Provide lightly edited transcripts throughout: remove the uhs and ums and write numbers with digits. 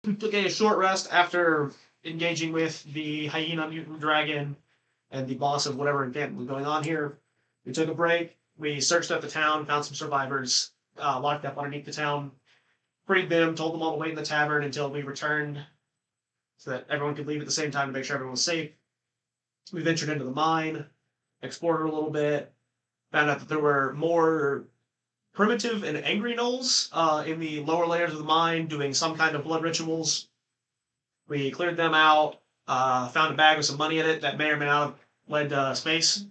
Took a short rest after engaging with the hyena mutant dragon and the boss of whatever event was going on here. We took a break. We searched up the town, found some survivors, locked up underneath the town, freed them, told them all to wait in the tavern until we returned so that everyone could leave at the same time to make sure everyone was safe. We ventured into the mine, explored it a little bit, found out that there were more primitive and angry gnolls in the lower layers of the mine doing some kind of blood rituals. We cleared them out, found a bag with some money in it that may or may not have led to space.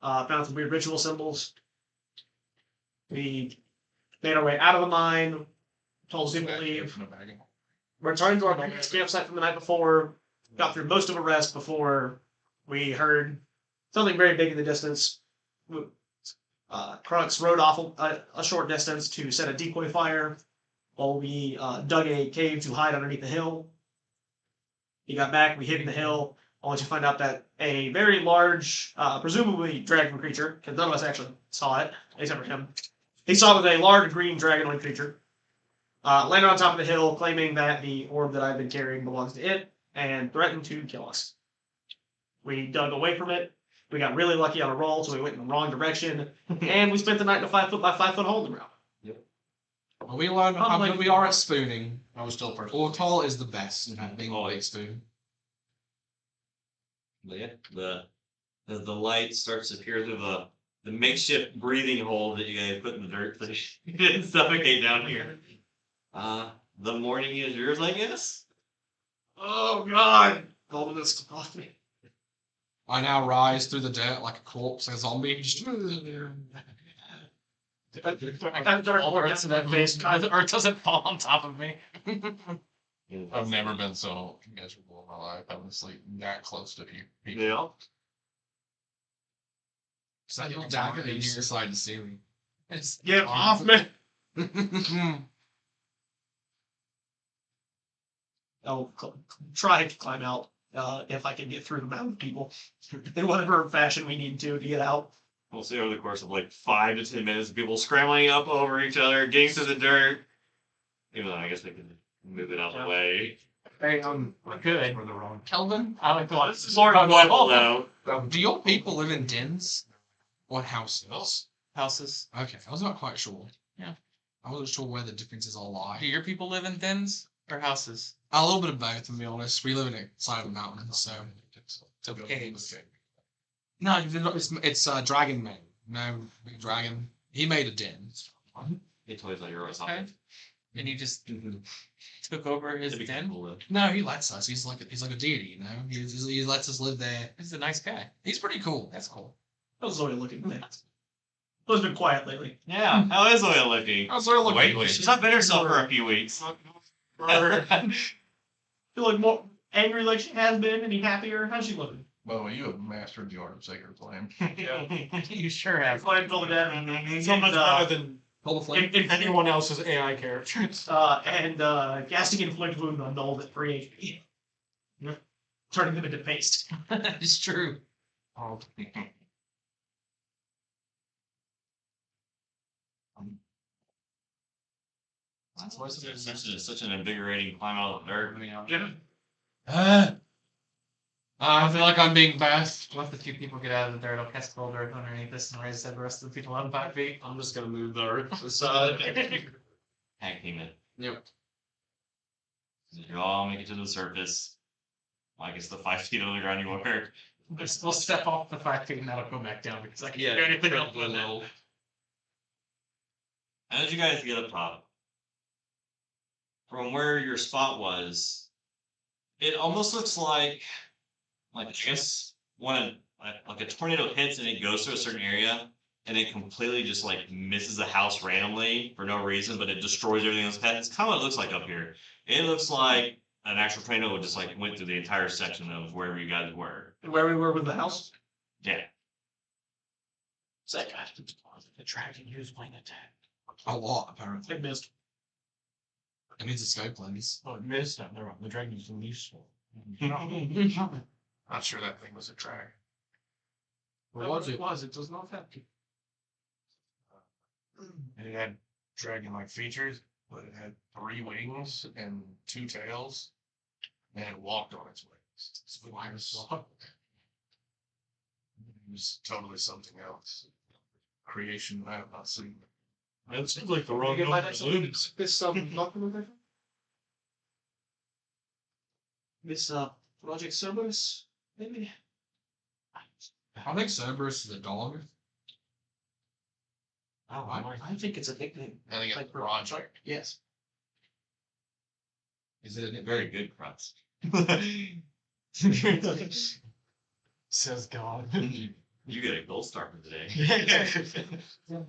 Found some weird ritual symbols. We made our way out of the mine, told people to leave. Returned to our campsite from the night before, got through most of a rest before we heard something very big in the distance. Qrux rode off a short distance to set a decoy fire while we dug a cave to hide underneath the hill. He got back, we hid in the hill, only to find out that a very large, presumably dragon creature, because none of us actually saw it, except for him. He saw it with a large green dragonoid creature. Landed on top of the hill, claiming that the orb that I've been carrying belongs to it, and threatened to kill us. We dug away from it. We got really lucky on a roll, so we went in the wrong direction, and we spent the night in a 5 foot by 5 foot hole in the ground. Yep. Well, we learned how good we are at spooning. I was still first. Ortall is the best at being a big spoon. But yeah, as the light starts to appear through the makeshift breathing hole that you guys put in the dirt, so you didn't suffocate down here. The morning is yours, I guess. Oh God! Fulminus off me. I now rise through the dirt like a corpse, like a zombie. Just... Or doesn't fall on top of me. I've never been so miserable in my life. I was like that close to people. Yeah. It's like your dagger that you decide to see me. Get off me! I'll try to climb out if I can get through the mountain people in whatever fashion we need to get out. We'll see over the course of like 5 to 10 minutes, people scrambling up over each other, getting through the dirt. Even though I guess they can move it out of the way. Hey, we're good. For the wrong. Kelvin, I like to watch. This is more level though. Do your people live in dens? Or houses? Houses. Okay, I was not quite sure. Yeah. I wasn't sure where the differences all lie. Do your people live in dens or houses? A little bit of both, to be honest. We live in a side of the mountains, so... Caves. No, it's Dragon Man. No, big dragon. He made a den. He toys like yours. Okay. And you just took over his den? Cool, No, he lets us. He's like a deity, you know. He lets us live there. He's a nice guy. He's pretty cool. That's cool. How's Zoya looking? Zoya's been quiet lately. yeah, how is Zoya looking? How's Zoya looking? Wait, she's not been herself for a few weeks. She look more angry like she has been. Any happier? How's she looking? By the way, you have mastered the art of sacred flame. You sure have. Fine, till the death. So much better than Pull the flame. anyone else's AI characters. And casting inflict wound on Null at 3 HP. Turning them into paste. It's true. Oh, Such an invigorating climb out of the dirt. I feel like I'm being bashed. Let the few people get out of the dirt. I'll cast cold earth underneath this and raise the rest of the people on 5 feet. I'm just gonna move the earth to the side. Tag team it. Yep. You all make it to the surface. Like it's the 5 feet on the ground you were. We'll step off the 5 feet and that'll go back down because I can't do anything else with it. As you guys get up top, from where your spot was, it almost looks like I guess when a tornado hits and it goes to a certain area and it completely just like misses a house randomly for no reason, but it destroys everything else. It's kind of what it looks like up here. It looks like an actual tornado just like went through the entire section of wherever you guys were. Where we were with the house? Yeah. So that guy, the dragon used playing attack. A lot, apparently. It missed. It needs a scope lens. Oh, it missed. No, never mind. The dragon used the leash. not sure that thing was a dragon. What was it? It does not have to. And it had dragon-like features. but it had 3 wings and 2 tails, and it walked on its wings. So it was totally something else. Creation I have not seen. It seems like the You wrong get my number next of looms. this document. This Project Cerberus, maybe. I think Cerberus is a dog. Oh, I think it's a nickname. I think it's Like project. Yes. Is it a Very good crust. Says God. You get a gold star for today.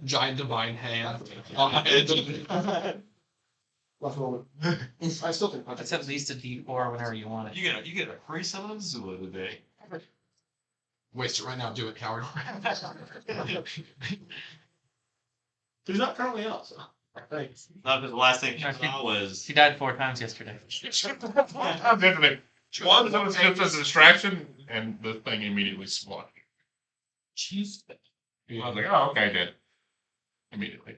giant divine hand? Left over. I still think Project. That's at least a D4 whenever you want it. You get a free summon of Zula today. Waste it right now. Do it, coward. He's not currently out, so. Thanks. No, because the last thing she saw was She died 4 times yesterday. Definitely. One was just as a distraction, and the thing immediately spun. Jeez. I was like, oh, okay, I did. Immediately.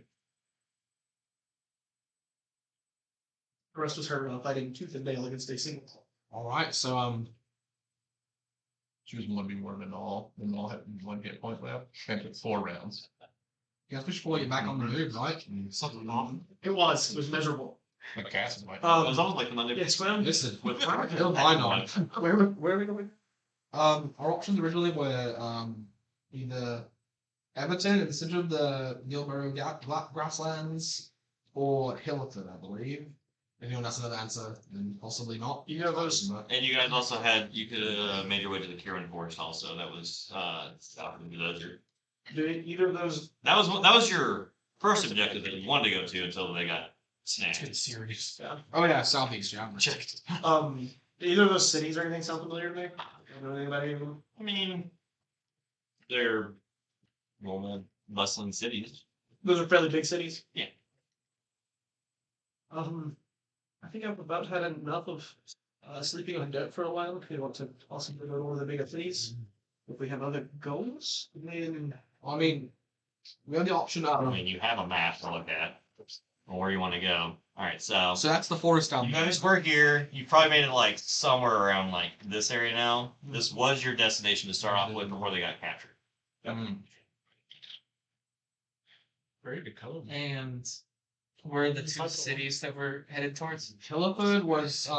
The rest was her fighting tooth and nail against a single. All right. So She was 1v1 and all. And all had 1 hit point left. And took 4 rounds. guess we should probably get back on the move, right? something off. It was miserable. McCass might. It was almost like the Monday. Yes, well, Listen, With why not? where are we going? Our options originally were either Everton in the center of the Gilborough grasslands or Hillerton, I believe. If anyone has another answer, then possibly not. You know those. And you guys also you could have made your way to the Kieran Forest also. That was south of the desert. Do either of those? That was your first objective that you wanted to go to until they got snagged. Serious. Yeah. Oh yeah, southeast. Yeah, Checked. Either of those cities or anything sound familiar to me? I don't know anything about any of them. I mean, they're normal bustling cities. Those are fairly big cities. Yeah. I think I've about had enough of sleeping on dirt for a while. If you want to possibly go to one of the bigger cities, if we have other goals, then I mean, we have the option I of. mean, you have a map to look at or where you want to go. All right, so So that's the forest down you there. guys were here. You probably made it like somewhere around like this area now. This was your destination to start off with before they got captured. Very good color. And where are the 2 cities that we're headed towards? Hillerford was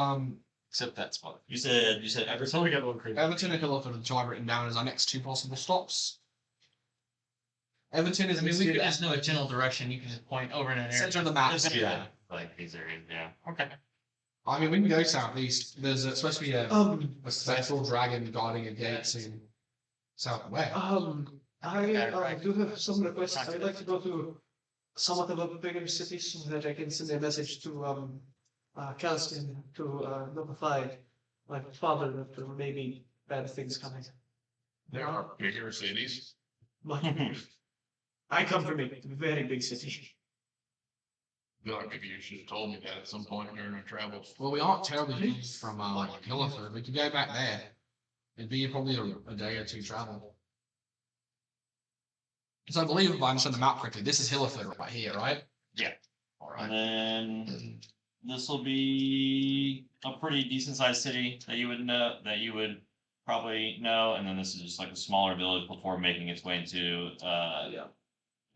Except that spot. You said Everton. We got one crazy. Everton and Hillerford, which I've written down as our next 2 possible stops. Everton is I mean, we could listed just as know a general direction. You can just point over in an area. center of the map. Yeah, like these areas. Yeah. Okay. I mean, we can go southeast. There's supposed to be a spectral dragon guarding a gate in southwest. I do have some requests. I'd like to go to somewhat of a bigger city so that I can send a message to Caston to notify my father that there may be bad things coming. There are bigger cities. I come from a very big city. I feel like maybe you should have told me that at some point during our travels. Well, we aren't terribly far from Hillerford. We could go back there. It'd be probably a day or 2 travel. So I believe if I understand the map correctly, this is Hillerford right here, right? Yeah. All And right. then this will be a pretty decent sized city that you would know, that you would probably know, and then this is just like a smaller village before making its way into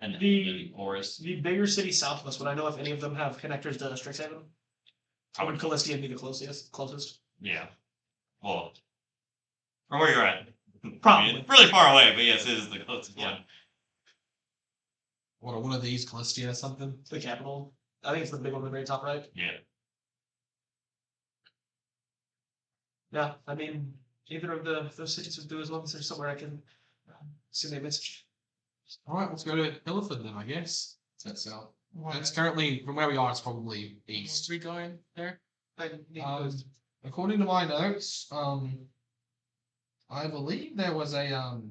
an The- forest. The bigger cities south of us, would I know if any of them have connectors to Strixhaven? Or would Callistian be the closest? Yeah. Well, from where you're at. Probably. I mean, really far away, but yes, it is the closest one. What, one of these, Callistia or something? The capital. I think it's the big one on the very top right. Yeah. Yeah, I mean, either of those cities would do as long as there's somewhere I can send a message. All right, let's go to Hillerford then, I guess. That's out. It's currently, from where we are, it's probably east. Are we going there? I need According to my notes, I believe there was a,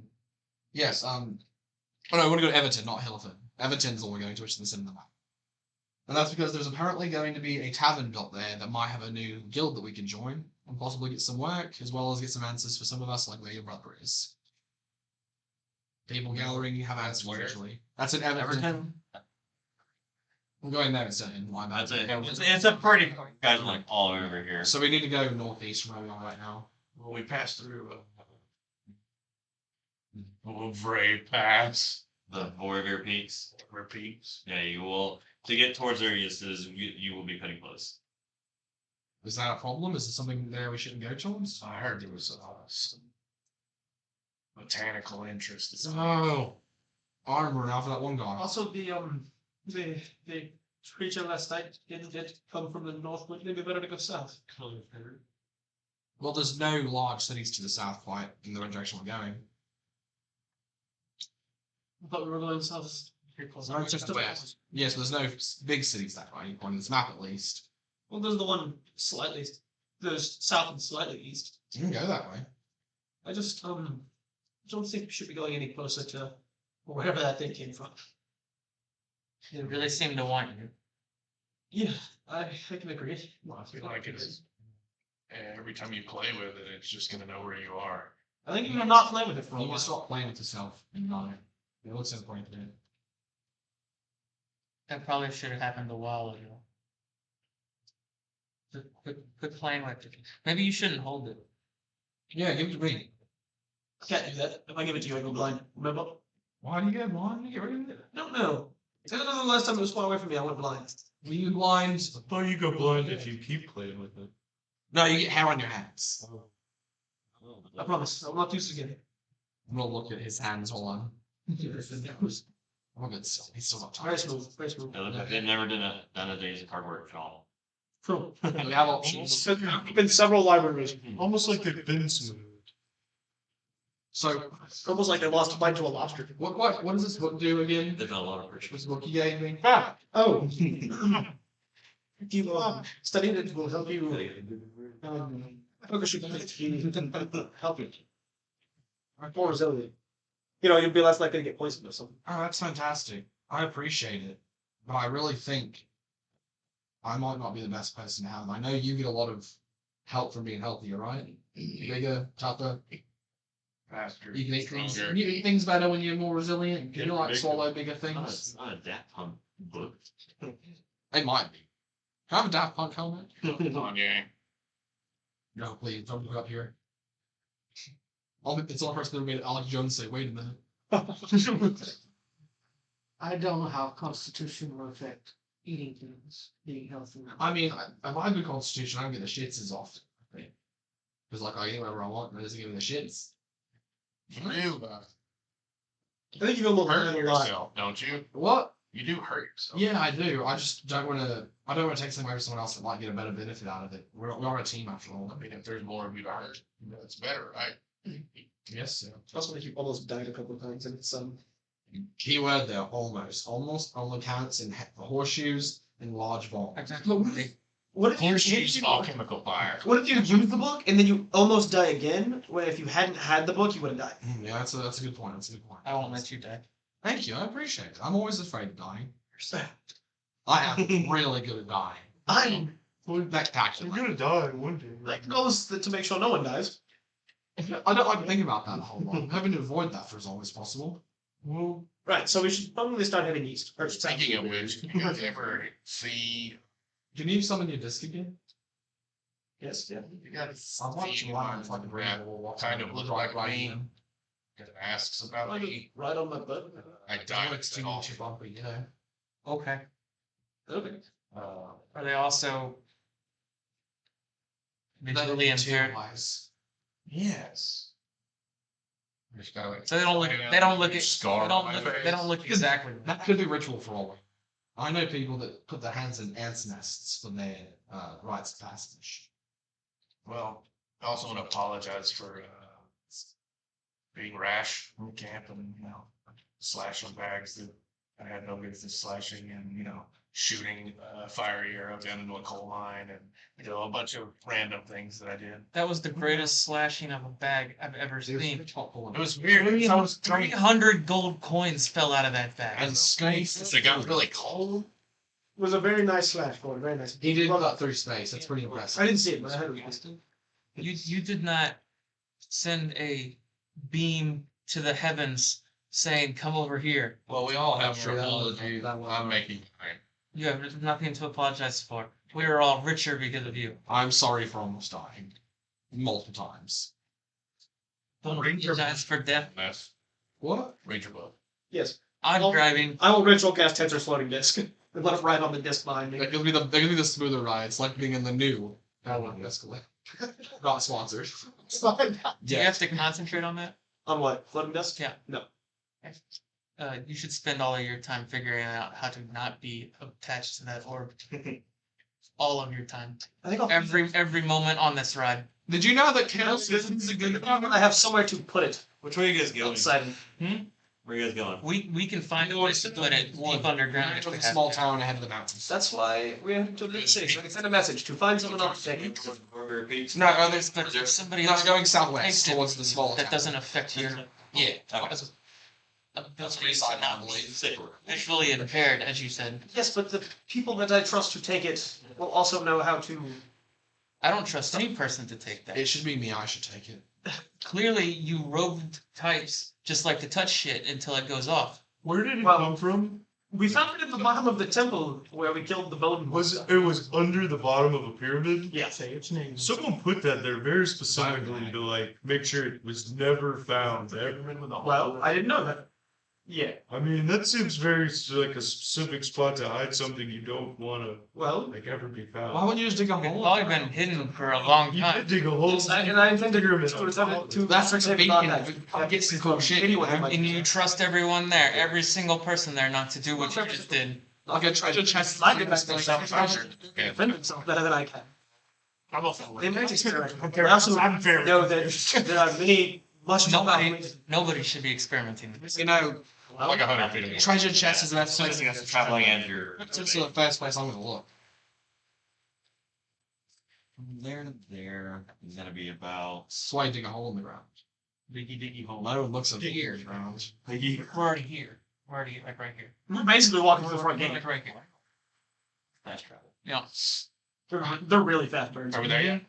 yes, oh no, I want to go to Everton, not Hillerford. Everton's all we're going to, which is the center of the map. And that's because there's apparently going to be a tavern up there that might have a new guild that we can join and possibly get some work, as well as get some answers for some of us, like where your brother is. People gathering have answers Where? usually. That's in Everton. Everton? I'm going there instead in line. That's it. It's a pretty guys are like all over here. So we need to go northeast from where we are right now. Well, we passed through Vray Pass, The Vorvir Peaks. repeats. Yeah, you will to get towards there. You will be pretty close. Is that a problem? Is there something there we shouldn't go towards? I heard there was some botanical interest. Oh, armor now for that one guy. Also, the creature last night did come from the north. Wouldn't it be better to go south? Well, there's no large cities to the south quite in the direction we're going. I thought we were going south. No, it's just the west. Yes, there's no big cities that way on this map at least. Well, there's the one slightly. There's south and slightly east. You can go that way. I just don't think we should be going any closer to wherever that thing came from. They really seem to want you. Yeah, I can agree. I feel like it's every time you play with it, it's just gonna know where you are. I think you're not playing with it for a You can while. stop playing with yourself. No, it looks no point in it. That probably should have happened a while ago. Quit playing with it. Maybe you shouldn't hold it. Yeah, give it to me. I can't do that. If I give it to you, I go blind. Remember? Why do you go blind? You get rid of it. No, no. I don't know the last time it was far away from me, I went blind. Were you blind? Oh, you go blind if you keep playing with it. No, you get hair on your hands. I promise. I will not do this again. I'm gonna look at his hands while I'm. Oh, good. He's still not Very tired. smooth. Very smooth. They look like they've never done a day's of hard work at all. Cool. We have options. I've been several libraries. Almost like they've been smooth. So, Almost like they lost a bite to a lobster. what does this book do again? They've done a lot of work. This book you gave me? Ah! Oh! If you studied it, will help you focus your mind. Help you. More resilient. You know, you'll be less likely to get poisoned or something. Oh, that's fantastic. I appreciate it. But I really think I might not be the best person to have them. I know you get a lot of help from being healthier, right? Bigger, tougher. Faster. You can eat things, stronger. you eat things better when you're more resilient. Can you like Bigger. swallow bigger It's things? not a Daft Punk book. It might be. Can I have a Daft Punk helmet? Kanye. No, please, don't look up here. It's all the person that made Alex Jones say, wait a minute. I don't know how Constitution will affect eating things, being healthy. I mean, if I have a good constitution, I don't get the shits as often, I think. Because, like, I eat whatever I want, and it doesn't give me the shits. You I think you feel more hurt learning a lot. yourself, don't you? What? You do hurt yourself. Yeah, I do. I just don't want to. I don't want to take something away from someone else that might get a better benefit out of it. We are a team after all. I mean, if there's more of you to hurt, it's better, right? Yes, sir. That's when you almost died a couple of times, and it's Keyword there, almost. Almost only counts in horseshoes and large bombs. Exactly. What if you Horseshoes, alchemical fire. What if you use the book and then you almost die again? Where if you hadn't had the book, you would have died. Yeah, that's a good point. That's a good point. I won't let you die. Thank you. I appreciate it. I'm always afraid of dying. I am really good at dying. I'm Spectacular. You're gonna die one day. like goes to make sure no one dies. I don't like to think about that a whole lot. I'm hoping to avoid that for as long as possible. Well, Right, so we should probably start heading east. Or south. Speaking of which, you guys ever see? Can you summon your disc again? Yes, yeah. You got I'm watching one if I can bring that it all up. kind of look like me. in. That asks about I me. right on my butt. I I died know it's too at all. much of bumpy, you know. Okay. Okay. Are they also visually They're too impaired? wise. Yes. Just gotta, like, So they don't look. point out They don't a look. huge At, scar they don't on my look. They face. don't look exactly. That could be ritual for all. I know people that put their hands in ants' nests for their rites of passage. Well, I also want to apologize for being rash from camp and, slashing bags that I had no business slashing and, shooting a fiery arrow down into a coal mine and, a bunch of random things that I did. That was the greatest slashing of a bag I've ever seen. It was weird. I was 300 gold coins fell out of that bag. and space. It got really cold. It was a very nice slash, Gordon. Very nice. He did cut through space. That's pretty impressive. I didn't see it, but I heard it. You did not send a beam to the heavens saying, "Come over here." Well, we all have Sure, that was- apology. that was- I'm making mine. You have nothing to apologize for. We are all richer because of you. I'm sorry for almost dying. Multiple times. Don't apologize for death. That's What? Ranger buff. Yes. I'm Well, driving. I will ritual cast Tensor's floating disc and let it ride on the disc behind me. That could be the smoother ride. It's like being in the new Escalade. Not sponsored. Do you have to concentrate on that? On what? Floating disc? Yeah. No. You should spend all of your time figuring out how to not be attached to that orb. All of your time. I think I'll Every moment on this ride. Did you know that chaos is a good I have somewhere to put it Which way are you guys going? outside. Where are you guys going? We can find a place to put it deep underground. if Took we a have small to. town ahead of the mountains. That's why we have to the city. So I can send a message to find someone else to take it. No, there's But there's somebody no else going southwest takes it towards the small that town. doesn't affect your Yeah. Okay. abilities to not be Safer. visually impaired, as you said. Yes, but the people that I trust to take it will also know how to. I don't trust any person to take that. It should be me. I should take it. Clearly, you rogue types just like to touch shit until it goes off. Where did it Well- come from? We found it in the bottom of the temple where we killed the bone. It was under the bottom of a pyramid? Yeah. Say its name. Someone put that there very specifically to like make sure it was never found ever. Well, I didn't know that. Yeah. I mean, that seems very like a specific spot to hide something you don't want to Well, like ever be found. Why wouldn't you just dig a It's hole? probably been hidden for a long You time. did dig a hole. and I intend to to That's like a save about beacon. that. Get some cool shit. Anyone man. might- And you trust everyone there, every single person there, not to do what you just did. Like a treasure chest. I can treasure. Yeah. Defend himself better than I can. I'm also They might experiment. I also know that there are many much more Nobody should be experimenting with this. You know, Like 100 feet away. treasure chest is the best place. That's traveling and you're This is the first place I'm gonna look. from there to there. It's gonna be about. That's why you dig a hole in the ground. Diggy hole. No one looks at the ear ground. We're already here. We're already like right here. We're basically walking through the front gate. Like right here. Fast travel. Yeah. They're really fast birds. Are we there yet?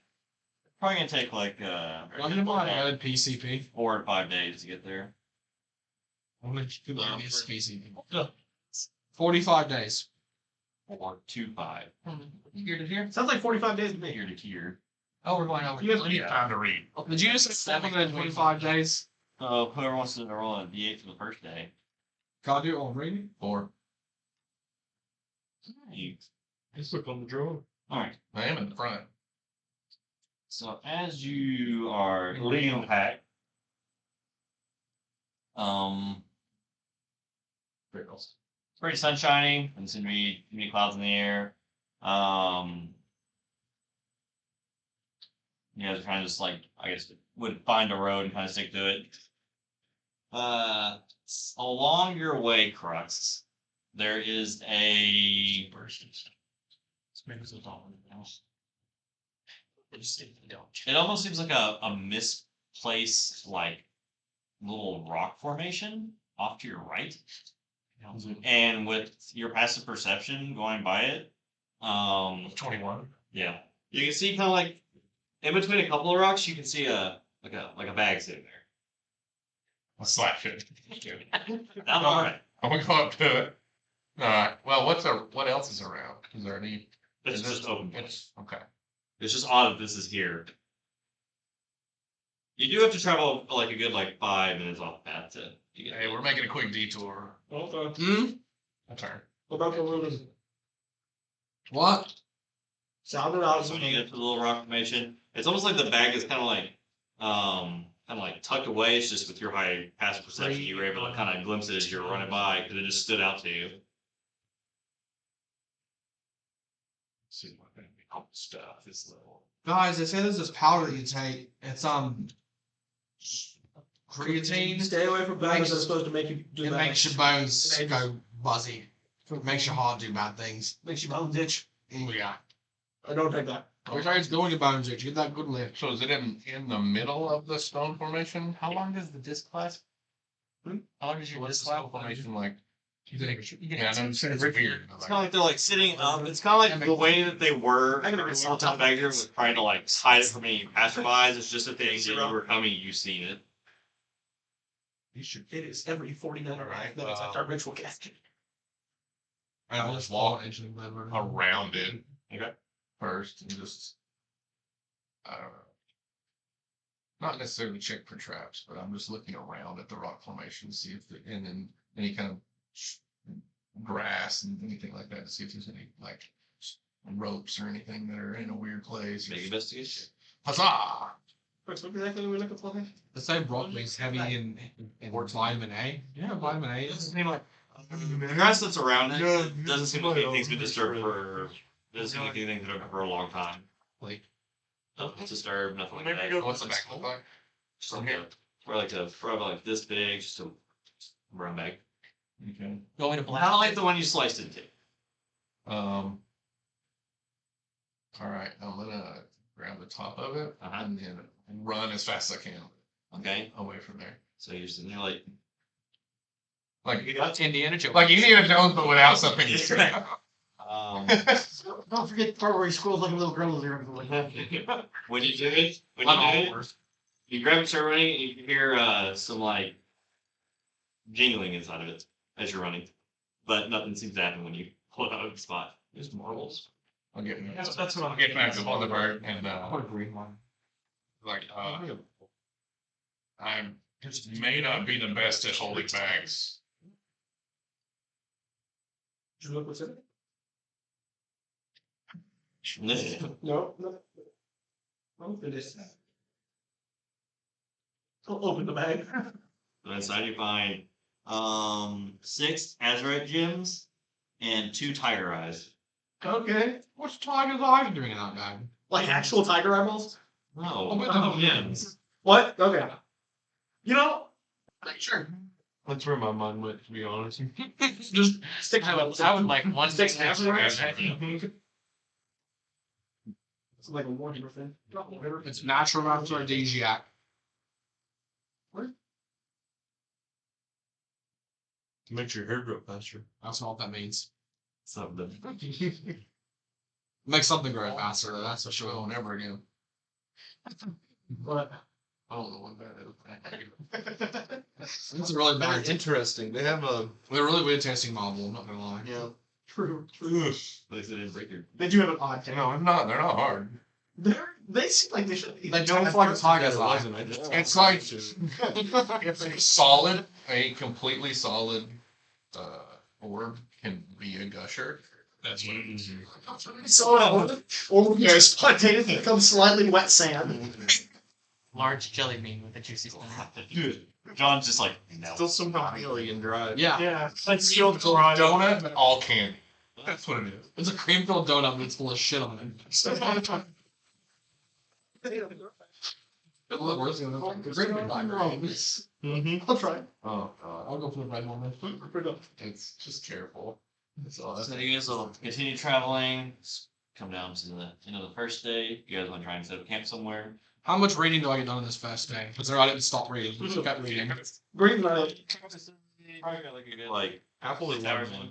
Probably gonna take like I'm gonna buy a PCP. 4 to 5 days to get there. I'm gonna do this PCP. 45 days. 4 to 5. From here to here. Sounds like 45 days to me. Here to here. Oh, we're going over. You guys I need time to read. Did you just say 725 days? Whoever wants to roll a D8 for the first day. Can I do it on reading? 4. You. Just look on the drone. All right. I am in the front. So as you are leading the pack, pretty sunshiny. There's gonna be many clouds in the air. You guys are kind of just like, I guess, would find a road and kind of stick to it. Along your way, Qrux, there is a. It almost seems like a misplaced, like, little rock formation off to your right. And with your passive perception going by it, 21. yeah, you can see kind of like in between a couple of rocks, you can see a bag sitting there. I'll slash it. Down the right. I'm gonna go up to it. Alright. Well, what else is around? Is there any? It's is this- just open. It's okay. It's just odd that this is here. You do have to travel like a good 5 minutes off the path to get. Hey, we're making a quick detour. Okay. Hmm? A turn. What about the room? What? Sound it out. So when you get to the little rock formation, it's almost like the bag is kind of like tucked away. It's just with your high passive perception, you were able to kind of glimpse it as you were running by because it just stood out to you. See what kind of stuff is little. Guys, they say there's this powder you take. It's creatine. Stay away from bags that's supposed to make you do It that. makes your bones go buzzy. It makes your heart do bad things. Makes your bones itch. Oh yeah. I don't take that. Every time it's going your bones itch, you get that good lift. So is it in the middle of the stone formation? How long does the disc last? How long does your What's disc the last? stone formation like? You get Yeah, I know it's weird. It's kind of like they're like sitting up. It's kind of like the way that they were. I'm gonna be all the time back there was trying to like hide it from any passerbys. It's just a thing that you were coming, you've seen it. It is every 49 Alright, minutes after our ritual cast. I'll just walk around it Okay. first and just, I don't know. Not necessarily check for traps, but I'm just looking around at the rock formation to see if there, and then any kind of grass and anything like that to see if there's any like ropes or anything that are in a weird place. Make investigation. Huzzah! What exactly are we looking for here? The same rock makes heavy in vitamin A. Yeah, vitamin A is. The grass that's around it doesn't seem like anything's been disturbed for. Doesn't seem like anything's been open for a long time. Like, Nothing's disturbed. Nothing like Maybe that. go- What's the back look like? Just like a, probably like this big, just a brown bag. Okay. Going to black. Not like the one you sliced into. All right, I'm gonna grab the top of it Uh-huh. and then run as fast as I can Okay. away from there. So you're sitting there like. Like Indiana Jones. like Indiana Jones, but without something. Don't forget the part where he squeals like a little girl there. When you do it, you grab it, start running, and you can hear some like jingling inside of it as you're running, but nothing seems to happen when you pull it out of the spot. There's marbles. I'll get That's what I'll get back to Thunderbird and green one. like I may not be the best at holding bags. Did you look what's in it? No, no. Oh, it is. I'll open the bag. So inside you find 6 Azurite gems and 2 tiger eyes. Okay. What's Tiger's Eye doing in that bag? Like actual tiger eyeballs? No, Oh, gems. What? Okay. You know, Sure. That's where my mind went, to be honest. just stick I would like one Six thing next Azurite? It's like a warning thing. Whatever. It's natural aphrodisiac. Makes your hair grow faster. That's not what that means. Something. Makes something grow faster, though, that's for sure. Never again. But I don't know what that is. It's a really They're bad. interesting. They have a They're really weird tasting marble, I'm not gonna lie. true. At least they didn't break your. They do have an odd taste. no, I'm not. They're not hard. They seem like they should be. They don't like a tiger's eye. It's like if a solid, a completely solid orb can be a gusher. That's what it is. So, or spontaneously becomes slightly wet sand. large jelly bean with a juicy skin. Dude, John's just like, no. Still somehow oily and dry. Yeah. Yeah, like sealed It's a garage. donut, but all candy. That's what it is. It's a cream filled donut that's full of shit on it. It looks worse than the green one. I'll try. Oh god. I'll go for the red one then. It's just careful. That's all. So you guys will continue traveling. Come down to the end of the first day. You guys want to try and set up camp somewhere? How much reading do I get done on this first day? Because I didn't stop reading. I just kept reading. Green light. Probably got like a good like Apple is 6 hours one. in.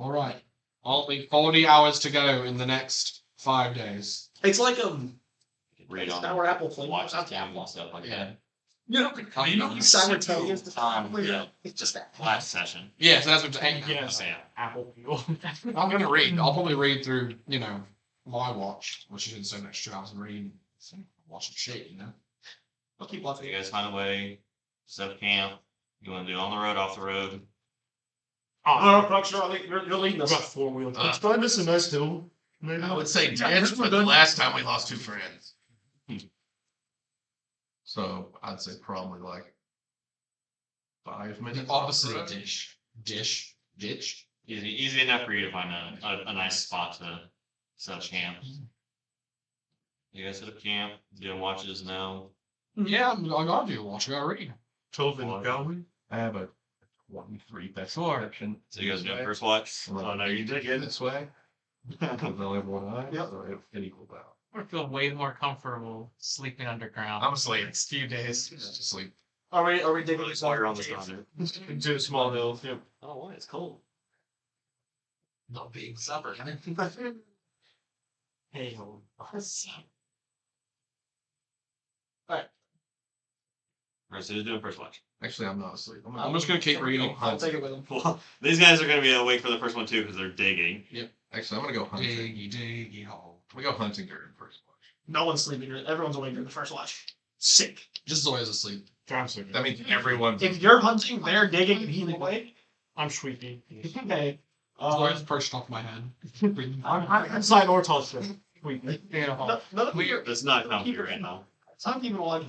Alright. I'll be 40 hours to go in the next 5 days. It's like Read on sour apple flavor. watch the camp and stuff like that. You know, sour toe is the Yeah. It's just that. Last session. Yeah, so that's what I'm saying. Yes. Yeah. Apple peel. I'm gonna read. I'll probably read through, my watch, which is in so next 2 hours and read. Watch some shit, I'll keep So watching. you guys find a way, set up camp. You want to do it on the road, off the road. Oh, no, Crux, you're leading us. About 4-wheel. Uh, Let's find us a nice hill. Maybe. I would say ditch, but the last time we lost 2 friends. So I'd say probably like 5 minutes. The opposite of dish. Dish. Ditch. Easy enough for you to find a nice spot to set up camp. You guys set up camp, doing watches now. Yeah, I gotta do a watch. I gotta read. Kelvin, shall we? I have a 23 best Sure. section. So you guys doing first watch? Oh no, you did get this way. Because I only have one eye, Yep. so it equals out. I feel way more comfortable sleeping underground. I'm asleep. Next few days. Just sleep. Are we digging this While you're on the ground. Into a small hill. Yep. Oh, what? It's cold. Not being stubborn. Hey, ho. Alright, so who's doing first watch? Actually, I'm not asleep. I'm just gonna keep reading. I'll take it with him. Well, these guys are gonna be awake for the first one too because they're digging. Actually, I'm gonna go hunting. Diggy hole. We go hunting during the first watch. No one's sleeping. Everyone's awake during the first watch. Sick. Just Zoya's asleep. That means everyone's. If you're hunting, they're digging, and he's awake. I'm sleepy. Okay. Zoya's perched off my head. I'm inside Ortall's ship. Sleepy. None of you. It's not comfy right now. I'm keeping watch.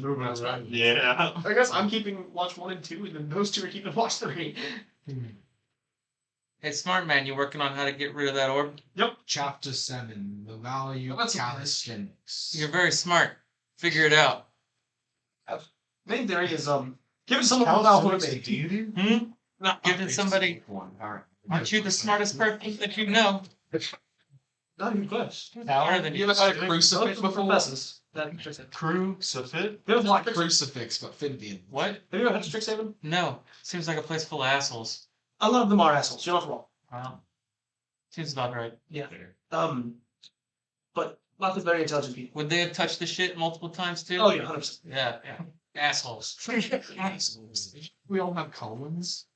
Yeah. I guess I'm keeping watch 1 and 2, and then those two are keeping watch 3. Hey, smart man, you working on how to get rid of that orb? Chapter 7. The value That's of okay. calisthenics. You're very smart. Figure it out. Main theory is give it to someone without motivation. Give it to somebody. Aren't you the smartest person that you know? Not even close. Smarter than You you. ever had a crucifix before? Professors. That trick seven. Crucifix? You ever Like had crucifix, but Finbian. What? Have you ever had trick seven? No. Seems like a place full of assholes. A lot of them are assholes. You're not wrong. Well, seems about right. Yeah. But lots of very intelligent people. Would they have touched the shit multiple times too? Oh yeah, 100%. Yeah. Assholes. We all have colons.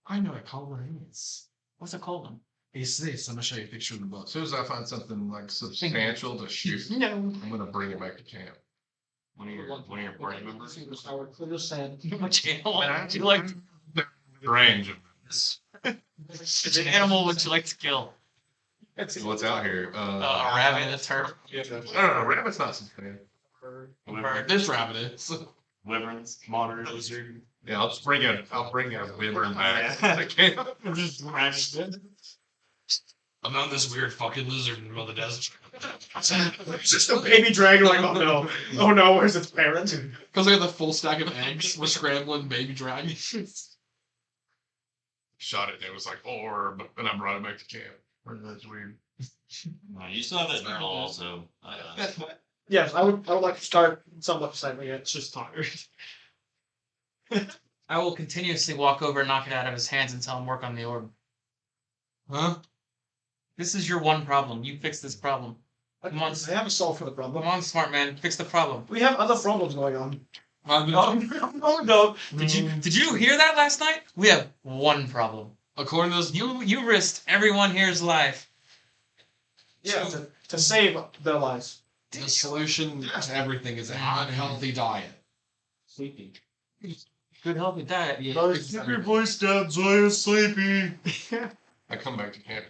I know what colon is. What's a colon? It's this. I'm gonna show you a picture in the book. As soon as I find something like substantial to shoot, No. I'm gonna bring it back to camp. One of your party members. Which Which animal would you like? Range of Which animal would you like to kill? what's out here. A rabbit, a turtle. No, rabbit's not substantial. This rabbit is. Wyverns. Monitor lizard. Yeah, I'll bring a wyvern back to camp. I'm on this weird fucking lizard in the middle of the desert. It's just a baby dragon. Like, oh no, where's its parent? Because they have the full stack of eggs. We're scrambling baby dragons. Shot it and it was like orb, and I brought it back to camp. That's weird. You still have that journal also. Yes, I would like to start somewhat exciting. It's just tired. I will continuously walk over and knock it out of his hands and tell him work on the orb. Huh? This is your one problem. You fix this problem. Come on, I have a solve for the come problem. on, smart man. Fix the problem. We have other problems going on. Oh no! Did you hear that last night? We have one problem. According to this, You risked everyone here's life. Yeah, to save their lives. the solution to everything is a healthy diet. Sleeping. Good healthy diet. Keep your voice down, Zoya, sleepy. I come back to camp.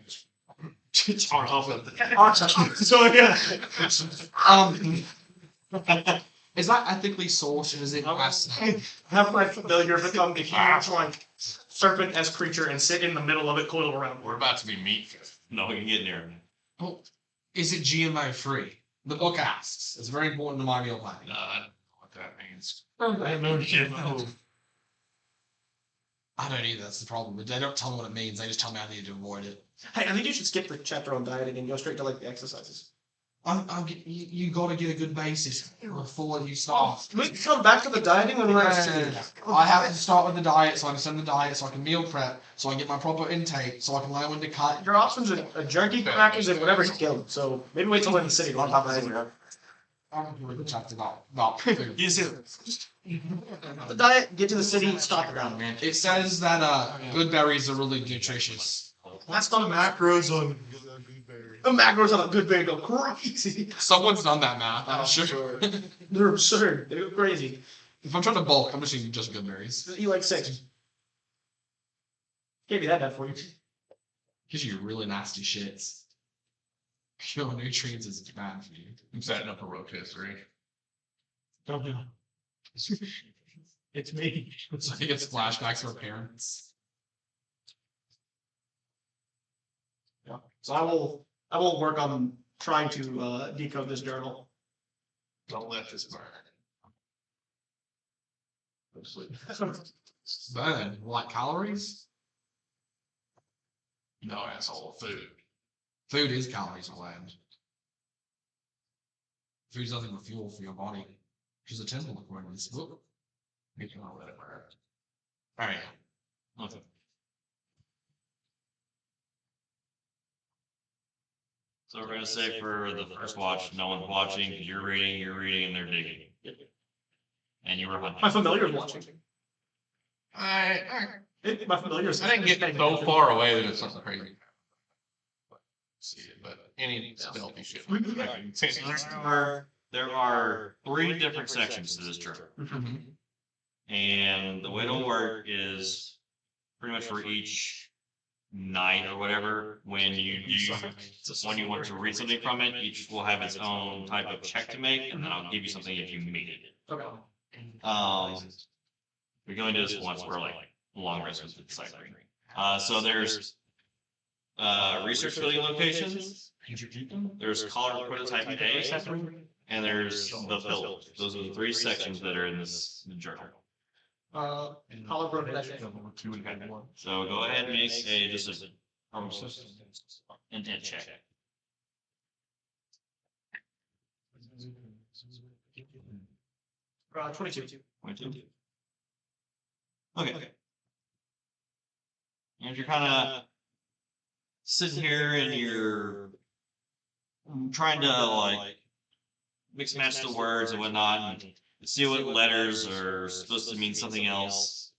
On top of So yeah. Is that ethically sourced? Is it? Have my familiar become the huge like serpent as creature and sit in the middle of it, coiled around. We're about to be meat. No, we can get near him. Oh, is it GMO free? The book asks. It's very important to my meal planning. I don't know what that means. I don't either. That's the problem. But they don't tell me what it means. They just tell me I need to avoid it. Hey, I think you should skip the chapter on dieting and go straight to like the exercises. You got to get a good basis before you start. We can come back to the dieting when we're I have to start with the diet, so I understand the diet, so I can meal prep, so I can get my proper intake, so I can learn when to cut. Your options are jerky crackers and whatever's killed. So maybe wait till we're in the city. On top of that. I'm going to read the chapter about food. The diet, get to the city, stop it down. man. It says that good berries are really nutritious. That's not Macros on the macros on a good berry go crazy. Someone's done that math, I'm sure. They're absurd. They go crazy. If I'm trying to bulk, I'm just eating just good berries. Eat like 6. Can't be that bad for you. Gives you really nasty shits. Your nutrients is bad for you. I'm setting up a rotisserie. Don't do it. It's me. So he gets flashbacks to her parents. Yeah. So I will work on trying to decode this journal. Don't let this burn. Go to sleep. Burn, like calories? No, asshole. Food. Food is calories, my land. Food's nothing but fuel for your body. Which is a temple according to this book. You can all let it burn. Alright. Okay. So we're gonna say for the first watch, no one's watching because you're reading, and they're digging. and you were hunting. My familiar is watching. I My familiar is. didn't get so far away that it's something crazy. See it, but any stealthy shit. There are 3 different sections to this journal. Mm-hmm. And the way it'll work is pretty much for each night or whatever, when you want to read something from it, each will have its own type of check to make, and then I'll give you something if you meet it. Okay. We're going to do this once for like long rest with the deciphering. So there's research building locations, there's collar prototype A, and there's the pillars. Those are the 3 sections that are in this journal. Collar prototype. So go ahead and make just a intent check. 22. 22. Okay. And you're kind of sitting here and you're trying to like mix match the words and whatnot and see what letters are supposed to mean something else.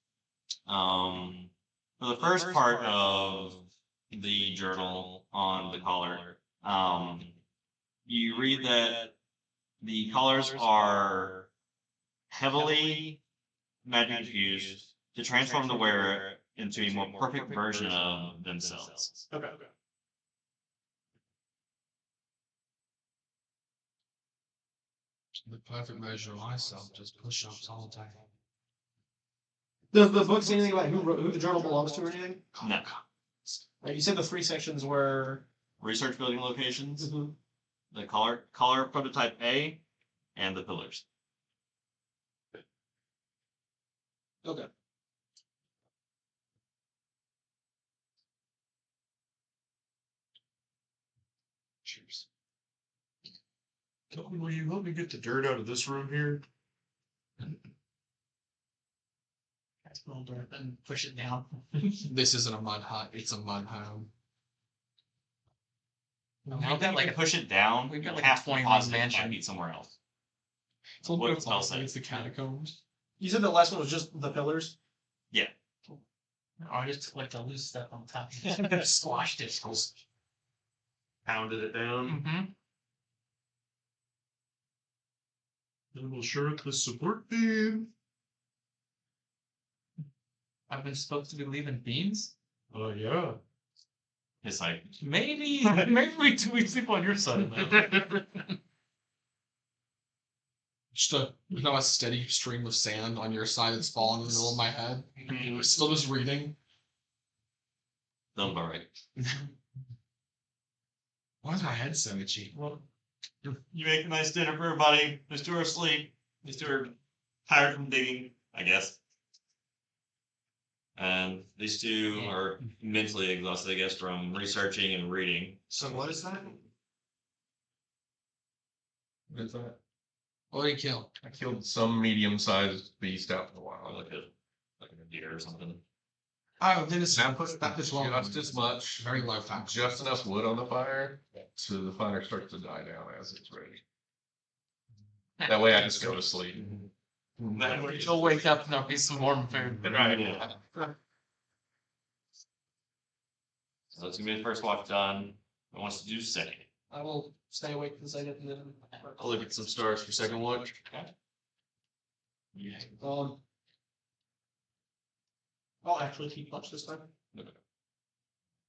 For the first part of the journal on the collar, you read that the collars are heavily magic infused to transform the wearer into a more perfect version of themselves. Okay. The perfect version of myself, just push-ups all day. Does the book say anything about who the journal belongs to or anything? No. You said the 3 sections were. Research building locations, Mhm. the collar prototype A, and the pillars. Okay. Cheers. Kelvin, will you help me get the dirt out of this room here? That's a little dirt, then push it down. This isn't a mud hut, it's a mud home. We've Now got that like like push it down, we've got you like a have to 21 pause it mansion. might be somewhere else. It's all What good. spell say? It's the catacombs. You said the last one was just the pillars? Oh, I just took like the loose stuff on top. Squashed it. Pounded it down. Mm-hmm. Then we'll shirk the support beam. I've been supposed to be leaving beans. Oh, yeah. It's like Maybe we sleep on your side of that. Just a steady stream of sand on your side that's falling in the middle of my head. Mm-hmm. Still just reading. done by right. Why is my head so itchy? Well, You make a nice dinner for everybody. These 2 are asleep. These 2 are tired from digging, I guess. And these 2 are mentally exhausted, I guess, from researching and reading. So what is that? What is that? What did he kill? I killed some medium-sized beast out in the Or wild. like a deer or something. Oh, then it's Now put that just as much, very low fat. just enough wood on the fire, so the fire starts to die down as it's ready. That way I just go to sleep. you'll wake up and there'll be some warm food. Right, yeah. So that's gonna be the first watch done. Who wants to do second? I will stay awake for the second and then. I'll look at some stars for second watch. Yeah. I'll actually keep watch this time.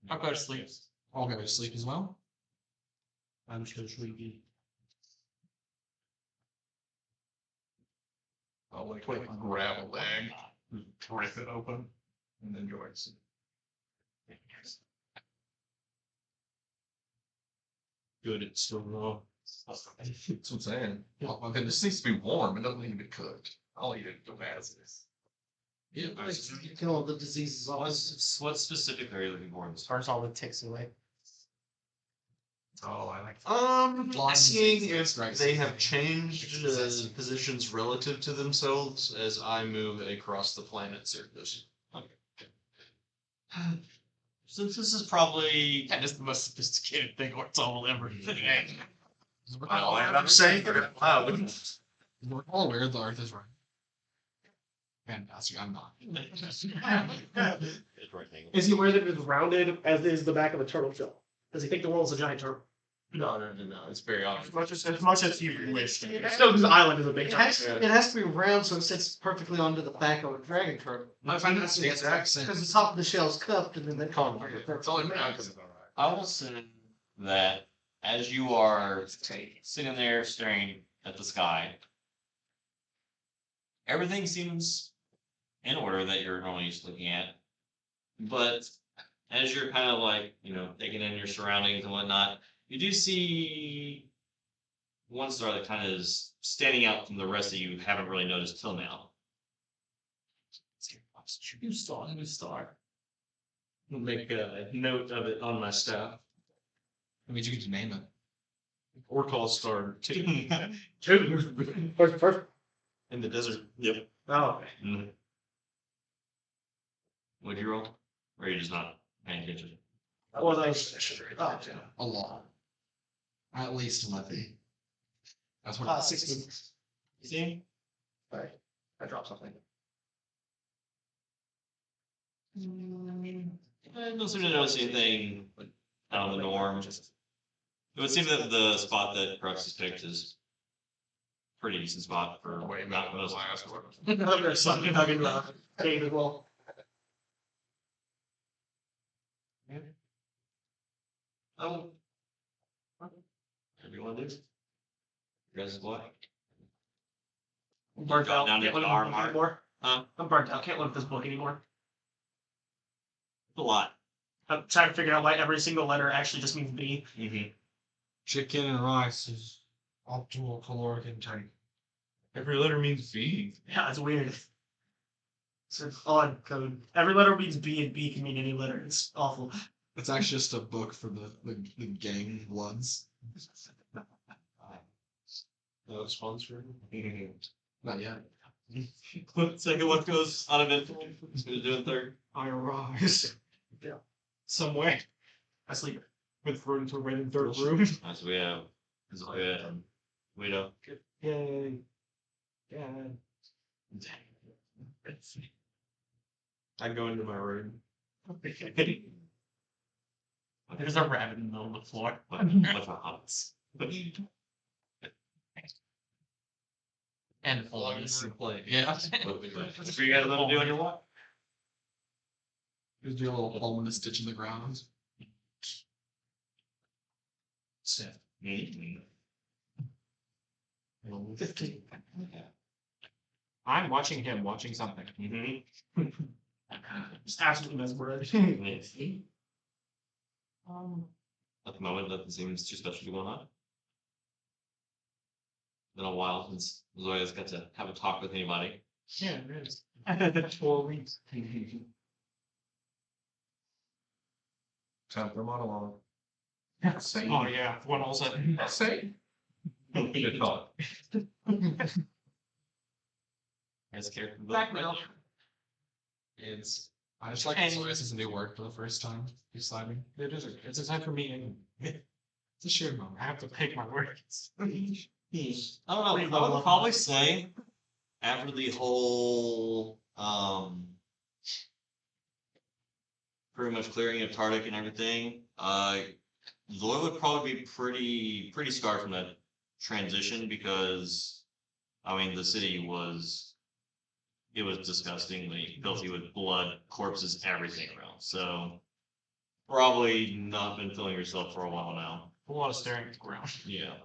I'll go to sleep. I'll go to sleep as well. I'm still sleepy. I'll like grab a leg, rip it open, and then go to sleep. Good, it's still raw. That's what I'm saying. And this needs to be warm. It doesn't need to be cooked. I'll eat it as is. Yeah, Kill all the diseases off. What specifically are you looking for in this? Burns all the ticks away. Oh, I like. Seeing if Right. they have changed positions relative to themselves as I move across the planet surface. Since this is probably That is the most sophisticated thing Ortall will ever do. I'm saying it out loud. We're all aware the Earth is right. Fantastic. I'm not. It's rectangle. Is he aware that it is rounded as is the back of a turtle shell? Does he think the world is a giant turtle? No. It's very obvious. As much as you wish. Still, this island is a big turtle. It has to be round so it sits perfectly onto the back of a dragon turtle. I find that's the exact same. Because the top of the shell's cupped and then they call it. That's all it matters. I will say that as you are sitting there staring at the sky, everything seems in order that you're normally used to looking at. But as you're kind of like, taking in your surroundings and whatnot, you do see one star that kind of is standing out from the rest that you haven't really noticed till now. New star. I'll make a note of it on my staff. That means you get to name it. Ortall star 2 Two. First. in the desert. Yep. Oh, okay. Mm-hmm. Would you roll? Or are you just not paying attention? Or those. Oh, yeah. A lot. At least 11. That's what 16. See? Sorry, I dropped something. I don't seem to notice anything out of the norm. It would seem that the spot that Qrux has picked is a pretty decent spot for Way not better than the most. last one. There's something hugging the cave as well. Oh. Whatever you want to do. You guys what? I'm burnt out. Down to Can't live the with R this book mark. anymore. Huh? I'm burnt out. Can't live with this book anymore. A lot. I'm trying to figure out why every single letter actually just means B. Mm-hmm. chicken and rice is optimal caloric intake. Every letter means V. Yeah, it's weird. It's an odd code. Every letter means B, and B can mean any letter. It's awful. It's actually just a book for the gang bloods. No sponsor. Not yet. Second one goes uneventful. Who's doing third? I arise. Yeah. Somewhere I sleep. with thrown into a random third room. So we have Zoya and Tawhito. Yay. Yeah. I go into my room. There's a rabbit in the middle of the floor. With a hots. And Play. Yeah. That's what you guys want to do on your walk. Just do a little hole in a stitch in the ground. Mm-hmm. 15. I'm watching him watching something. Mm-hmm. Just absolutely mesmerized. At the moment, nothing seems too special going on. Been a while since Zoya's got to have a talk with anybody. Yeah, it is. 4 weeks. Time for monologue. Oh yeah, one all sudden. Say. Good thought. As character Background. It's I just like And- so this is a new word for the first time. He's sliding. It is. It's a time for me, and It's a shared moment. I have to pick my words. I don't know. I would probably say after the whole pretty much clearing of Tardik and everything, Zoya would probably be pretty scarred from that transition because I mean the city was disgustingly filthy with blood, corpses, everything around. So probably not been feeling yourself for a while now. A lot of staring at the ground. Yeah.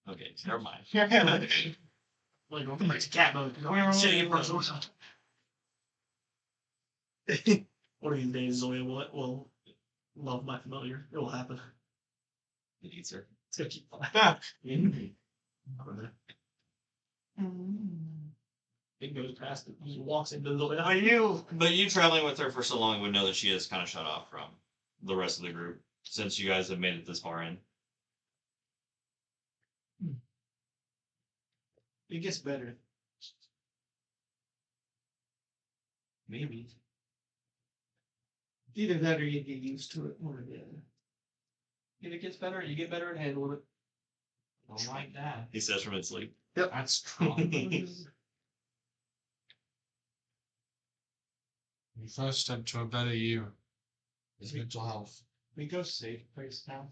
Okay, never mind. Like, going back to cat mode. Shitting in person. One of these days, Zoya will love my familiar. It will happen. It eats her. It's gonna keep flying. It goes past it. He walks into Zoya. But you traveling with her for so long would know that she is kind of shut off from the rest of the group since you guys have made it this far in. It gets better. Maybe. Either that or you get used to it, one or the other. If it gets better, you get better at handling it. Don't like that. He says from his sleep. That's true. The first step to a better you is mental health. We go safe place now.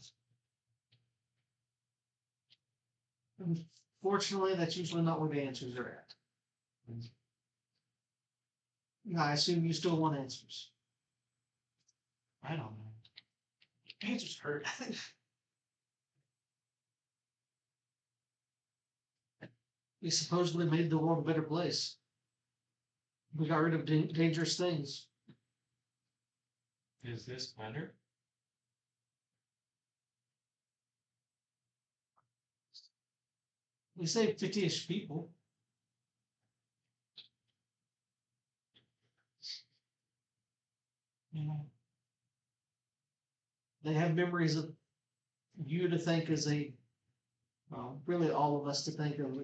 Fortunately, that's usually not where the answers are at. I assume you still want answers. I don't know. Answers hurt. We supposedly made the world a better place. We got rid of dangerous things. Is this better? We saved 50-ish people. They have memories of you to think as a, well, really all of us to think of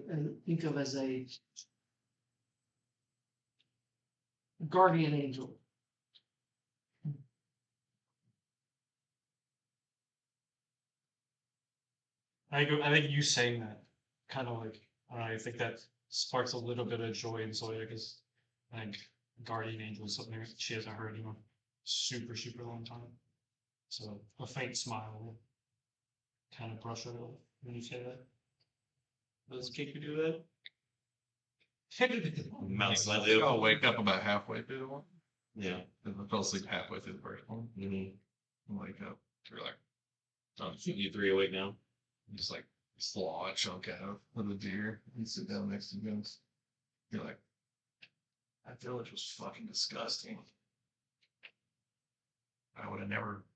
as a guardian angel. I think you saying that kind of like I think that sparks a little bit of joy in Zoya because I think Guardian Angel is something that she hasn't heard in a super long time. So a faint smile will kind of brush it over when you say that. Does Kiku do that? Mouth I slightly think I'll open. wake up about halfway through the one. Yeah. Because I fell asleep halfway through the first one. Mm-hmm. Wake up. You're like, You three awake now? just like slaw a chunk out of the deer and sit down next to Vince. You're like, that village was fucking disgusting. I would have never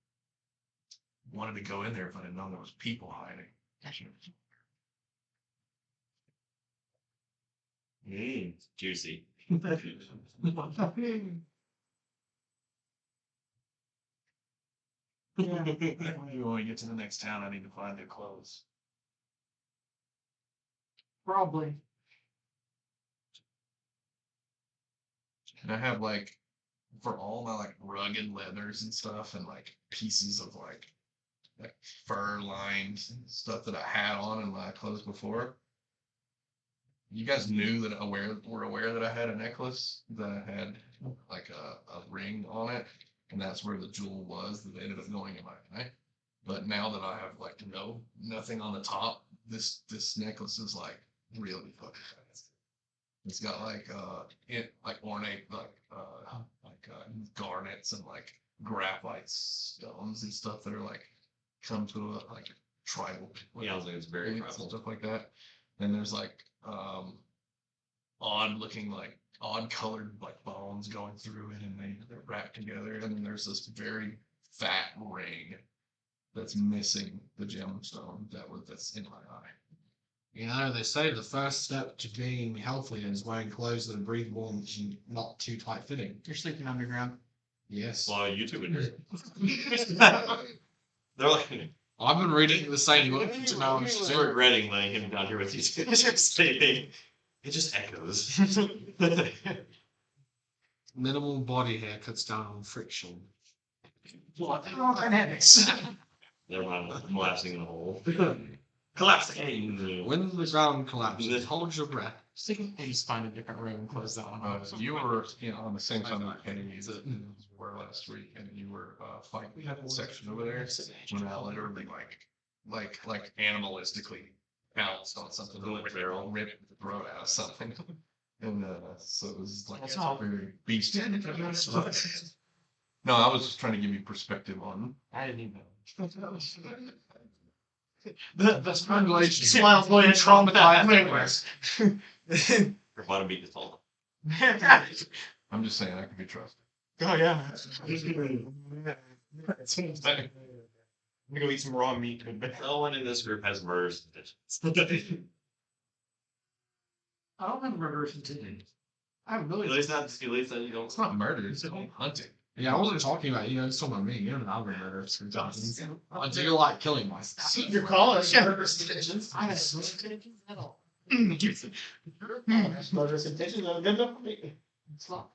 wanted to go in there if I didn't know there was people hiding. Juicy. Maybe when we get to the next town, I need to find new clothes. Probably. And I have like, for all my like rugged leathers and stuff, and like pieces of like fur lined stuff that I had on in my clothes before. You guys knew that were aware that I had a necklace that had like a ring on it, and that's where the jewel was that ended up going in my eye. But now that I have like nothing on the top, this necklace is like really fucking fast. It's got like ornate garnets and like graphite stones and stuff that are like come to a like tribal. Yeah, I was like, it's very and tribal. stuff like that. And there's like odd looking like odd colored like bones going through it, and they're wrapped together. And then there's this very fat ring that's missing the gemstone that's in my eye. You know, they say the first step to being healthy is wearing clothes that are breathable and not too tight fitting. You're sleeping underground. Yes. Well, YouTube would do. They're like, I've been reading the same book to know I'm just regretting letting him down here with you sleeping. It just echoes. minimal body hair cuts down on friction. Dynamics. Never mind, I'm collapsing in the hole. Collapsing. When the ground collapses, hold your breath. I just find a different room and close that one. You were on the same time that Kenny were last week, and you were fighting that section over there when I literally like animalistically bounced on something that ripped the throat out of something. And so it was like That's all. very beast. No, I was just trying to give you perspective on. I didn't even. The strangulation. smile going traumatized. Your bottom beat is all. I'm just saying I can be trusted. Oh yeah. I'm gonna go eat some raw meat. No one in this group has murders intentions. I don't have murderous intent. I have At really. least not. At least you don't. It's not murder, it's hunting. Yeah, I wasn't talking about you. It's talking about me. You know, I'm a murderer. I do like killing myself. You're calling murderous intentions. I have no intentions at all. Murderous intentions are good enough for me. It's not.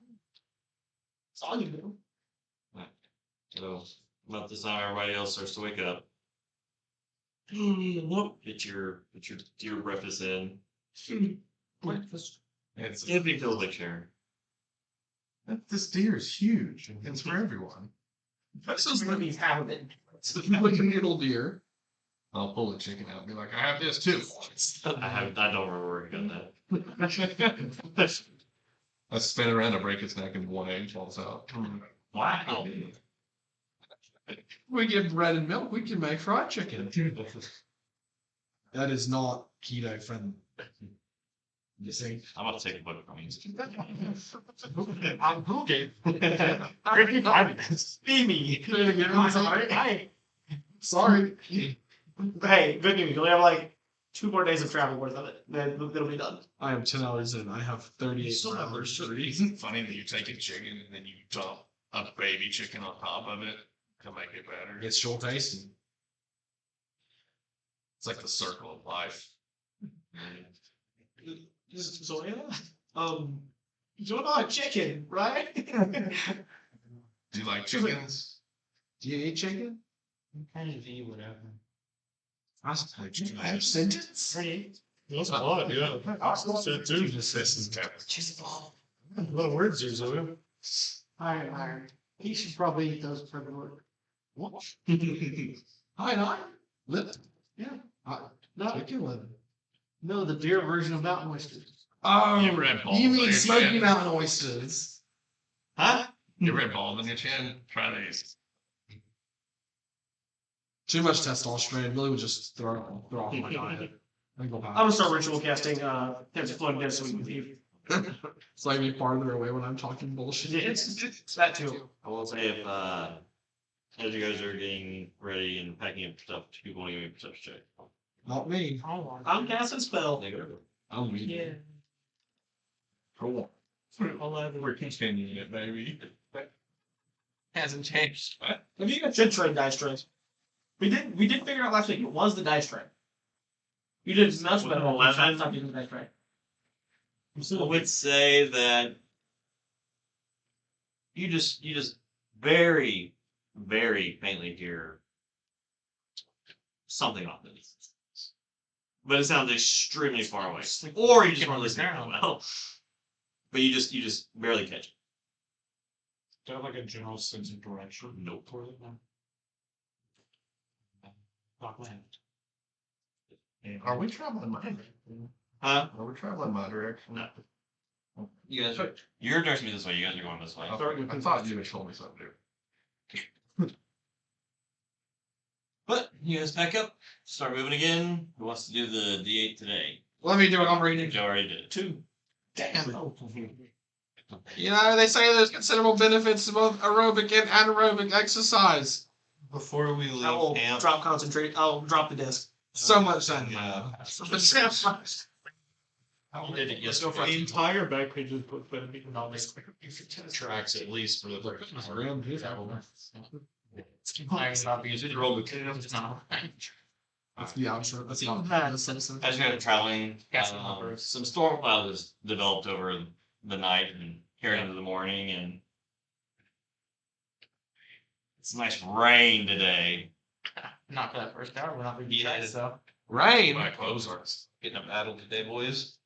It's all you do. So about this time, everybody else starts to wake up. Get your deer breakfast in. Breakfast. It's It'd be feels like Sharon. This deer is huge. It's for everyone. This is gonna be half it. It's a little deer. I'll pull the chicken out and be like, I have this too. I don't remember where he got that. I spin it around to break its neck and one egg falls out. Wow. We get bread and milk. We can make fried chicken. That is not keto friendly. You see? I'm about to take a book from you. I'm okay. Steamy. Sorry. Hey, good news. You only have like 2 more days of travel worth of it. Then it'll be done. I am 10 hours in. I have 38 hours. Isn't it funny that you take a chicken and then you dump a baby chicken on top of it to make it better? It's short tasting. It's like the circle of life. Zoya, you're not a chicken, right? Do you like chickens? Do you eat chicken? Kind of eat whatever. I have sentence. That's a lot, yeah. I still said too. This is kind of What words are Zoya? Iron. He should probably eat those for the work. Hi. Liver. Yeah. No, chicken liver. No, the deer version of mountain oysters. Oh, You red balls you on mean your smoky chin. mountain oysters? Huh? You red balls on your chin. Try these. Too much testosterone really would just throw off my diet. I'm gonna start ritual casting Heads of Floating Dead so we can leave. It's like me farther away when I'm talking bullshit. It's that too. I will say if as you guys are getting ready and packing up stuff, 2 people want to give me a perception check. Not me. I'm casting spell. Negative. I'm weak. For what? 11. We're continuing it, baby. Hasn't changed. Have you got should trade dice trays? We did figure out last week it was the dice tray. You did much better than 11 time using the dice tray. I would say that you just very, very faintly hear something off this. But it sounds extremely far away. Or you just weren't listening very well. But you just barely catch it. Do I have like a general sense of direction? Nope. For it? No. Doc land. Are we traveling my direction? Huh? Are we traveling my direction? No. You guys are you're directing me this way, you guys are going this way. I thought you had told me something different. But you guys back up, start moving again. Who wants to do the D8 today? Let me do it. I'm reading. Joe already did it. 2. Damn. You know, they say there's considerable benefits to both aerobic and anaerobic exercise. Before we I leave will camp, drop concentrate. I'll drop the disc. So much fun. Yeah. How did it Let's go for the entire back page is put better be not this tracks at least for the first That's the outro. That's the The citizen. as you're traveling, Casting hoppers. some storm cloud has developed over the night and carried into the morning, and it's nice rain today. Not for that first hour. We're not leaving Yeah. tracks, though. Rain. My clothes are getting a battle today, boys.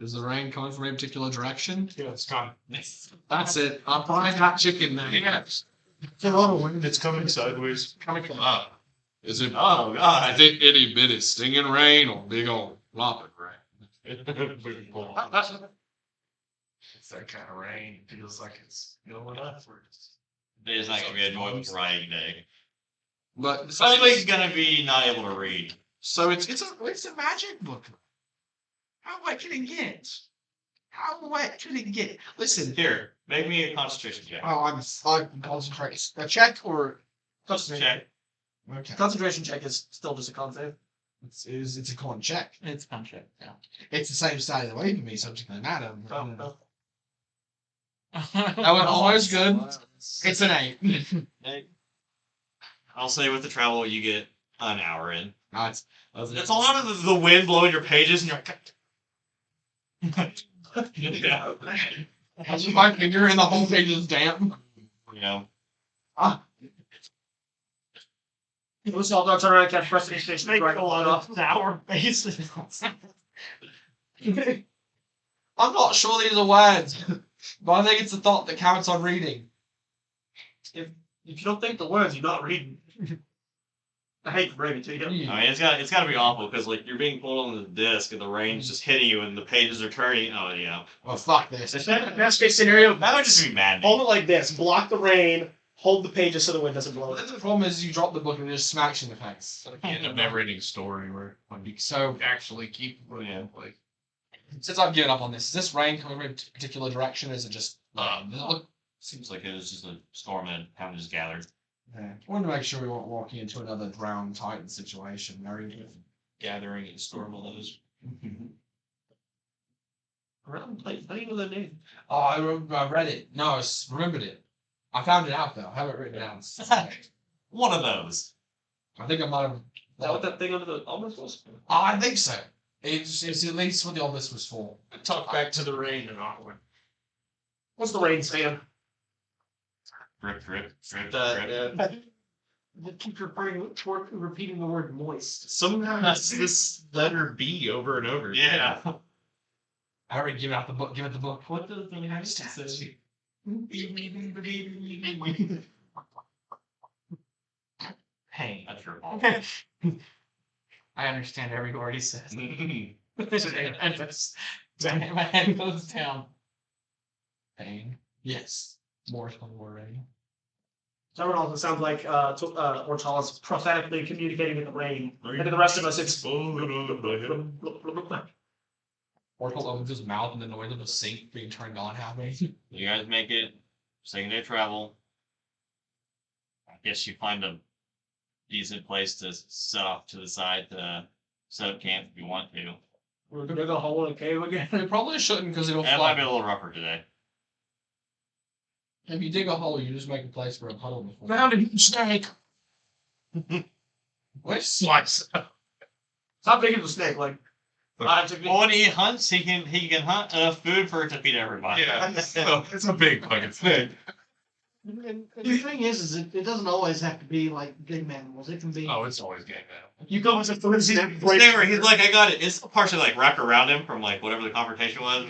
Is the rain coming from a particular direction? Yeah, it's gone. That's it. I'm probably not chicken now. Yes. It's a lot of wind. It's coming sideways. Coming from up. Is it? Oh god. Is it itty bitty stinging rain or big old flopping rain? It's that kind of rain. It feels like it's going upwards. It is not gonna be a joyful riding day. But It's only gonna be not able to read. so it's a magic book. How wet can it get? How wet can it get? Listen. Here, make me a concentration check. Oh, I'm concentrating. A check or Check. okay? Concentration check is still just a con save. It's a con check. It's contract, yeah. It's the same side away from me, so it doesn't matter. Oh. That went always good. It's an 8. Okay. I'll say with the travel you get an hour in. That's It's a lot of the wind blowing your pages and you're like yeah. my finger and the whole page is damp. You know. Let's all turn around and catch prestidigitation. Make Right a lot off. of hour basis. I'm not sure these are words. But I think it's the thought that counts on reading. If you don't think the words, you're not reading. I hate to break it to you. I mean, it's gotta be awful because like you're being pulled on the disc and the rain's just hitting you and the pages are turning. Oh yeah, Oh, fuck this. Best case scenario, that would just be maddening. hold it like this, block the rain, hold the pages so the wind doesn't blow But it. then the problem is you drop the book and it just smacks you in the face. You end up never ending story where like, you So, actually keep Yeah. like since I've given up on this, is this rain coming from a particular direction? Or is it just. Does it look. Seems like it was just a storm and having just gathered. Yeah. I wanted to make sure we weren't walking into another drowned Titan situation. Very Gathering and storm all those. Around play with the name. Oh, I read it. No, I remembered it. I found it out though. I have it written down. One of those. I think I might have. Is that what that thing under the almost was? Oh, I think so. It's at least what the obelisk was for. Talk back to the rain and awkward. What's the rain saying? Drip, drip, drip, That, drip. It keeps repeating the word moist. somehow it's this letter B over and over. again. Yeah. I already give out the book. Give it the book. What does the name say? Hey, That's your fault. I understand every word he says. Mhm. My head goes down. Pain. Yes. More fun already. So it sounds like Ortall is prophetically communicating with the rain. And to the rest of us, it's. Ortall opens his mouth and then the noise of the sink being turned on happens. You guys make it. Second day travel. I guess you find a decent place to set off to the side to set up camp if you want to. We're gonna go hole in a cave again. We probably shouldn't because it'll That might be a fly. little rougher today. If you dig a hole, you just make a place for a puddle before. Found a huge snake. What? Slice. It's not big as a snake, like. Well, when he hunts, he can hunt enough food for it to feed everybody. Yeah, so it's a big fucking snake. And the thing is it doesn't always have to be like big animals. It can be. Oh, it's always game now. You go into food, see that He's like, I got it. It's partially like wrapped around him from like whatever the confrontation was.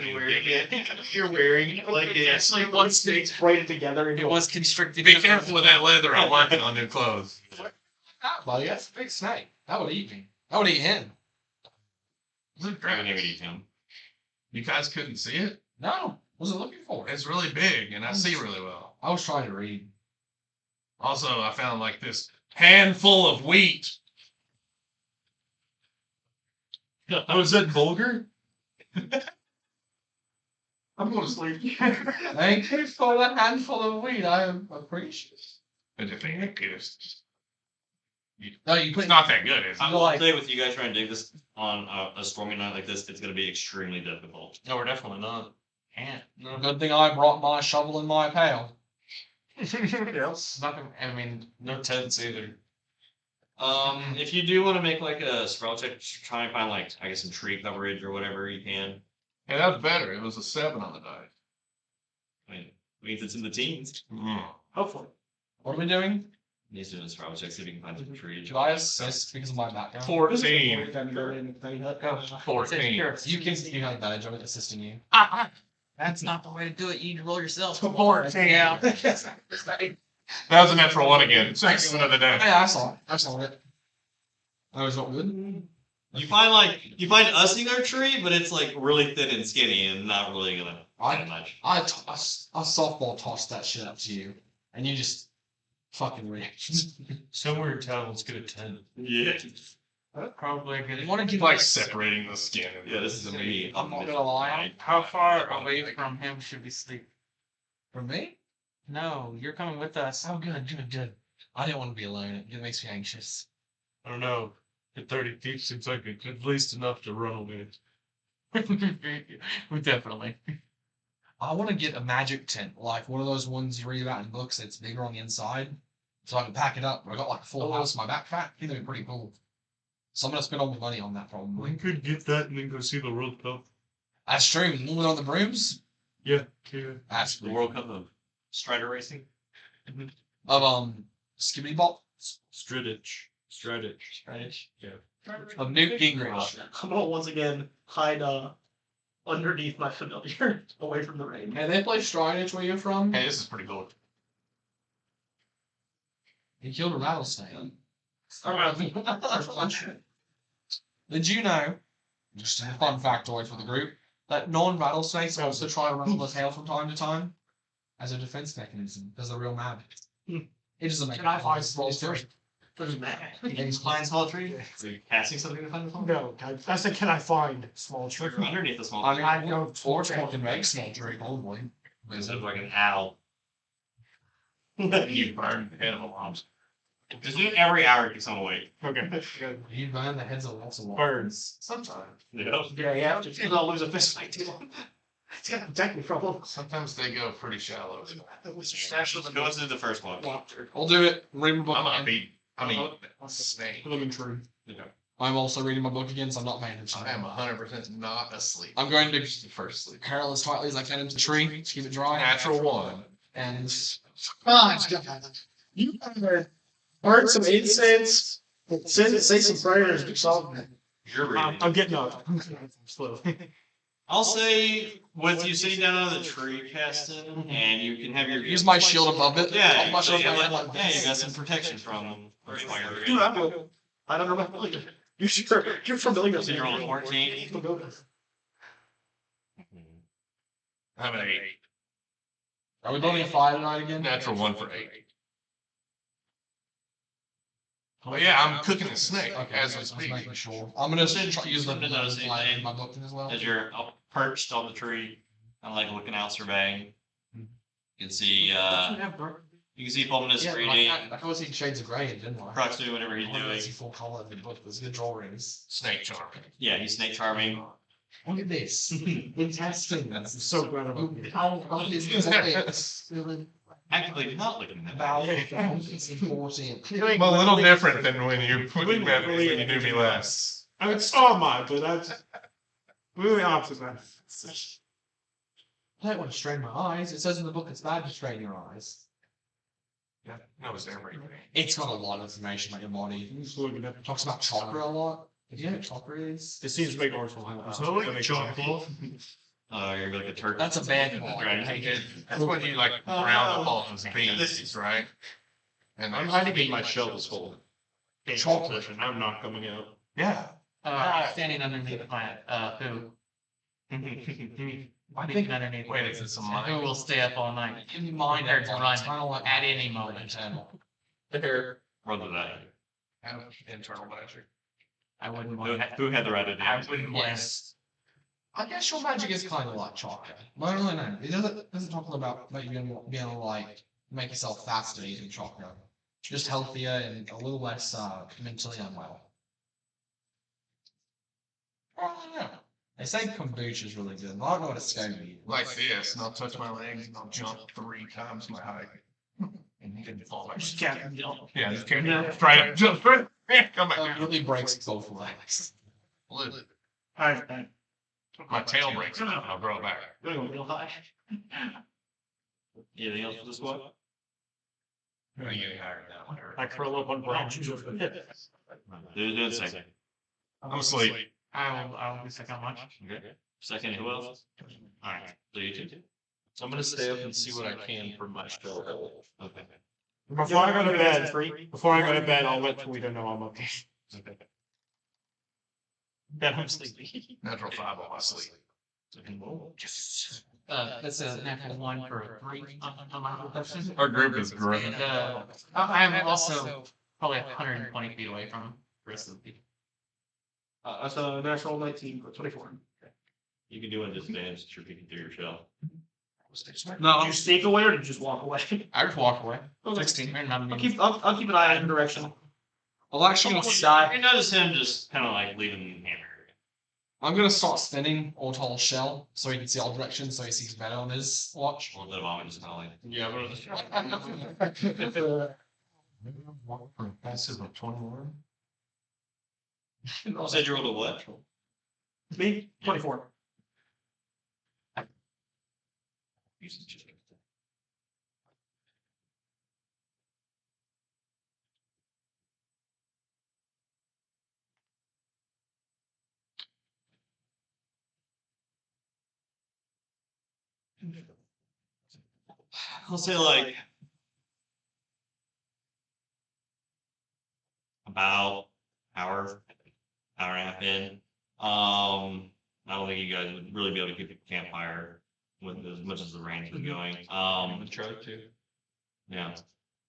You're wearing it like It's this. like one snake's braided together. And It was constricted. Be careful with that leather. I'm working on new clothes. Ah, buddy, that's a big snake. That would eat me. That would eat him. I wouldn't even eat him. You guys couldn't see it? No. Wasn't looking for it. It's really big and I see really well. I was trying to read. Also, I found like this handful of wheat. Oh, is that vulgar? I'm going to sleep. Thank you for the handful of weed. I appreciate it. And if they ain't good, it's No, you put not that good, is it? I will say with you guys trying to dig this on a stormy night like this, it's going to be extremely difficult. No, we're definitely not. Can't. No, good thing I brought my shovel and my pail. Nothing. I mean, no tents either. If you do want to make like a sprout check, try and find like I guess some tree coverage or whatever you can. Hey, that was better. It was a 7 on the die. I mean, means it's in the teens. Hopefully. What are we doing? Needs to do a sprout check, see if you can find some trees. Should I assist because of my background? 14. 14. You have advantage. I'm assisting you. That's not the way to do it. You need to roll yourself. Yeah. That was a natural 1 again. Second one of the day. Yeah, I saw it. I saw it. That was not good. You find a singular tree, but it's like really thin and skinny and not really gonna find much. I softball tossed that shit up to you, and you just fucking reacted. Somewhere in town, let's get a tent. Yeah. Probably a good. You want to get Like separating the skin. Yeah, this is gonna be. I'm not gonna lie. How far away from him should we sleep? For me? No, you're coming with us. Oh, good. I didn't want to be alone. It makes me anxious. I don't know. At 30 feet seems like at least enough to run away. Definitely. I want to get a magic tent, like one of those ones you read about in books that's bigger on the inside, so I can pack it up. I got like a full house in my backpack. I think that'd be pretty cool. So I'm gonna spend all my money on that probably. could get that and then go see the World Cup. That's true. Moving on the brooms. Yeah. That's The World Cup of Strider Racing. of Skibbity Bop Stridich. of Newt Gingrich. I'm gonna once again hide underneath my familiar, away from the rain. And they play Stridage where you're from. Hey, this is pretty cool. He killed a rattlesnake. Alright. Did you know, just a fun factoid for the group, that non-rattlesnakes also try to rattle the tail from time to time as a defense mechanism because they're real mad. It doesn't make Can I find sense. small tree? Doesn't matter. And he's flying small tree? Are you casting something to find the phone? No, I said, can I find small tree? You're underneath the small I tree. mean, I know Ortall can make small tree, probably. Instead of like an owl. You burned the head of a lobster. Just do it every hour to keep someone awake. Okay, good. You burn the heads of lots of Birds. Sometimes. Yeah. Yeah, yeah. Because I'll lose a fist fight too. It's gonna protect me from them. Sometimes they go pretty shallow. Go into the first one. I'll do it. Read my book I'm gonna again. beat. I mean, snake. Living tree. I'm also reading my book again, so I'm not paying attention. I am 100% not asleep. I'm going to The first sleep. curl as tightly as I can into the tree to keep it dry. Natural one. And You gotta burn some incense, say some prayers, do something. You're reading. I'm getting up. Slow. I'll say, with you sitting down on the tree, Caston, and you can have your use my shield above it. Yeah, My shield yeah, above it. yeah, you got some protection from fire. Dude, I don't know about familiar. You're familiar. So you're on 14. I'm an 8. Are we building a fire tonight again? Natural one for 8. Well, yeah, I'm cooking a snake Okay, as we I was speak. making sure. I'm gonna try, use the Something to notice fire in anything my book as well. As you're up perched on the tree, kind of like looking out, surveying. You can see, you can see Fulminus Yeah, reading, I can see Shades of Grey, didn't I? Crux doing whatever he's I wanted to doing. see full color in the book. There's good drawings. Snake charm. Yeah, he's snake charming. Look at this. Interesting. I'm so glad about it. How is this? Actively not looking at that. About it's important. I'm a little different than when you knew me last. I mean, so much, but that's really opposite. I don't want to strain my eyes. It says in the book it's bad to strain your eyes. Yeah, that was everything. It's got a lot of information about your body. I'm just looking at It talks about chakra a lot. Do you know what chakra is? It seems to make Ortall have You're like a turkey. That's a bad one. That's when you like round up all those beans, right? And I'm hiding in my shells full. Chocolate. I'm not coming out. yeah. Standing underneath the plant, who? I Speaking think underneath. Wait, is it some And who will stay up all night? in your mind Prepared there's to like run internal at any moment. internal. Run to that. Have internal magic. I wouldn't want to. Who had the right idea? I wouldn't want to. Yes. I guess your magic is kind of like chakra. I don't really know. It doesn't talk about like being able to like make yourself faster using chakra. Just healthier and a little less mentally unwell. I don't know. They say kombucha is really good, but I don't know what it's going to be. Like this, and I'll touch my legs and I'll jump 3 times my height. And you can fall back. Just can't. Yeah, just can't try to jump straight. Come back It down. really breaks both legs. Blue. Alright. My tail breaks out, I'll grow it back. You're gonna go real high. Anything else for the squad? I'm gonna get higher now. I curl up on branches of the hip. Do the second. I'm asleep. I will be second much. Okay. Second, who else? Alright, so you two. So I'm gonna stay up and see what I can from my shell. Okay. Before I go to bed, I'll let Tawhito know I'm up. Then I'm sleepy. Natural 5 on my sleep. That's a natural 1 for 3 on my perception. Our group is growing. And I'm also probably 120 feet away from the rest of the people. That's a natural 19 for 24. You can do a disadvantage since you're peeking through your shell. No, Did you sneak away or did you just walk away? I just walk away. Okay. 16. I'll keep an eye on your direction. I'll actually die. You notice him just kind of like leaving the hammer. I'm gonna start spinning Ortall's shell so he can see all directions, so he sees better on his watch. A little bit of vomit just kind of like. Yeah, This is a 21. You said you rolled a what? Me? 24. I'll say like about hour and a half in. I don't think you guys would really be able to keep the campfire with as much as the rain's been going. Try to. Yeah.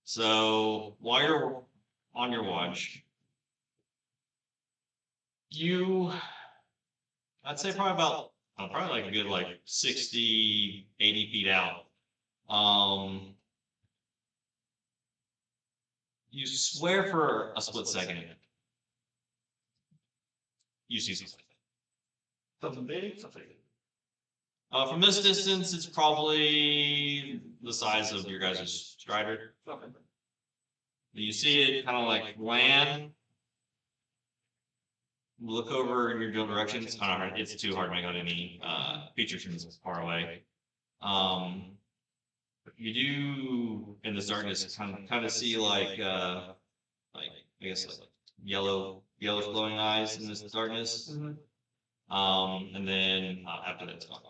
So while you're on your watch, I'd say probably about, probably like a good like 60, 80 feet out. You swear for a split second. You see something. Something big, something. From this distance, it's probably the size of your guys' strider. Okay. You see it kind of like land. Look over in your general direction. It's kind of hard. It's too hard to make out any features from this far away. You do in the darkness kind of see like I guess like yellow glowing eyes in this darkness. And then after that, it's gone.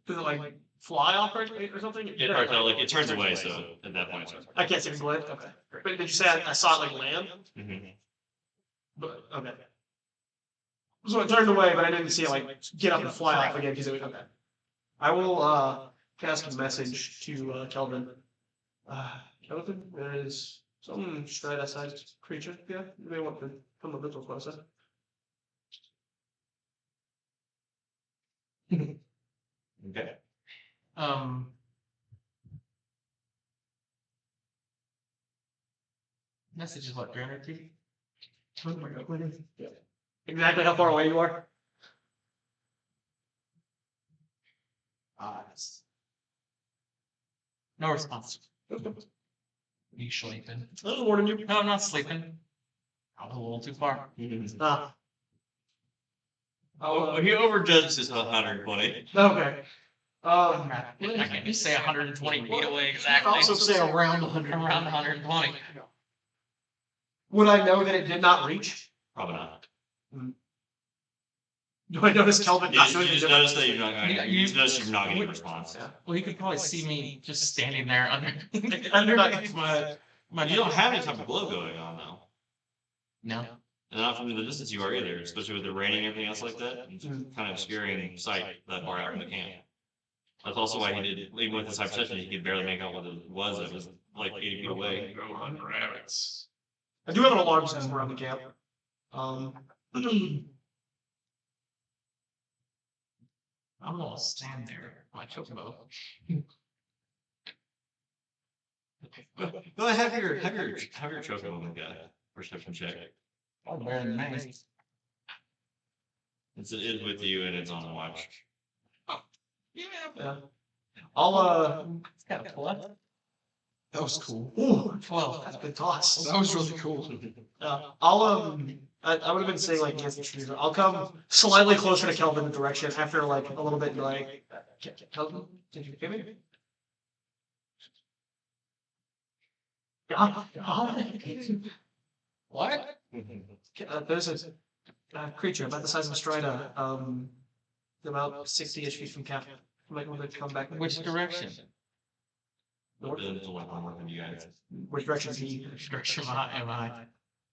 Does it like fly off or something? It turns away. So at that point, it's I can't see the glint. Okay. But did you say I saw it like land? But okay. So it turned away, but I didn't see it like get up and fly off again because it was okay. I will cast a message to Kelvin. Kelvin, there is some Strata-sized creature. Yeah, you may want to come a little closer. Okay. Message is what, 300 feet? Yeah. Exactly how far away you are? No response. You sleeping? I was warning you. No, I'm not sleeping. I was a little too far. He overjudged his 120. Okay. I can't just say 120 feet away exactly. Also say around 100. Around 120. Would I know that it did not reach? Probably not. Do I notice Kelvin You not just, doing you it? just notice that you're not. Yeah, You just notice you're not getting a response. Yeah. Well, you could probably see me just standing there under. But you don't have any type of glow going on though, No. and not from the distance you are either. Especially with the raining and everything else like that. It's kind of obscuring sight that far out from the camp. That's also why he did, even with his high perception, he could barely make out what it was. It was like 80 feet away. Go hunt rabbits. I do have an alarm system around the camp. I'm gonna stand there. My chocobo. Go ahead, have your choker moment guy perception check. Oh, better than me. It is with you and it's on watch. Yeah. I'll It's got a plus. That was cool. Ooh, 12. that's a good toss. That was really cool. I'll I would have been saying like against the trees. I'll come slightly closer to Kelvin's direction after like a little bit and like Kelvin, did you hear me? What? There's a creature about the size of a strida, about 60-ish feet from camp. Might want to come back. Which direction? North. It's one more than you guys. Which direction is he? Which direction am I?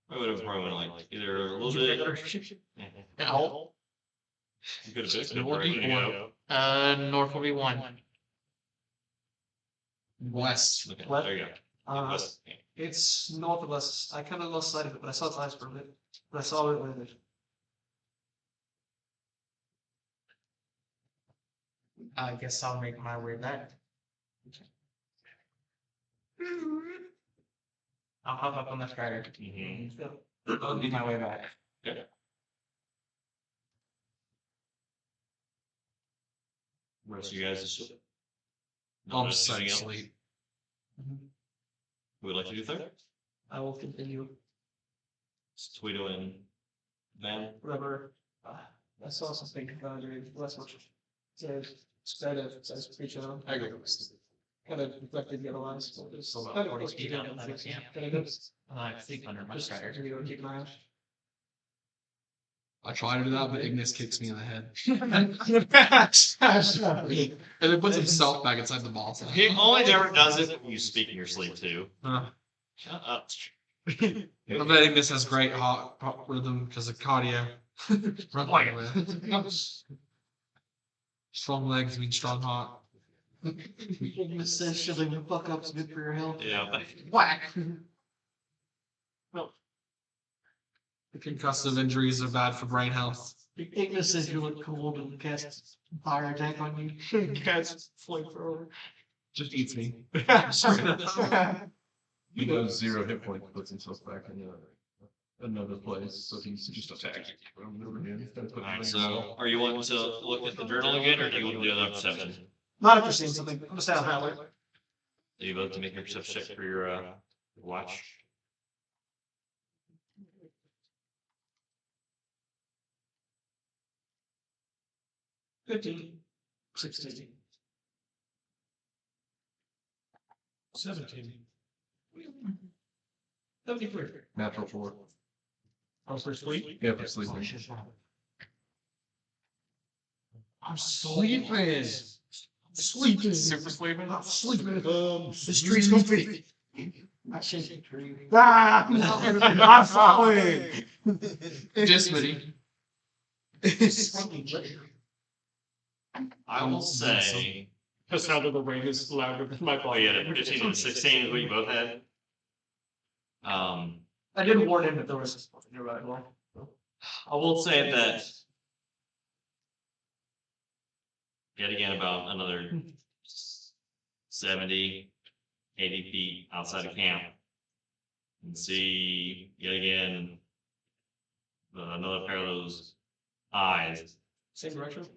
I would have probably went like either a little bit. No. You could have picked It will be it. north will be 1. West. Okay, What? there you go. West. It's north of us. I kind of lost sight of it, but I saw its eyes for a bit. But I saw it landed. I guess I'll make my way back. I'll hop up on the strider. I'll make my way back. Rest of you guys is I'm sight sleep. Who would like to do third? I will continue It's Tawhito and Van. whatever. I saw something less much. Says strida size creature. I go. Kind of reflected the other lines. So it's So about kind of 40 close to feet the out other of things. camp. Kind of I sleep under my just strider. keep an eye out. I try to do that, but Ignis kicks me in the head. And then puts himself back inside the ball. He only ever does it when you speak in your sleep too. Shut up. I bet Ignis has great heart rhythm because of cardio. Run like it. Strong legs mean strong heart. Essentially, the fuck up's good for your health. Yeah. Whack. The concussive injuries are bad for brain health. Ignis says you look cool and casts fire attack on you. Cast flamethrower. Just eats me. He goes 0 hit points, puts himself back in another place, so he's just attacking. Alright, so are you wanting to look at the journal again, or do you want to do another perception? Not if you're seeing something. I'm just down highway. Do you both to make your perception check for your watch? $15. $16. 17. 73. Natural 4. Oh, for sleep? Yeah, for sleeping. I'm sleeping. Sleeping. Super sleeping. I'm sleeping. The streets gonna be. I shake the tree. Ah! I'm falling. Dismity. I will say. The sound of the rain is louder than my Oh body. yeah, the 15 and 16 is what you both had. I did warn him that there was nearby. I will say that yet again about another 70, 80 feet outside of camp, and see yet again another pair of those eyes. Same direction?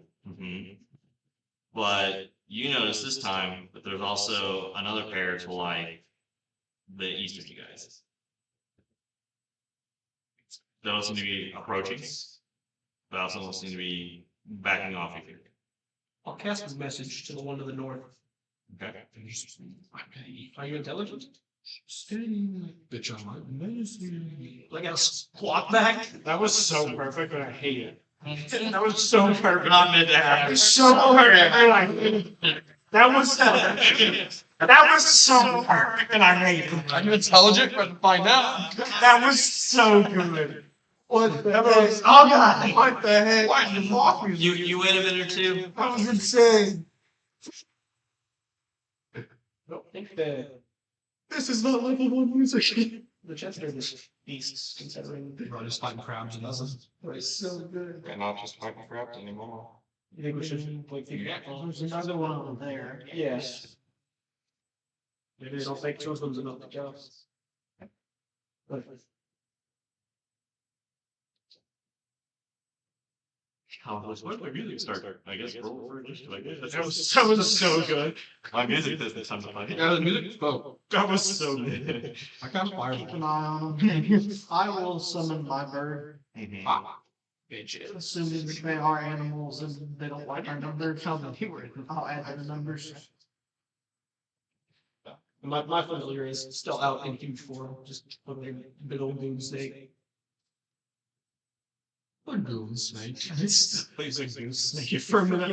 But you notice this time that there's also another pair to like the east of you guys. They don't seem to be approaching, but also don't seem to be backing off of you. I'll cast a message to the one to the north. Okay. Are you intelligent? Bitch, I'm like, Like a squat back? That was so perfect, but I hate it. That was so perfect. Not meant to happen. That was so perfect. I like it. That was so perfect, and I hate it. I'm intelligent, but find out. That was so good. What the That heck? was, Oh god! what the heck? Why did you mock me? You wait a minute or two. That was insane. I don't think that This is not level 1 music. the Chester is beasts, considering Bro, just fighting crabs and this. it's so good. And not just fighting crabs anymore. You think we should like figure out? There's another one over there. Yes. Maybe they don't think two of them's enough to kill us. But What my music start? I guess roll for initiative. I guess That was so good. my music doesn't time to play. Yeah, the music spoke. That was so good. I got Keep fireball. an eye on them. I will summon my bird, Ah, bitches. assuming that they are animals and they don't like our numbers. I'll add to the numbers. my familiar is still out in huge form, just looking like a big old moon snake. Lagoon snake. Please like goose snake it for a minute.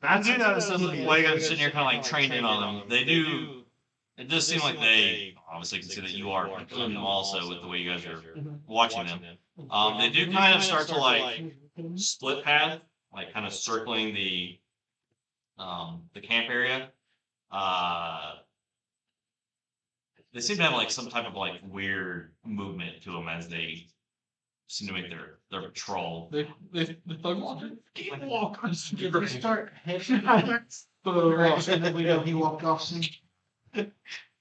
I do notice them like I'm sitting here kind of like trained in on them. They do. It does seem like they obviously can see that you are including them also with the way you guys are watching them. They do kind of start to like split path, like kind of circling the camp area. They seem to have like some type of like weird movement to them as they seem to make their patrol. They thug walker? Did they start heading the direction that we know he walked off soon? Because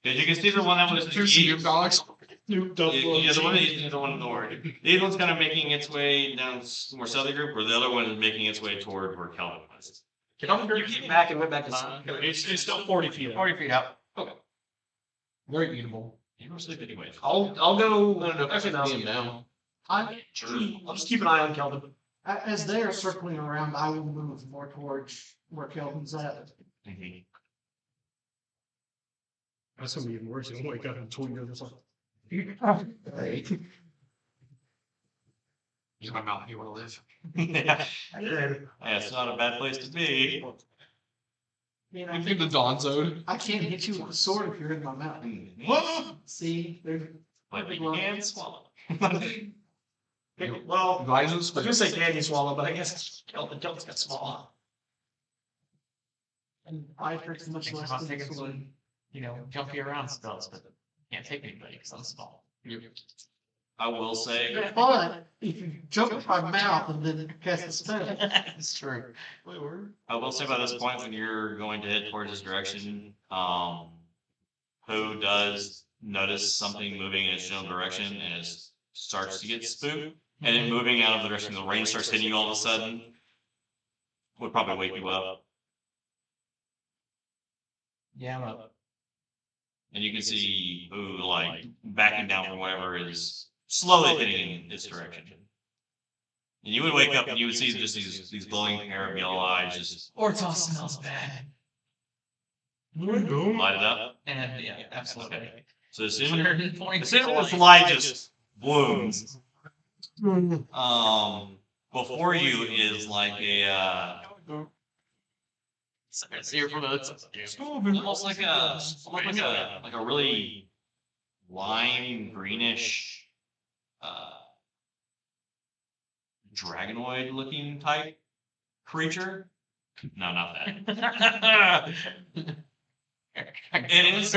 you can see the one that was to the east. Alex. Yeah, the one that is the one north. The other one's kind of making its way down more southern group, or the other one is making its way toward where Kelvin was. You came back and went back to It's still 40 feet out. 40 feet out. Very eatable. You were asleep anyway. I'll go. I don't know if Actually, I no. can see him now. I'll just keep an eye on Kelvin. As they are circling around, I will move more towards where Kelvin's at. That's gonna be even worse. You'll wake up and twin goes like. Use my mouth. You want to live? Yeah, I did. it's not a bad place to be. I mean, I I'm think in the Dawn Zone. I can't hit you with a sword if you're in my mouth. What? See, there's But you can swallow. Well, I Visors, was gonna say candy swallow, but I guess Kelvin's got small. and I pretty much Thinking less about than taking this one. some, jumpy around spells, but can't take anybody because I'm small. I will say, But if you jump in my mouth and then cast a spell, It's true. I will say by this point, when you're going to head towards this direction, Poe does notice something moving in its general direction and it starts to get spooked. And then moving out of the direction the rain starts hitting you all of a sudden would probably wake you up. Yeah, I'm up. And you can see Poe like backing down from whatever is slowly hitting in its direction. And you would wake up and you would see just these glowing pair of yellow eyes just Ortall smells bad. light it up. And yeah, absolutely. Okay. So as soon as 120 as this light just blooms, before you is like a here for those. almost like a really lime greenish dragonoid looking type creature. No, not that. It's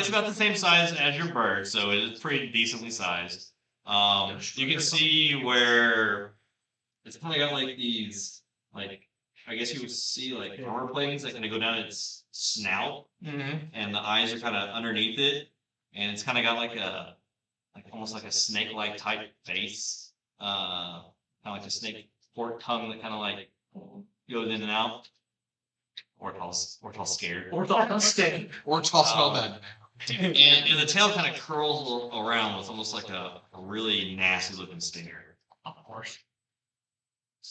about the same size as your bird, so it is pretty decently sized. You can see where it's kind of got like these, like, I guess you would see like armor platings that kind of go down its snout, and the eyes are kind of underneath it, and it's kind of got like almost like a snake-like type face, kind of like a snake fork tongue that kind of like goes in and out. Ortall's scared. Ortall scared. Ortall smell bad. And the tail kind of curls around with almost like a really nasty looking stinger. Of course.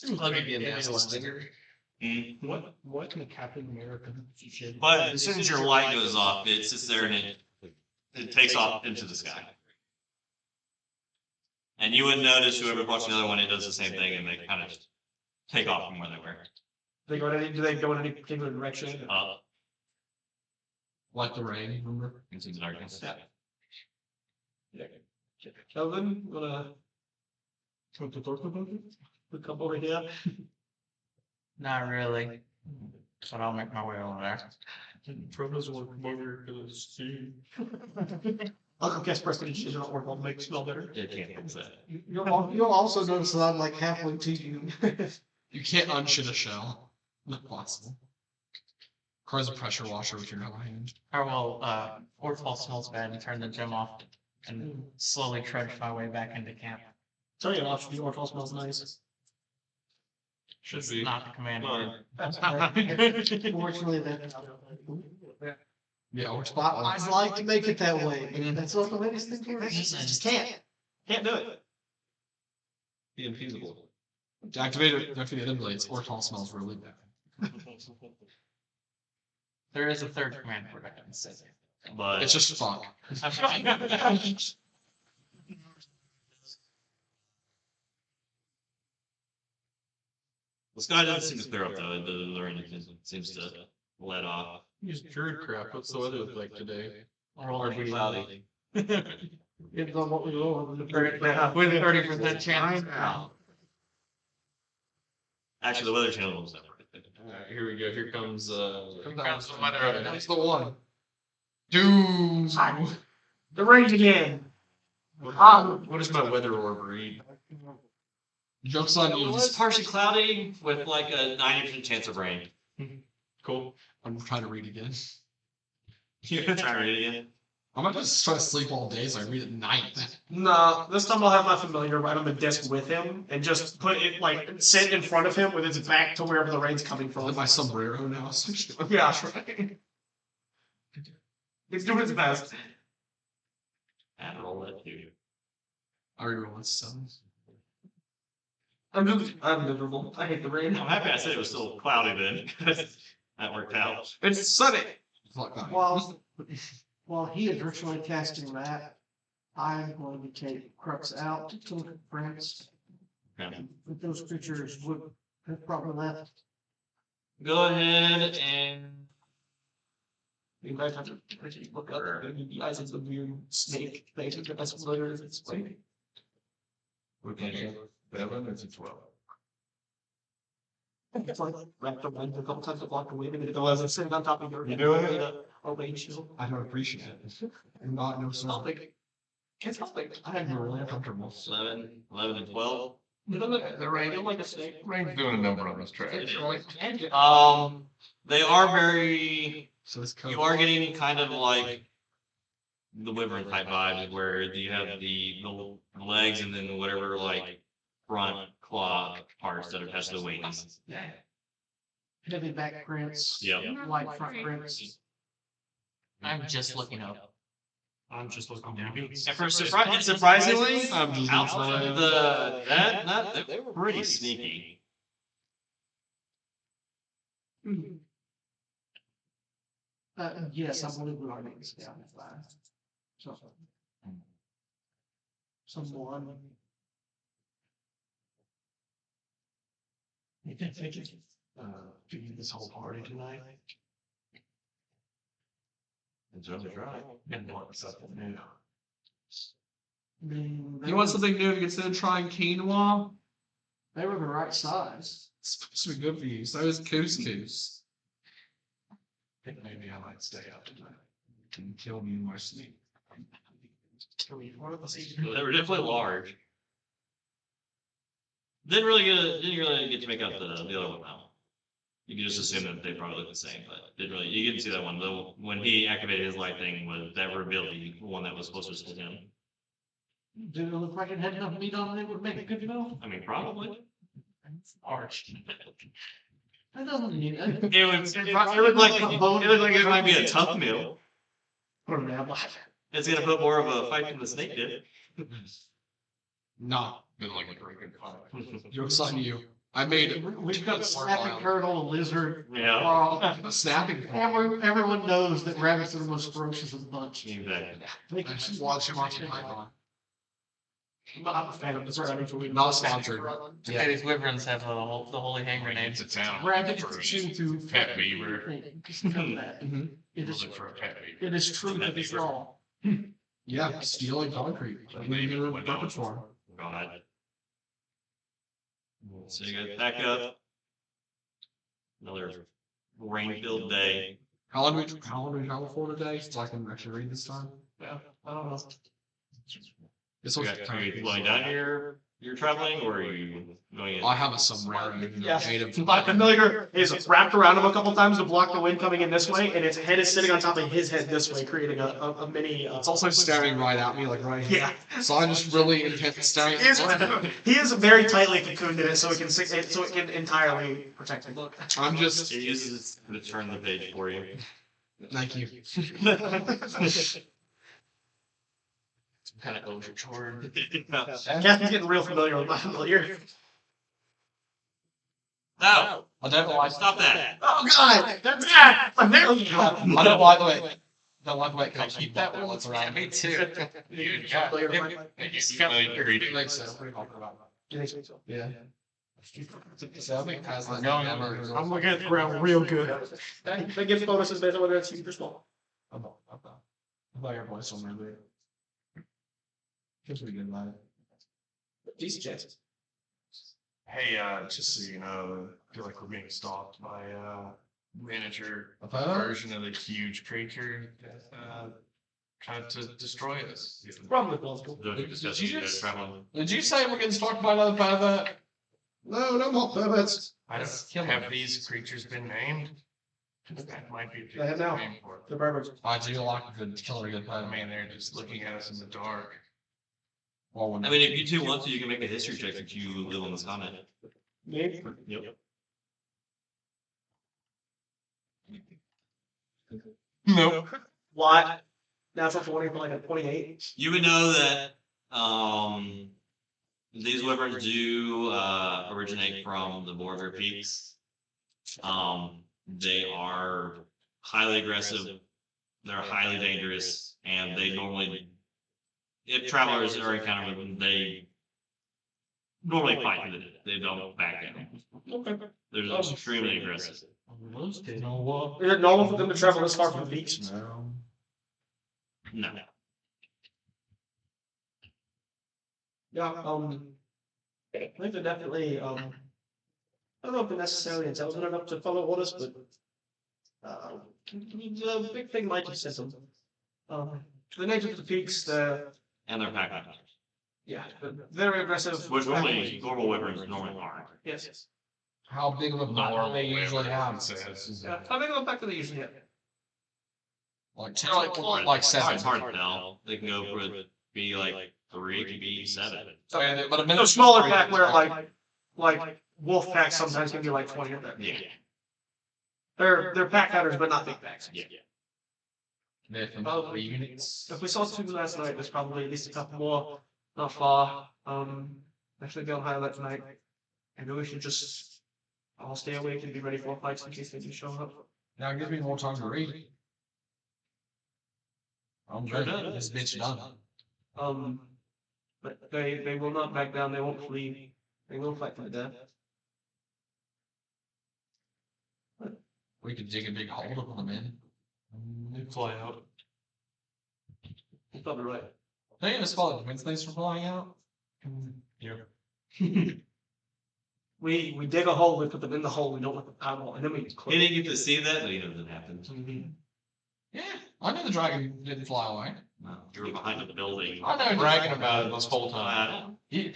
Let me be a nasty stinger. What can a Captain America do? But as soon as your light goes off, it sits there and it takes off into the sky. And you would notice whoever watched the other one, it does the same thing, and they kind of take off from where they were. Do they go in any particular direction? Up Like the rain, remember? into the darkness. Yeah. Kelvin, you wanna come to talk about it? We come over here. Not really. But I'll make my way over there. Travis will come over to see. I'll go cast Prestige and Ortall make smell better. It can't fix that. you'll also notice that I'm like halfway to you. You can't unshit a shell. Not possible. Requires a pressure washer with your no hand. Or well, Ortall smells bad and turn the gem off and slowly trudge my way back into camp. Tell you an option, the Ortall smells nice. Should It's be. not the command word. Fortunately, that. Yeah, or I'd like to make it that way, but that's what the latest thing I just can't. Can't do it. Be infeasible. Deactivate the blades. Ortall smells really bad. There is a third command word I can say. But It's just fuck. the sky doesn't seem to clear up though. The rain seems to let off. Use druid crap. What's the weather look like today? Partly cloudy. It's on what we roll. With 30% chance. Actually, the weather channel was never. Alright, here we go. Here comes Comes the weather. That's the one. Doom. The range again. what does my weather orb read? Joke's on It you. was partially cloudy with like a 90% chance of rain. Cool. I'm trying to read again. You're gonna try to read it again. I'm not just trying to sleep all day, so I read at night. No, this time I'll have my familiar right on the desk with him and just put it like sit in front of him with its back to wherever the rain's coming Look from. at my sombrero now. Yeah, that's right. It's doing its best. And roll that too. I already rolled 7. I'm miserable. I hate the rain. I'm happy I said it was still cloudy then. 'Cause that worked out. It's sunny. Fuck that. While he is ritually casting that, I'm going to take Qrux out to look at prints. Okay. But those creatures would have probably left. Go ahead and You guys have to look up the eyes of the weird snake thing that's familiar as it's like. Okay. 7 is a 12. It's like wrapped around a couple times to block away, maybe it wasn't sitting on top of your. You doing it? A range shield. I don't appreciate it. I'm not no It's not smart. big. It's not big. I'm really uncomfortable. 11 and 12. The range, like a snake. Rain's doing a number on this track. They are very. So this You are getting kind of like the wyvern type vibes where you have the legs and then whatever like front claw parts that are attached to the wings. Heavy back prints. Yeah. Light front prints. I'm just looking up. I'm just looking down. Surprisingly, I'm just outside of they were pretty sneaky. Yes, I believe we are making this down at 5. So. Someone. Feeding this whole party tonight. Enjoy it, right? And want something new. You want something new? Have you considered trying quinoa? They were the right size. It's supposed to be good for you. So is couscous. I think maybe I might stay up tonight. Can kill me in my sleep. Can we order the season? They were definitely large. Didn't really get to make out the other one now. You can just assume that they probably look the same, but you didn't see that one. Though when he activated his light thing, was that revealed the one that was closest to him. Did it look like it had enough meat on it? It would make it good to know. I mean, probably. Arch. That doesn't mean it. It looked like it might be a tough meal. It's gonna put more of a fight than the snake did. Nah, Been like a very good fight. joke's on you. I made it. We've got a snapping turtle, a lizard, Yeah. frog. A snapping. Everyone knows that rabbits are the most ferocious of the bunch. Exactly. They I can just watch Monty Python. I'm a fan of this running. Not sponsored. Yeah, these wyverns have the holy hand It's grenades. a town. Rabbits For a chew to Pet beaver. Mhm. It is, Looking for a pet beaver. it is true to this law. Yeah, stealing concrete. Leaving a repertoire. God. So you guys back up. Another rain-filled day. How long do we travel for today? So I can actually read this time. Yeah, I don't know. This Are was you flying down here? You're traveling, or are you going in? I have a sombrero. Yeah. Native. My familiar is wrapped around him a couple times to block the wind coming in this way, and its head is sitting on top of his head this way, creating a mini. It's also staring right at me, like right here. Yeah. So I'm just really intent staring. He is very tightly cocooned in it, so it can entirely protect him. I'm just. It uses it to turn the page for you. Thank you. Kind of overturned. Captain's getting real familiar with my familiar. No! I don't like. Stop that! Oh God! That's that! I don't like the way. Don't like the way it comes. Keep that while it's around. Me too. Familiar with my- And you greeting. Makes sense. Pretty popular. Do you think so? Yeah. So I think it has like Going numbers. I'm looking at the ground real good. They give bonuses based on whether it's huge or small. I thought your voice on my way. Feels pretty good about it. Decent chances. Hey, just so you know, I feel like we're being stalked by miniature A photo? version of the huge creature that tried to destroy us. Probably plausible. Did you say we're getting stalked by another pervert? No, no more perverts. I don't have these creatures been named. That might be They have now. a name for it. The barbers. I do like a good killer, good I pervert. mean, they're just looking at us in the dark. Well, when I mean, if you two want to, you can make a history check if you live on this continent. Maybe. Yep. no. What? Natural 20 for like a 28. You would know that these wyverns do originate from the border peaks. They are highly aggressive. They're highly dangerous, and they normally, if travelers are encountering them, normally fight, they don't back down. Okay. They're extremely aggressive. Those days. Is it normal for them to travel this far from the beach? No. Yeah, I think they're definitely, I don't know if they're necessarily intelligent enough to follow orders, but, the big thing Mikey said something. The natives of the peaks, they're, And they're pack hunters. yeah, they're very aggressive. Which normally, normal wyverns normally aren't. Yes. How big of a pack do they usually have? Yeah, how big of a pack do they usually have? Like 10, like It's 7. hard to tell. They can go for be like 3, it could be 7. Okay, but a A minute smaller pack where like wolf packs sometimes can be like 20 or 30. Yeah. They're pack hunters, but not big packs. Yeah. They're from other units. If we saw 2 last night, there's probably at least a couple more not far. Actually be on high alert tonight. Maybe we should just all stay awake and be ready for fights in case they do show up. Now it gives me more time to read. I'm Sure ready. does. This bitch done. But they will not back down, they won't flee. They will fight to the death. We could dig a big hole to put them in. They fly out. You're probably right. Don't you ever spot the twin snakes from flying out? Yeah. We dig a hole, we put them in the hole, we don't let them out of the hole, and then we He close. didn't get to see that, but he knows it happened. Yeah, I know the dragon didn't fly away. No, you were behind the building. I know Bragging about it this whole I time. know.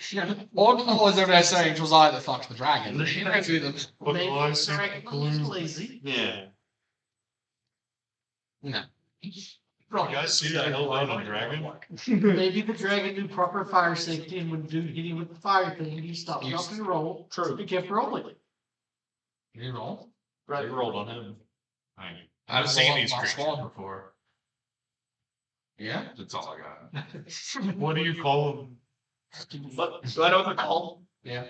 Ortall was over there saying it was I that fucked the dragon. He knows who them. What Maybe do I the see? dragon was Glue. lazy. Yeah. No. You guys see that hell down on dragon? Maybe the dragon knew proper fire safety and would hit him with the fire thing. He stopped You- dropping roll. True. He kept rolling. Did he roll? They rolled on him. Right. I've seen these My creatures spawn. before. Yeah? That's all I got. What do you call them? But, do I know what they're called? Yeah.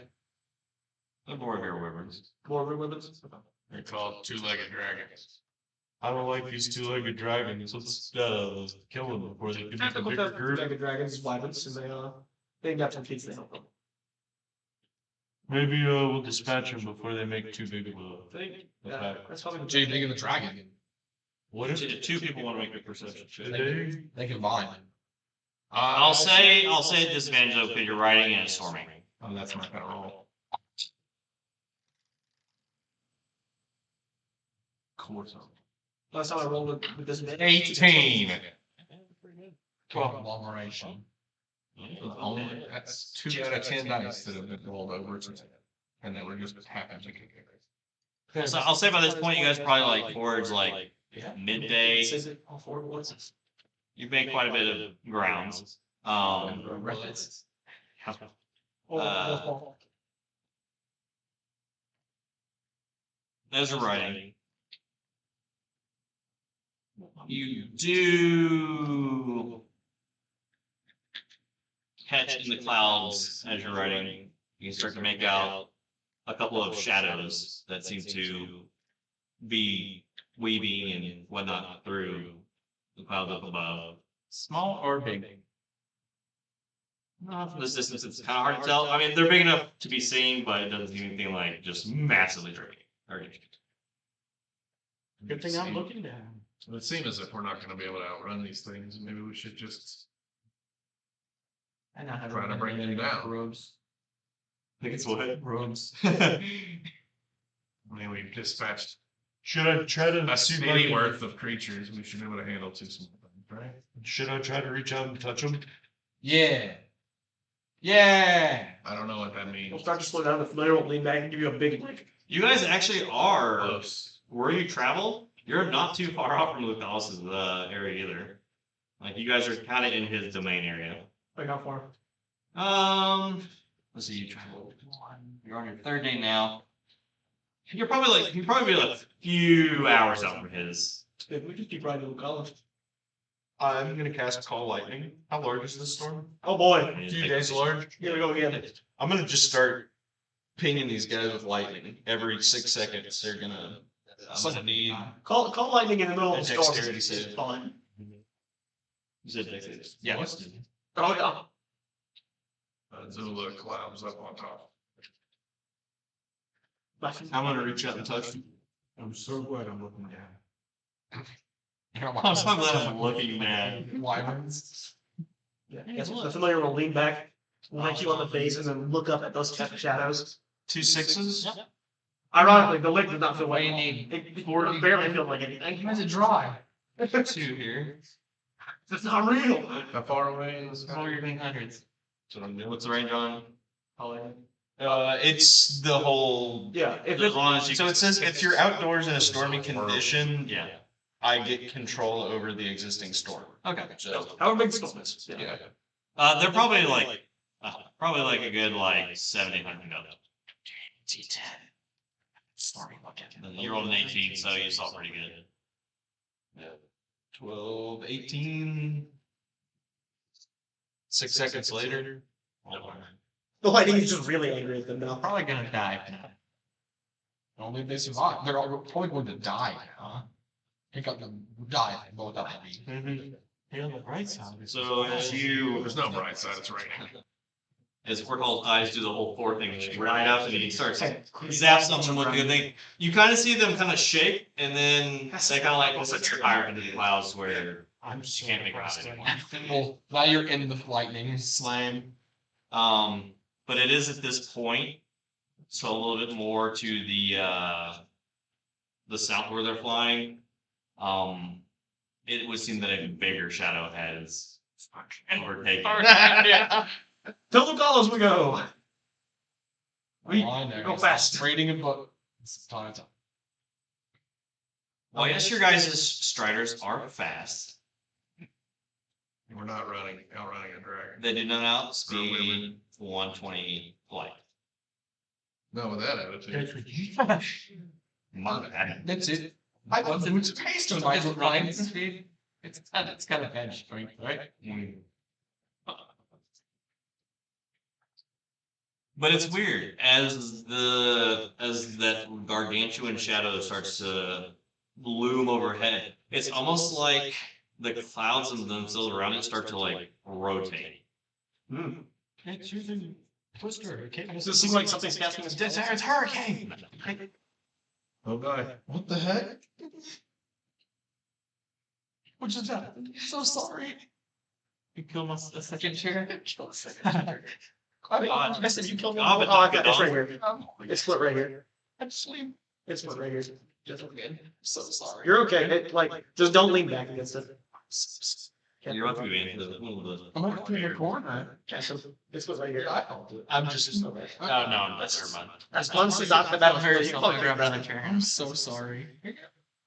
The more of your wyverns. More ribbons? They're called two-legged dragons. I don't like these two-legged dragons. Let's kill them before they can make a Tactical bigger death group. dragon dragons, wyverns, and they got some kids to help them. Maybe we'll dispatch them before they make too big of a Think, a yeah, pack. that's probably. Too big of the dragon. What if Two people want to make a perception check. they? They can bind. I'll say disadvantage though, because you're riding and it's storming. Oh, that's not gonna roll. Course. Last time I rolled with this. 18. 12 agglomeration. Only, that's 2 out of 10 dice that have been rolled over to 10. And then we're just happy to kick it. So I'll say by this point, you guys probably like towards like midday. Says it all 4 at once. You've made quite a bit of grounds. Oh, As you're riding, you do catch in the clouds as you're riding. You can start to make out a couple of shadows that seem to be weaving and whatnot through the clouds up above. Small or big? From this distance, it's kind of hard to tell. I mean, they're big enough to be seen, but it doesn't seem anything like just massively tricky. Good thing I'm looking down. It would seem as if we're not gonna be able to outrun these things. Maybe we should just I know how try to bring them down. robes. I think it's what? Robes. Yeah. I mean, we've dispatched Should I try to a see if I city can- worth of creatures. We should be able to handle 2 small things, right? Should I try to reach out and touch them? Yeah. Yeah. I don't know what that We'll means. start to slow down. The familiar won't lean back and give you a big like. You guys actually are Close. where you travel. You're not too far off from Lucas's area either. Like you guys are kind of in his domain area. Like how far? Let's see. You traveled one. You're on your 3rd day now. You're probably like a few hours out from his. If we just keep riding to college. I'm gonna cast Call Lightning. How large is this storm? Oh boy. Do you guys large? Here we go again. I'm gonna just start pinging these guys with lightning every 6 seconds. They're gonna. I'm gonna need. Call lightning in the middle of the storm. Dexterity It's save. fine. You said dexterity. Yeah. Oh yeah. Zula climbs up on top. I'm gonna reach out and touch you. I'm so glad I'm looking down. I'm so glad I'm looking mad. Wyverns. Yeah, yes, the familiar will lean back, lick you on the face, and then look up at those shadows. 2 6s. Ironically, the lick did not feel What like do you need? it barely felt like anything. Why is it dry? 2 here. It's not real. How far away is Oh, you're being hundreds. What's the range on? It's the whole. Yeah, if As long as you. So it says if you're outdoors in a stormy condition, Yeah. I get control over the existing storm. Okay. So, However big the storm is. yeah. They're probably like a good like 700-800 up. D10. Stormy looking. And you rolled an 18, so you saw pretty good. Yeah. 12, 18. 6 seconds later. The lightning is just really angry at them now. Probably gonna die. Only if they survive. They're all probably going to die now. Pick up them, die, blow it up. Hey, on the bright side. So as you, There's no bright side, it's raining. as Ortall's eyes do the whole 4 thing, you right up and he starts zap something with a good thing. You kind of see them kind of shake, and then they kind of like almost fire into the clouds where I'm you so can't make out impressed. anymore. Well, now you're in the lightning. Slam. But it is at this point, so a little bit more to the south where they're flying. It would seem that a bigger shadow has overtaken. Till the gallows we go. We All I know go is fast. Reading a book. It's time. Well, yes, your guys' striders are fast. We're not outrunning a dragon. They do not outspeed 120 flight. No, with that attitude. My bad. That's it. I love the taste of my Running speed. It's got a bench strength, right? But it's weird as that gargantuan shadow starts to loom overhead. It's almost like the clouds and themselves around it start to like rotate. It's using Twister. It can't Does it seem like something's casting a spell? It's hurricane. Oh, God. What the heck? What just happened? I'm so sorry. You kill my second chair. I said you killed me. God, Oh, I got it's right here. I'm It's split right here. sleep. It's split right here. Just again. I'm so sorry. You're okay. It, like, just don't lean back against it. You're about to be into the I'm up in the corner. It's split right here. I'm just. no, that's her mind. As once is not the battle here, you Probably grab another chair. I'm so sorry.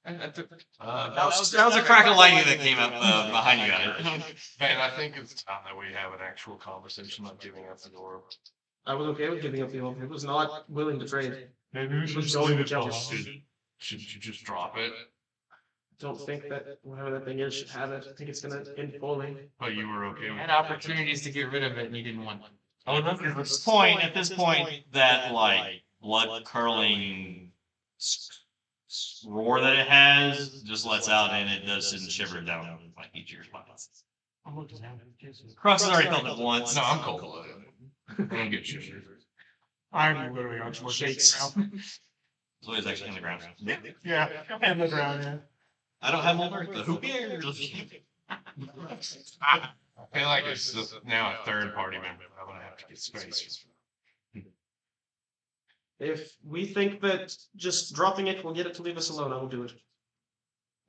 That was a crack of lightning that came up behind you guys. And I think it's time that we have an actual conversation about giving up the orb. I was okay with giving up the old. It was not willing to trade. Maybe we should We're just going leave to it jump. behind. Should you just drop it? Don't think that whatever that thing is should have it. I think it's gonna end poorly. But you were okay with Had opportunities to get rid of it and you didn't want one. I would love At this point, that like blood curling roar that it has just lets out and it does send shivers down like each of your spots. I'm looking down at it. Cross has already felt it once. No, I'm cold blooded. I don't get shit. I'm literally on shakes. Zoya's actually in the ground. Yeah, in the ground. Yeah. I don't have more. The who cares? I feel like it's now a third party member. I'm gonna have to get space. If we think that just dropping it will get it to leave us alone, I will do it.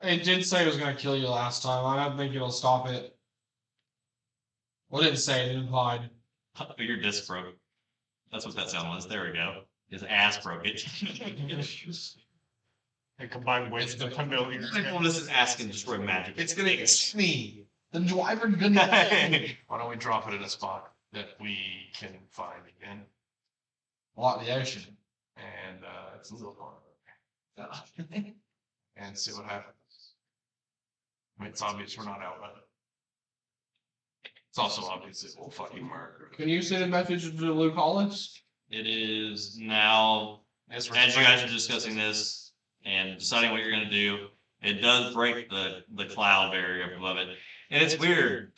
It did say it was going to kill you last time. I don't think it'll stop it. Well, it didn't say it, it implied. Your disc broke. That's what that sound was. There we go. His ass broke it. And combined with the familiar. This is ass can destroy magic. It's going to eat me. The driver gonna die. Why don't we drop it in a spot that we can find again? A lot of the ocean. And it's a little far. And see what happens. I mean, it's obvious we're not outrunning. It's also obvious it will fucking murder. Can you send a message to Luke Hollins? It is now, as you guys are discussing this and deciding what you're going to do, it does break the cloud barrier above it. And it's weird.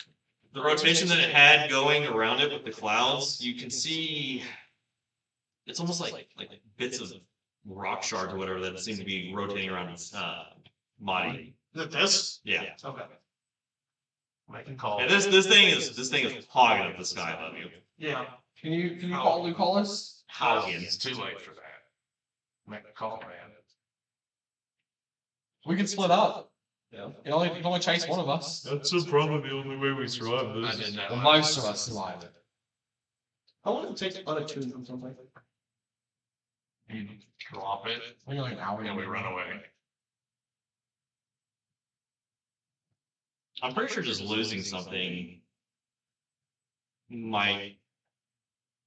the rotation that it had going around it with the clouds, you can see it's almost like bits of rock shards or whatever that seem to be rotating around its body. Is it this? Yeah. Okay. I can call. And this thing is hogging up the sky above you. Yeah. Can you call Lucalis? Hogging. It's too late for that. Mccollum, man. We can split up. Yeah. You can only chase one of us. That's probably the only way we survive I this. didn't know. Well, most of us survive it. How long does it take to unattune from something? You drop it, We're like an hour and we run away. I'm pretty sure just losing something might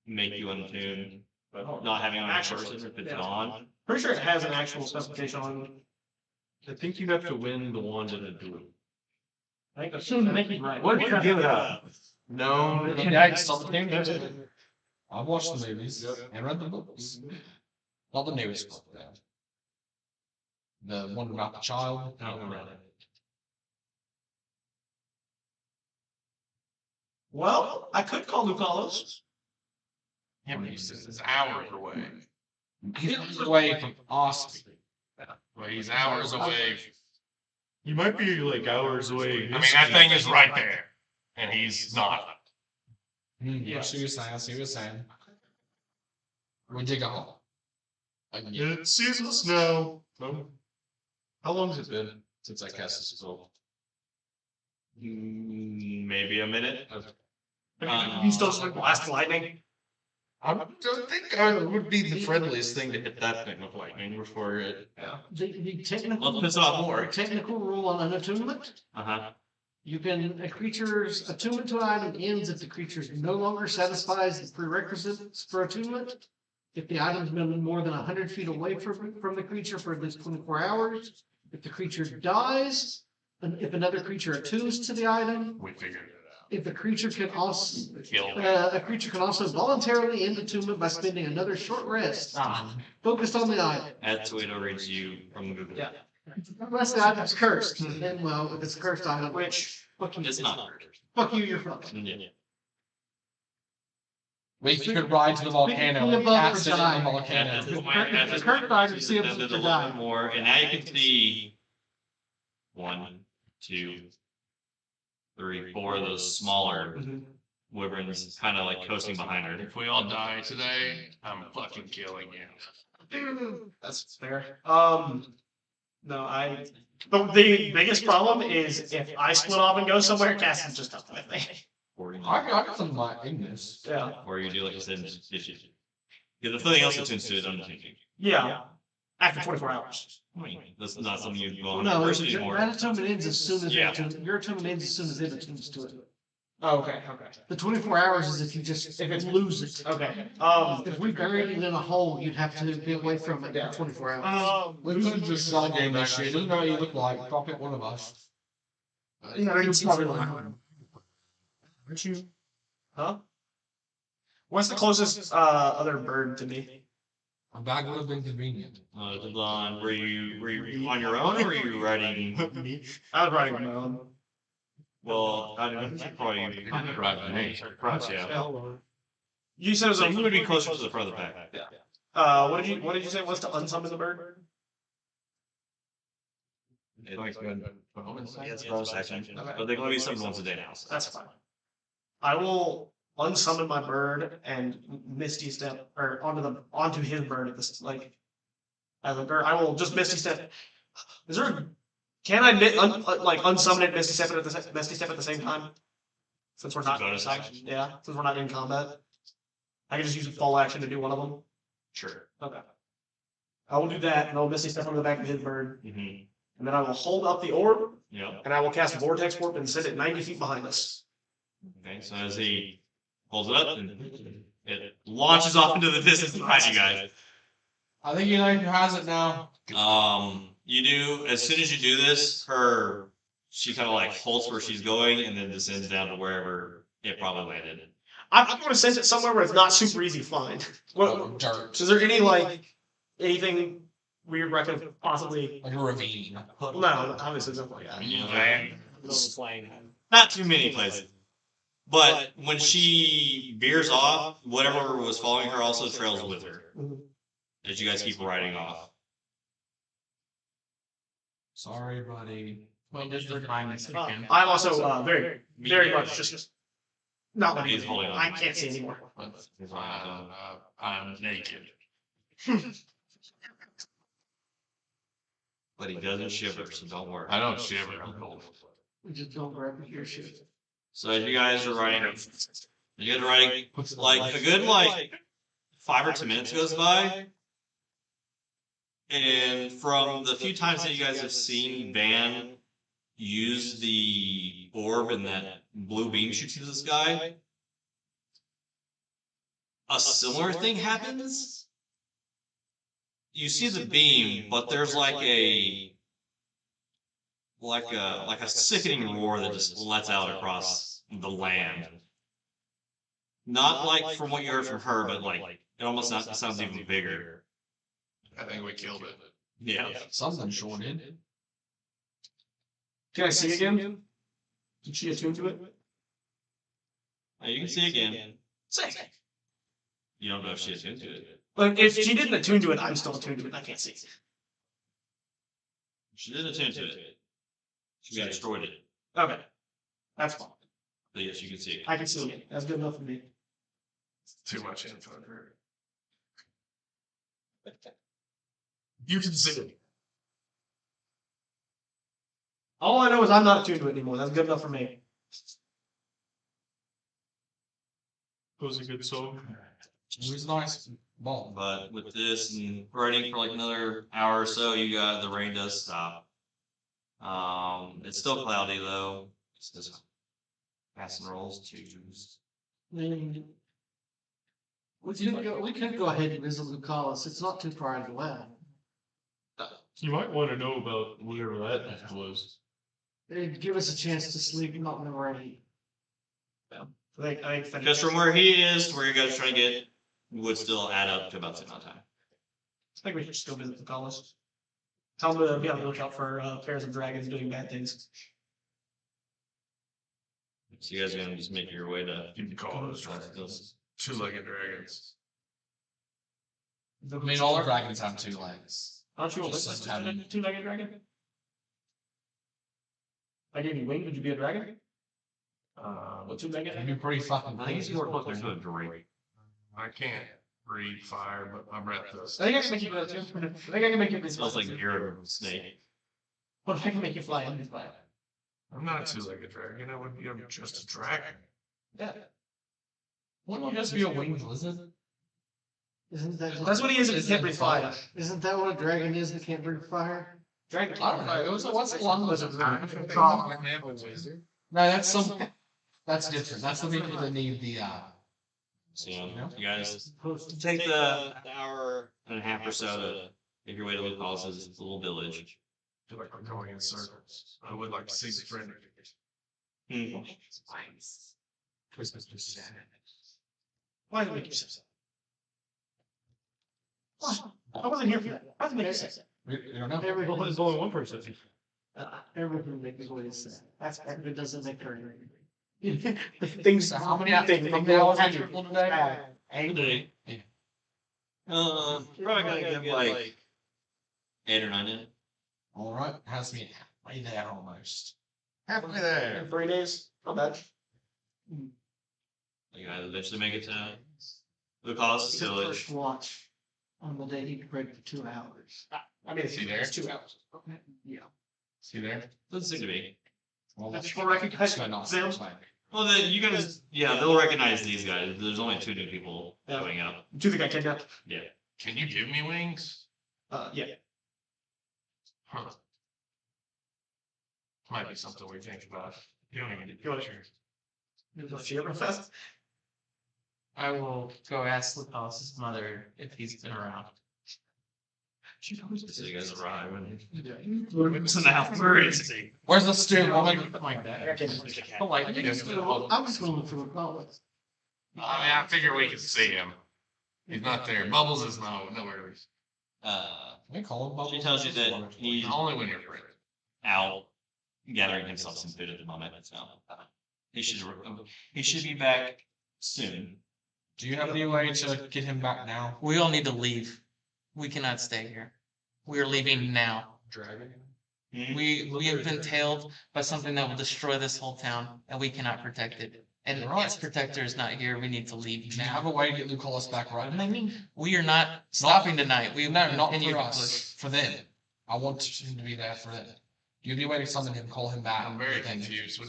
make you untuned, but not having it on a person if it's on. Pretty sure it has an actual specification on it. I think you have to win the wand in a duel. I think you're right. What if you give it up? No. Yikes, not the game. I've watched the movies and read the books. Not the newest book, though. The one about the child. I haven't read it. Well, I could call Lucalis. Yeah, but he's hours away. He's away from us. Well, he's hours away. You might be like hours away. I mean, that thing is right there, and he's not. Yeah, see what you're saying. I see what you're saying. We dig a hole. It sees us now. How long has it been since I cast this spell? Maybe a minute. You still just blast lightning? I don't think I would be the friendliest thing to hit that thing with lightning before it. The Well, piss off more. technical rule on unattunement. Uh-huh. You can, a creature's attunement to an item ends if the creature no longer satisfies the prerequisites for attunement. If the item's been more than 100 feet away from the creature for at least 24 hours. If the creature dies, and if another creature attunes to the item, We figured it out. if the creature can also, Kill me. a creature can also voluntarily end attunement by spending another short rest focused on the item. Add Tawhito reads you from Google. Yeah. Unless the item's cursed, then well, if it's a cursed item, which fuck you, It's not. fuck you, you're fucked. Yeah. We could ride to the volcano Speaking and above cast or it in die. the volcano. If the cursed item seems Did to a little die. bit more, and now you can see 1, 2, 3, 4 of those smaller wyverns kind of like coasting behind her. If we all die today, I'm fucking killing you. That's fair. No, the biggest problem is if I split off and go somewhere, Cassie's just up with me. I got some of my Ignis. Yeah. Or you do like I said, because if nothing else attunes to it, unattuned. Yeah. After 24 hours. I mean, that's not something you'd go on No, first anymore. that attunement ends as soon as Yeah. your attunement ends as soon as it attunes to it. Oh, okay, okay. The 24 hours is if you lose it. Okay. If we buried it in a hole, you'd have to be away from it for 24 hours. We could just sell game that shit. Doesn't know what you look like. Drop it one of us. Yeah, you're probably lying. Aren't you? Huh? What's the closest other bird to me? A bag would have been convenient. Devon, were you on your own or were you riding? I was riding on my own. Well, I don't know. Probably Driving me. Perhaps, yeah. You said it was So a. you would be closer to the front of the pack. What did you say was to unsummon the bird? It's bonus action, but they're going to be summoned once a day now. That's fine. I will unsummon my bird and misty step or onto his bird at this as a bird. I will just misty step. Is there? Can I unsummon it, misty step at the same time? Since we're not Bonus action. Yeah, since we're not in combat, I can just use a full action to do one of them. Sure. Okay. I will do that, and I'll misty step on the back of his bird, Mm-hmm. and then I will hold up the orb, Yep. and I will cast Vortex Warp and send it 90 feet behind us. Okay, so as he holds it up, and it launches off into the distance behind you guys. I think you know who has it now. You do, as soon as you do this, she kind of like halts where she's going and then descends down to wherever it probably landed. I'm going to send it somewhere where it's not super easy to find. What, Dirt. is there anything weird where I could possibly? Like a ravine. No, obviously not like that. Van. Not too many places. But when she veers off, whatever was following her also trails with her. As you guys keep riding off. Sorry, buddy. Wait, does the time this weekend? I'm also very, very much just not letting He's it holding on. I can't see anymore. I'm naked. But he doesn't shiver, so don't worry. I don't shiver. I'm cold. We just don't grab your shit. So as you guys are riding, like a good like 5 or 10 minutes goes by. And from the few times that you guys have seen Van use the orb and that blue beam shoots into the sky, a similar thing happens. You see the beam, but there's like a sickening roar that just lets out across the land. Not like from what you heard from her, but like it almost sounds even bigger. I think we killed it. Yeah. Something shorted. Can I see again? Did she attune to it? You can see again. You don't know if she attuned to it. Like, if she didn't attune to it, I'm still attuned to it. I can't see. She didn't attune to it. She destroyed it. Okay. That's fine. But yes, you can see it. I can see it. That's good enough for me. Too much info for her. You can see it. All I know is I'm not attuned to it anymore. That's good enough for me. It was a good song. It was nice. Ball. But with this and riding for like another hour or so, the rain does stop. It's still cloudy though. It's just pass and rolls twos. We could go ahead and visit Mccollum. It's not too far out of the way. You might want to know about whatever that was. It'd give us a chance to sleep, not in the rain. Because from where he is to where you guys are trying to get would still add up to about the same amount of time. I think we should still visit the colonists. Tell them to be on the lookout for pairs of dragons doing bad things. So you guys are gonna just make your way to You can call those dragons. Two-legged dragons. I mean, all our dragons have 2 legs. Aren't you a Just like having- two-legged dragon? I gave you wings, would you be a dragon? What two-legged? It'd be pretty fucking I think it's cool. more closer to a drake. I can't breathe fire, but my breath does. I think I can make you do that too. I think I can make you. It smells like air of a snake. What if I can make you fly on this fly? I'm not a two-legged dragon. I would be just a dragon. Yeah. Wouldn't you just be a winged lizard? Isn't that That's what he is if he can't breathe fire. Isn't that what a dragon is that can't breathe fire? Dragon. I don't know. What's the one lizard? No, that's different. That's the people that need the So you guys take the hour and a half or so to make your way to Lucas's little village. I feel like we're going in circles. I would like to see the friend. Christmas just sad. Why did it make you so sad? I wasn't here for that. Why did it make you so sad? We don't know. Well, there's only one person. Everything makes me sad. That's if it doesn't make her angry. Things. So how many things hours did you pull today? Angry. You're probably gonna get like 8 or 9 in. All right, has me halfway there almost. Halfway there. In 3 days. Not bad. You guys eventually make it to Lucas's The village. first watch on the day he could break for 2 hours. I mean, See there? it's 2 hours. Yeah. See there? Doesn't seem to be. Well, That's for recognition. so not Them. Well, then you guys, yeah, they'll recognize these guys. There's only 2 new people Yeah. showing up. Do you think I kidnapped? Yeah. Can you give me wings? Yeah. Huh. Might be something we think about. You don't even need You wanna- pictures. Does she ever fast? I will go ask Lucas's mother if he's been around. So you guys arrive and It's an hour. Where is he? Where's the stew woman? Like that. I'm just going to look for Mccollum. I mean, I figure we can see him. He's not there. Bubbles is nowhere. We call him Bubbles. she tells you that he's Only when you're free. out gathering himself some food at the moment. So He should be back soon. Do you have any way to get him back now? We all need to leave. We cannot stay here. We are leaving now. Dragon. We have been tailed by something that will destroy this whole town, and we cannot protect it. And Right. its protector is not here. We need to leave Do you have now. a way to get Lucullus back right? We are not stopping tonight. We No, will not continue for to us. push. For them. I want him to be there for them. Do you have any way to summon him, call him back? I'm very confused.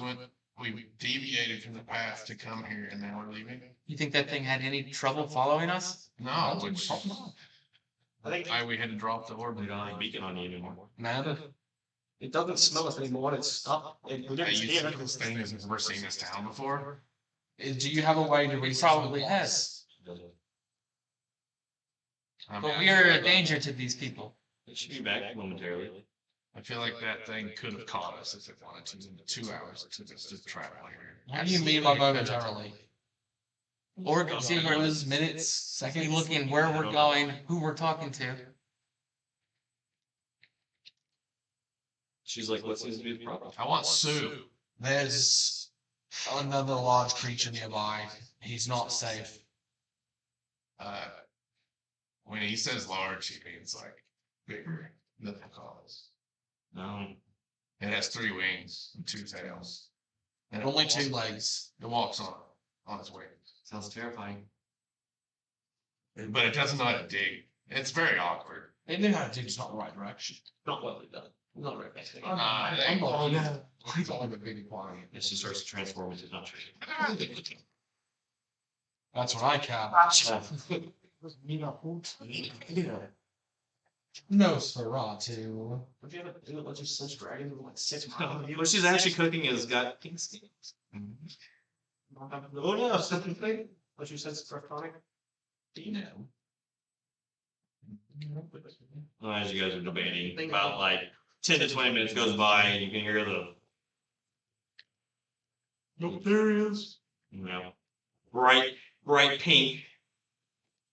We deviated from the path to come here and now we're leaving? You think that thing had any trouble following us? No, which, I think why we had to drop the orb. We don't have a beacon on you anymore. Nada. it doesn't smell us anymore. It's up. We Hey, didn't you see see it. this thing has never seen this town before? Do you have a way to reach? Probably has. I mean, But I we are feel a like- danger to these people. It should be back momentarily. I feel like that thing could have caught us if it wanted to in the 2 hours it took us to travel here. What do you mean by momentarily? Or see where Hours, minutes, be seconds? looking where we're going, who we're talking to. She's like, what seems to be the problem? I want Sue. There's another large creature nearby. He's not safe. When he says large, he means like bigger than Mccollum. No. It has 3 wings and 2 tails. And Only 2 legs. It walks on its wings. Sounds terrifying. But it doesn't know how to dig. It's very awkward. They knew how to do, just not the right direction. Not well done. Not right back. I'm not. He's only been being quiet. And she starts to transform into not That's what I can. Nosferatu. Would you ever do a bunch of such dragons with like 6 miles? What she's actually cooking is got pink skin. Oh no, something thing. What you said is draconic. No. Well, as you guys are debating, about like 10 to 20 minutes goes by and you can hear the, Nope, there he is. you know, bright pink,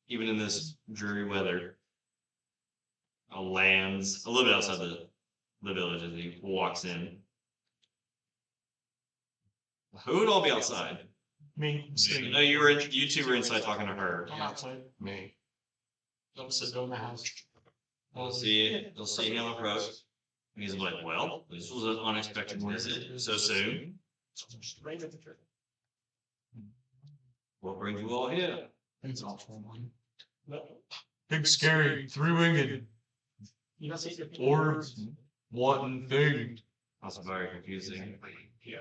even in this dreary weather. Lands a little bit outside the village as he walks in. Who would all be outside? Me. No, you two were inside talking to her. I'm outside. Me. Don't sit down in the house. They'll see him approach. And he's like, well, this was an unexpected visit so soon. Range of the church. What brings you all here? It's awful one. Big scary 3-winged You not see your orbs. One thing. That's very confusing. Yeah.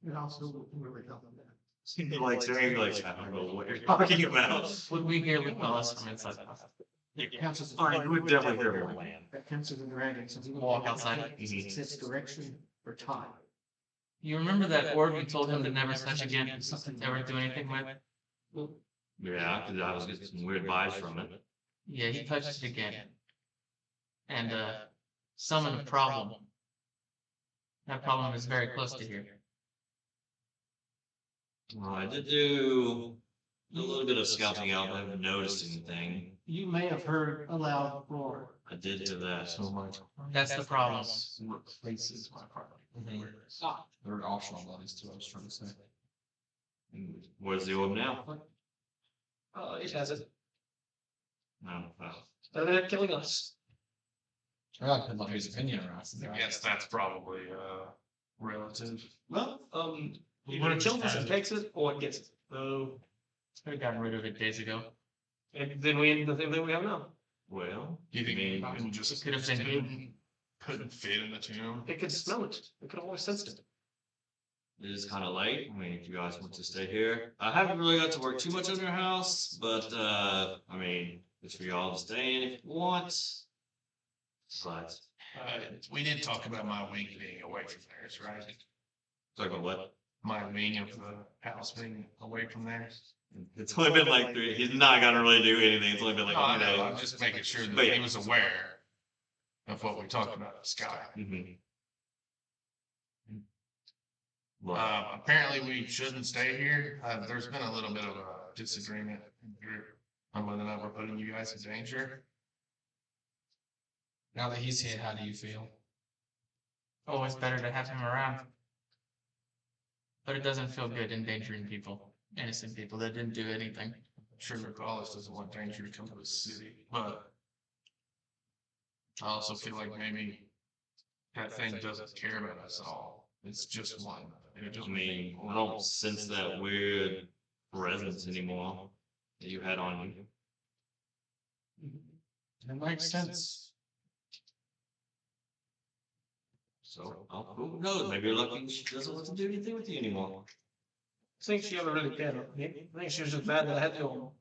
You're also really helping that. Like, staring like, I don't know what you're talking about. Would we hear Lucullus from inside the house? It counts as a Fine, you would definitely hear him. That counts as a dragon, since you Walk outside. It sets direction or time. You remember that orb you told him to never touch again, never do anything with? Yeah, because I was getting some weird vibes from it. Yeah, he touched it again. And, summoned a problem. That problem is very close to here. Well, I did do a little bit of scouting out. I haven't noticed anything. You may have heard a loud roar. I did do that. So much. That's the problem. Replaces my property. They're optional bodies too, I was trying to say. Where's the orb now? It has it. No, well, They're killing us. I got my his opinion around. I guess that's probably relative. Well, either it kills us and takes it, or it gets it. So, We got rid of it days ago. and then we end the same thing we have now. well, Do you think I mean, it It just could have been. couldn't fit in the tomb? It could smell it. It could always sense it. it is kind of late. I mean, if you guys want to stay here, I haven't really got to work too much on your house, but I mean, it's for y'all to stay in if you want. But We did talk about my wing being away from theirs, right? talk about what? My wing of the house being away from theirs. It's only been like 3. He's not gonna really do anything. It's only been like No, I 3 know, days. I'm just making sure that But he yeah. was aware of what we talked about in Sky. Mhm. Well, Apparently we shouldn't stay here. There's been a little bit of a disagreement in the group on whether or not we're putting you guys in danger. Now that he's here, how do you feel? always better to have him around. But it doesn't feel good endangering people, innocent people that didn't do anything. Sure, Mccollum doesn't want danger to come to the city, but I also feel like maybe that thing doesn't care about us at all. It's just one. And it I just mean, I don't sense that weird presence anymore that you had on you. It makes sense. So, who knows? Maybe you're lucky she doesn't want to do anything with you anymore. I think she ever really cared. I think she was just mad that I had to go.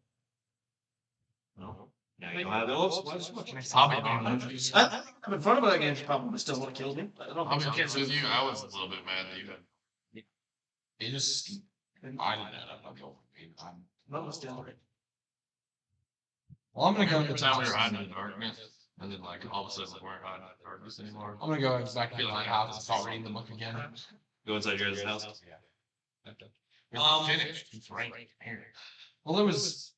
No. Now you don't have those. Why so much? I'll be honest. I think I'm in front of it again. She probably still would have killed me. I don't I'll think be she honest cares. with you, I was a little bit mad that you had. It just, I didn't know that. I'm Not much down. Well, I'm gonna go Every into time we were town. hiding in the darkness, and then like all of a sudden we weren't hiding in the darkness anymore. I'm gonna go back into my house and start reading the book again. Go inside your house. It's not finished. It's right here. Well, there was.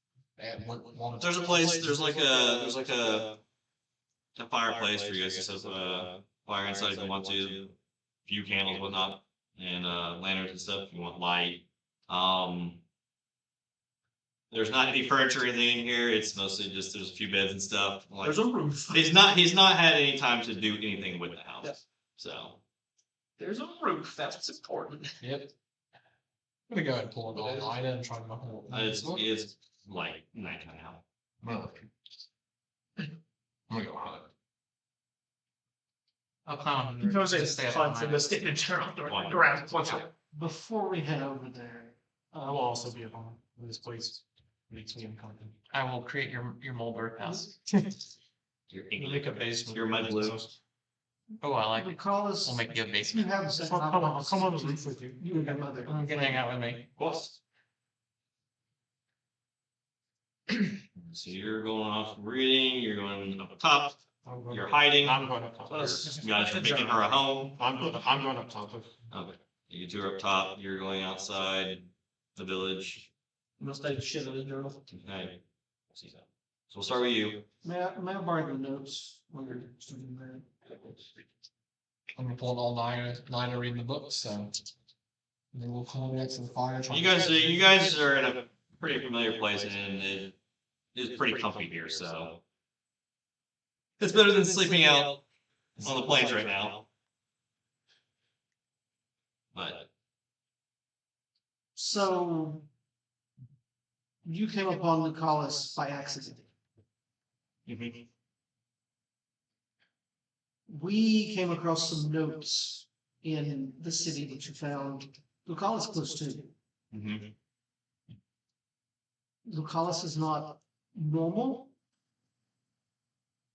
One There's a place. There's like a fireplace for you guys to set up fire inside if you want to. Few candles, whatnot, and lanterns and stuff if you want light. There's not any furniture or anything in here. It's mostly just there's a few beds and stuff. Like, There's a roof. he's not had any time to do anything with the house. Yeah. So There's a roof. That's what's important. Yep. I'm gonna go ahead and pull it all night and try to knock it's like nighttime now. I'm gonna go hunt. I'll plan on. You know, just it's stay up fun all for night. the state to turn on the ground. Before we head over there, I will also be at home. This place makes me uncomfortable. I will create your mold house. Your You make a basement. Your mud blue. Oh, I like it. Mccollum, We'll make you a you basement. have a I'll second. come on the roof with you. You and your mother. You can hang out with me. Boss. So you're going off reading. You're going up top. I'm going You're up- hiding. I'm going up top. You guys are making her a home. I'm going up top. Okay. You two are up top. You're going outside the village. Must take shit out of the journal. Okay. So we'll start with you. May I borrow the notes when you're doing that? I'm gonna pull it all night and reading the book, so. And then we'll call next to the fire. try You to- guys are in a pretty familiar place, and it is pretty comfy here. So it's better than sleeping out on the plains right now. But So you came upon Mccollum by accident. We came across some notes in the city that you found. Lucalis close to you. Mhm. Lucalis is not normal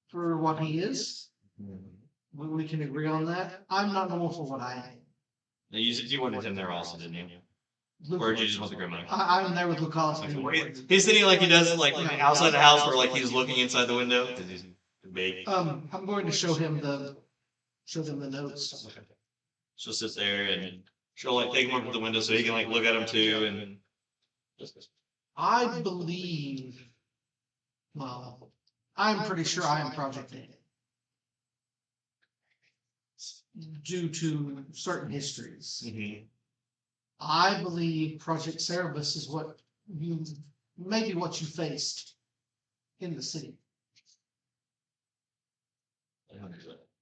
for what he is. We can agree on that. I'm not normal for what I am. Now, you wanted him there also, didn't you? Or did you just want the grandmother? I'm there with Lucalis. He's sitting like he does, like outside the house, where like he's looking inside the window because he's big. I'm going to show them the notes. She'll sit there and she'll like take him up to the window so he can like look at him too. And I believe, well, I'm pretty sure I am Project A. Due to certain histories. I believe Project Cerebus is maybe what you faced in the city.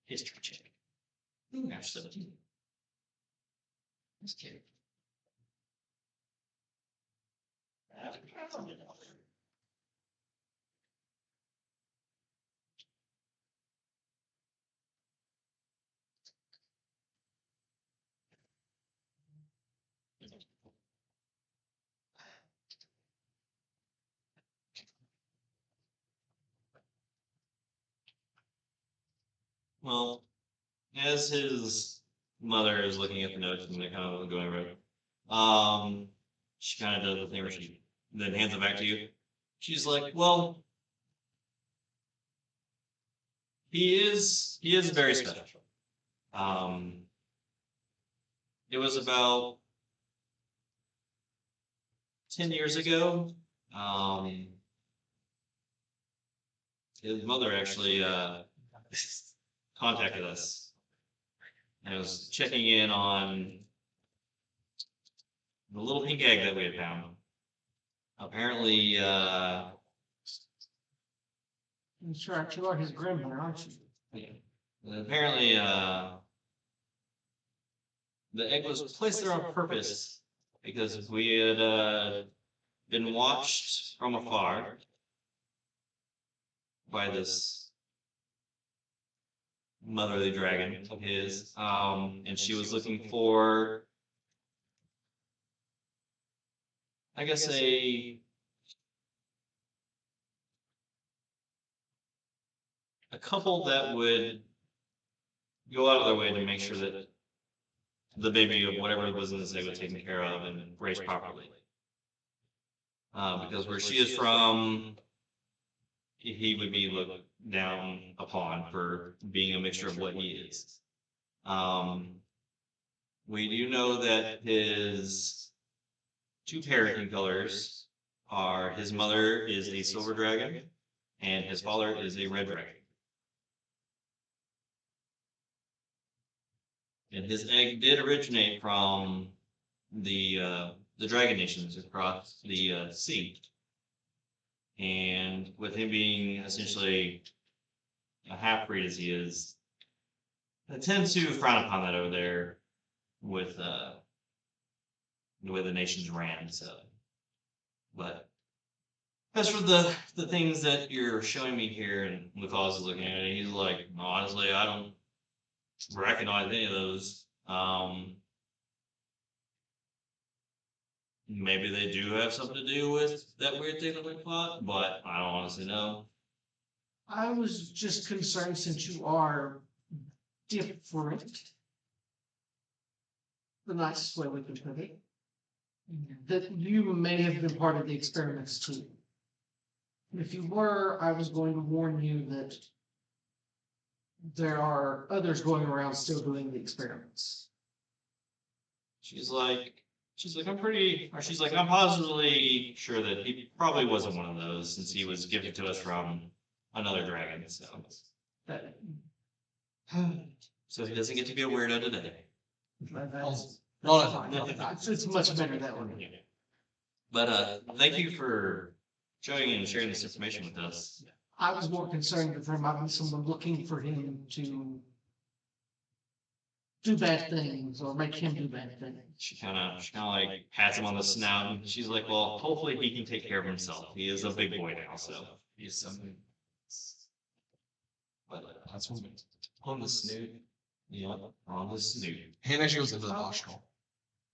history check. Now 17. This kid. Well, as his mother is looking at the notes and they're kind of going over, she kind of does the thing where she then hands it back to you. She's like, "Well, he is very special. It was about 10 years ago. His mother actually contacted us I was checking in on the little pink egg that we had found. Apparently, I'm sure you are his grandmother, aren't you? apparently, the egg was placed there on purpose because we had been watched from afar by this motherly dragon of his, and she was looking for, I guess, a couple that would go out of their way to make sure that the baby of whatever was in this egg was taken care of and raised properly. Because where she is from, he would be looked down upon for being a mixture of what he is. We do know that his two parenting colors are his mother is a silver dragon and his father is a red dragon. And his egg did originate from the dragon nations across the sea. And with him being essentially a half-breed as he is, I tend to frown upon that over there with the way the nations ran. So, but as for the things that you're showing me here, and Lucas is looking at it, he's like, honestly, I don't recognize any of those. Maybe they do have something to do with that weird thing that we fought, but I don't honestly know. I was just concerned since you are different. The nicest way we can put it. That you may have been part of the experiments too. If you were, I was going to warn you that there are others going around still doing the experiments. She's like, I'm positively sure that he probably wasn't one of those since he was gifted to us from another dragon. So, so he doesn't get to be a weirdo today. That's Not fine. It's much better that way. But thank you for showing and sharing this information with us. I was more concerned that there might be someone looking for him to do bad things or make him do bad things. She kind of like pats him on the snout, and she's like, "Well, hopefully he can take care of himself. He is a big boy now, so he's something." But That's one. On the snoot. yeah, on the snoot. Hand actually goes into the nostril.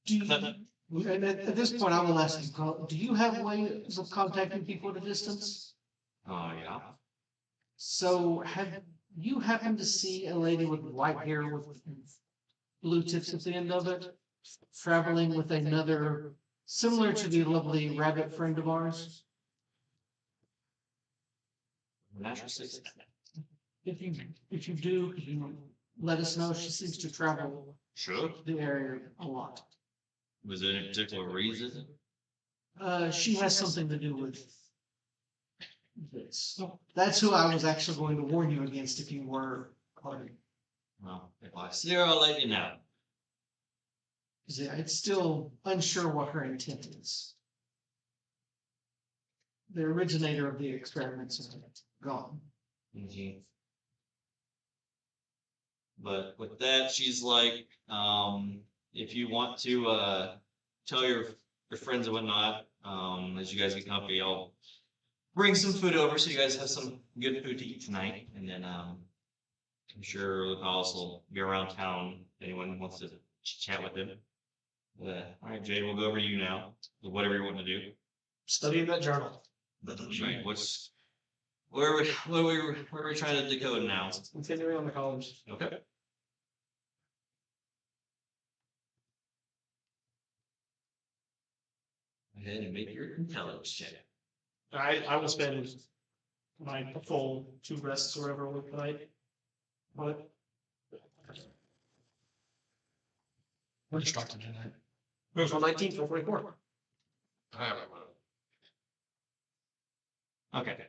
Do you, and at this point, I will ask you, do you have ways of contacting people at a distance? Oh yeah. So have you happened to see a lady with white hair with blue tips at the end of it, traveling with another, similar to the lovely rabbit friend of ours? Natural 6. If you do, could you let us know? She seems to travel Sure. the area a lot. Was there any particular reason? She has something to do with this. That's who I was actually going to warn you against if you were party. Well, if I see her, I'll let you know. Yeah, it's still unsure what her intent is. The originator of the experiments is gone. Mhm. But with that, she's like, if you want to tell your friends and whatnot, as you guys get comfy, I'll bring some food over so you guys have some good food to eat tonight. And then I'm sure Lucas will be around town if anyone wants to chat with him. All right, Jade, we'll go over to you now. Whatever you want to do. Studying that journal. Right. Where are we trying to decode now? Continuing on the columns. Okay. Go ahead and make your intelligence check. I will spend my full 2 rests or whatever with tonight. What? We're distracted tonight. Goes from 19 to 44. Okay.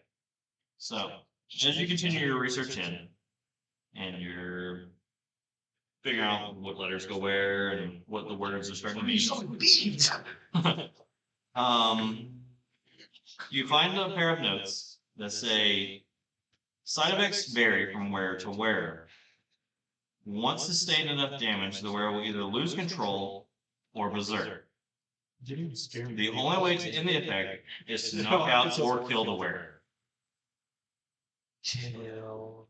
So, as you continue your research in, and you're figuring out what letters go where and what the words are starting to mean. You find a pair of notes that say side effects vary from wearer to wearer. Once sustained enough damage, the wearer will either lose control or berserk. The only way to end the effect is to knock out or kill the wearer. Chill.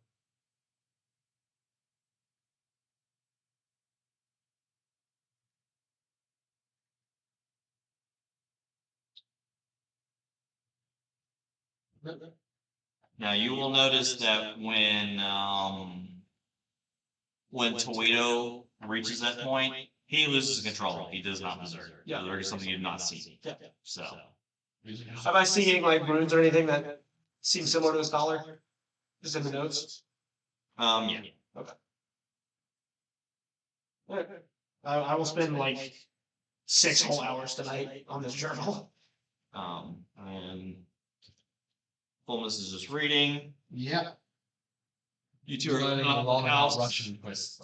Now you will notice that when Tawhito reaches that point, he loses control. He does not berserk. Yeah. Berserk is something you've not seen. Yeah. So Have I seen any like runes or anything that seem similar to a scholar? Just in the notes. yeah. I will spend like 6 whole hours tonight on this journal. And Fulminus is just reading. Yep. You two are learning a up lot the about house. Russian twists.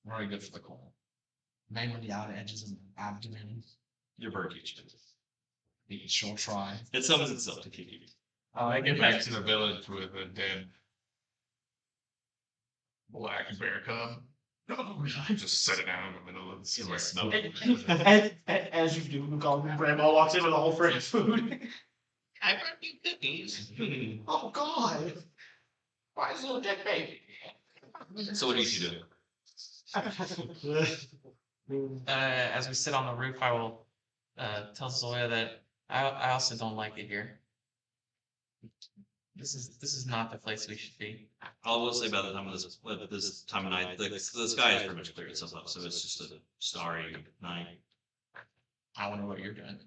Very good for the core. Mainly the outer edges of the abdomen. Your bird teaches. The short try. It summons itself to keep you. I get back to the village with a dead black bear cub. Just set it down in the middle of the square. And as you do, Mccollum, Grandma walks in with a whole fridge of food. I brought you cookies. Oh God! Why is little dead baby? So what do you do? As we sit on the roof, I will tell Zoya that I also don't like it here. This is not the place we should be. I will say about the time of this time of night, the sky is pretty much cleared itself up, so it's just a starry night. I wonder what you're doing.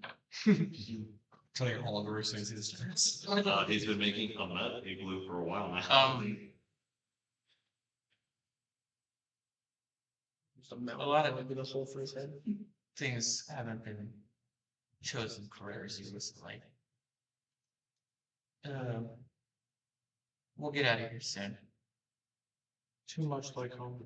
Tell your Oliver as soon as he starts. He's been making a nut igloo for a while now. A lot of things haven't been chosen careers recently. We'll get out of here soon. Too much like home.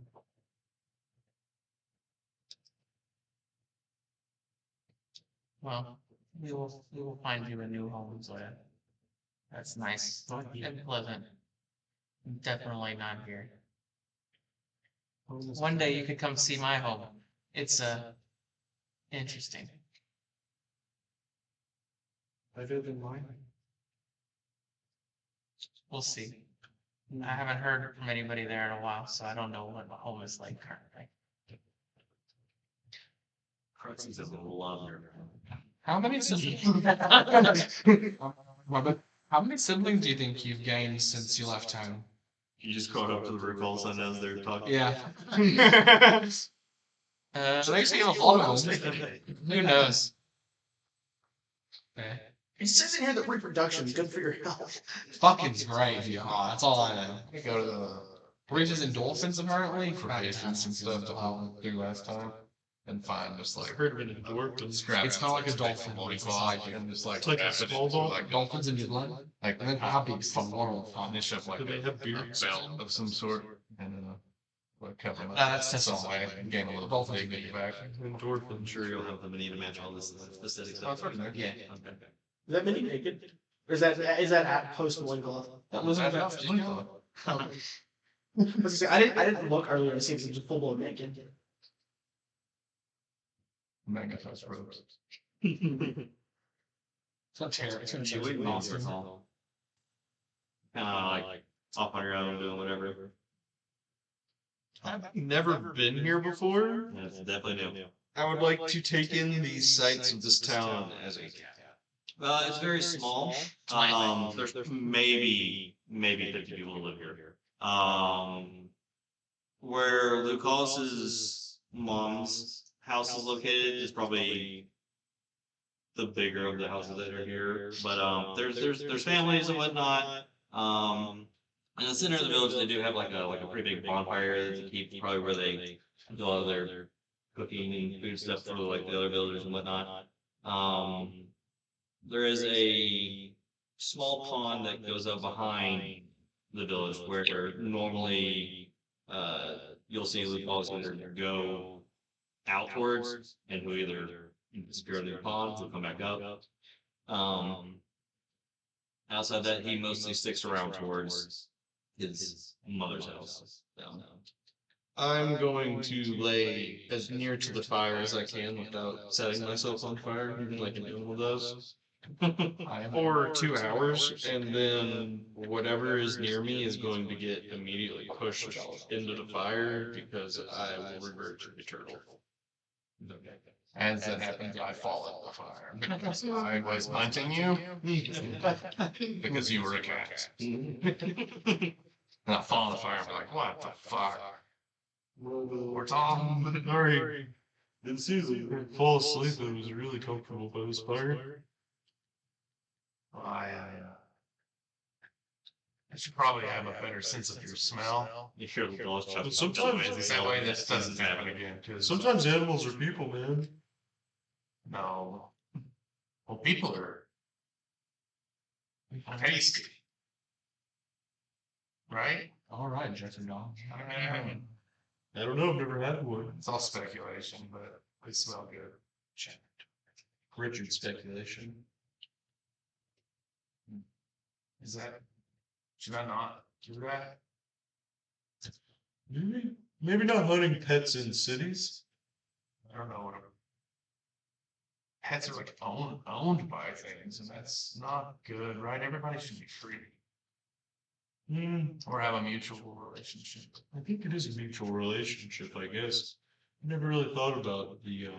Well, we will find you a new home, Zoya. That's nice and pleasant. Definitely not here. One day you could come see my home. It's interesting. Better than mine. We'll see. I haven't heard from anybody there in a while, so I don't know what my home is like currently. Qrux is a little longer. How many siblings? How many siblings do you think you've gained since you left home? You just crawled up to the roof all of a sudden as they're talking. Yeah. So they see a Oh, lot of them. Who knows? Okay. It says in here that reproduction is good for your health. Fucking's great if you're hot. That's all I know. I go to the Raises endorphins apparently. for patients and stuff that I do last time and find just like Heard of an endorphin. scrap. It's kind of like a dolphin. It's Like, and just like It's like a acid small into, ball? like dolphins in your blood. like And then how big is the world? finish up like Do they a have beards? belt of some sort and what cover my That's so I gain a little Dolphin. dignity back. Endorphin. I'm sure you'll have them need to match all this aesthetic Oh, stuff. it's okay. Yeah. Okay. Is that mini naked? Or is that at post one glove? That was That's enough. what I thought. I didn't look earlier to see if it was full blown naked. Magnifies robes. It's not terrible. It's gonna She be wouldn't be awesome. all. Kind of like off on your own doing whatever. I've never been here before. Yeah, it's definitely new. I would like to take in the sights of this town as a It's very small. There's maybe 50 people who live here. Where Lucas's mom's house is located is probably the bigger of the houses that are here. But there's families and whatnot. In the center of the village, they do have like a pretty big bonfire that they keep probably where they do all of their cooking and food stuff for like the other villagers and whatnot. There is a small pond that goes up behind the village where normally you'll see loopholes either go outwards and he'll either disappear in the ponds or come back up. Outside that, he mostly sticks around towards his mother's house. I'm going to lay as near to the fire as I can without setting myself on fire, like an animal does, for 2 hours, and then whatever is near me is going to get immediately pushed into the fire because I will revert to the turtle. As that happens, I fall into the fire. Because I was hunting you. Because you were a cat. And I fall in the fire and be like, what the fuck? We're talking. Sorry. Didn't see you fall asleep. It was really comfortable by this fire. I should probably have a better sense of your smell. You hear the dogs But chuckle. sometimes, That way this doesn't happen again. 'Cause sometimes animals are people, man. no. Well, people are tasty. Right? All right, Jeffrey Dong. I mean, I don't know. I've never had one. it's all speculation, but they smell good. Richard speculation. Is that? Should I not do that? Maybe not hunting pets in cities. I don't know what. Pets are like owned by things, and that's not good, right? Everybody should be free or have a mutual relationship. I think it is a mutual relationship, I guess. I never really thought about the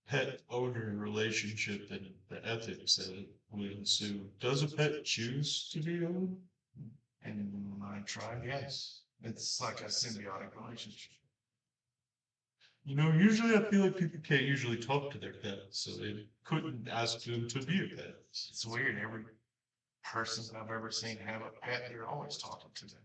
pet owner relationship and the ethics that would ensue. Does a pet choose to be owned? And my tribe, yes, it's like a symbiotic relationship. You know, usually I feel like people can't usually talk to their pets, so they couldn't ask them to be a pet. It's weird. Every person I've ever seen have a pet, they're always talking to them.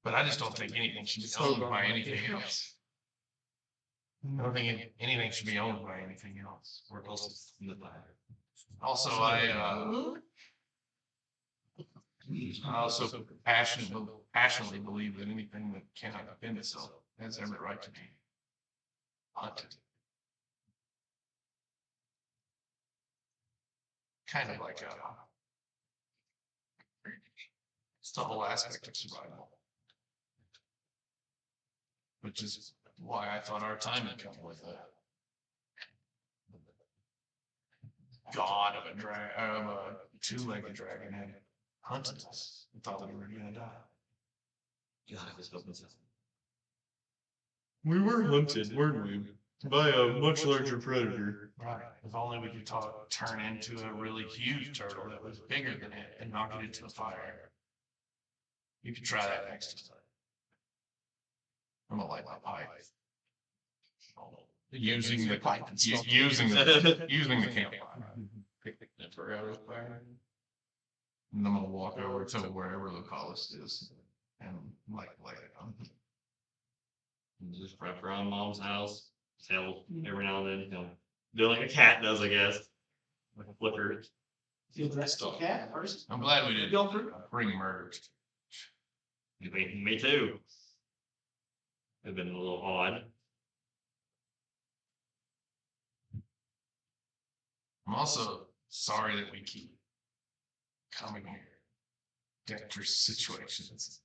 But I just don't think anything should be owned by anything else. I don't think anything should be owned by anything else. We're also in the fire. Also, I also passionately believe that anything that cannot defend itself has every right to be hunted. Kind of like it's the whole aspect of survival. Which is why I thought our time had come with a god of a two-legged dragon had hunted us. We thought we were gonna die. God, I was hoping so. We were hunted, weren't we? By a much larger predator. Right. If only we could turn into a really huge turtle that was bigger than it and knock it into the fire. You could try that next time. I'm gonna light my pipe. Using the pipe and using the campfire. Never out of fire. And I'm gonna walk over to wherever the tallest is and light it on. And just wrap around mom's house, tail every now and then, do like a cat does, I guess. Like a flicker. Feel dressed as a cat first. I'm glad we didn't bring murder. Me too. It'd been a little odd. I'm also sorry that we keep coming here. Dangerous situations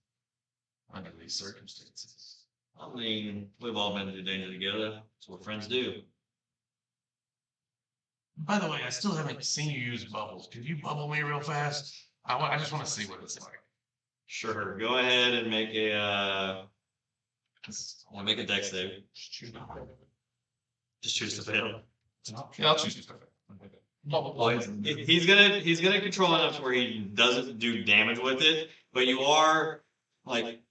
under these circumstances. I mean, we've all been through danger together. That's what friends do. By the way, I still haven't seen you use bubbles. Could you bubble me real fast? I just want to see what it's like. Sure. Go ahead and make a dex save. Just choose to fail. Yeah, I'll choose to fail. Well, he's gonna control enough to where he doesn't do damage with it, but you are like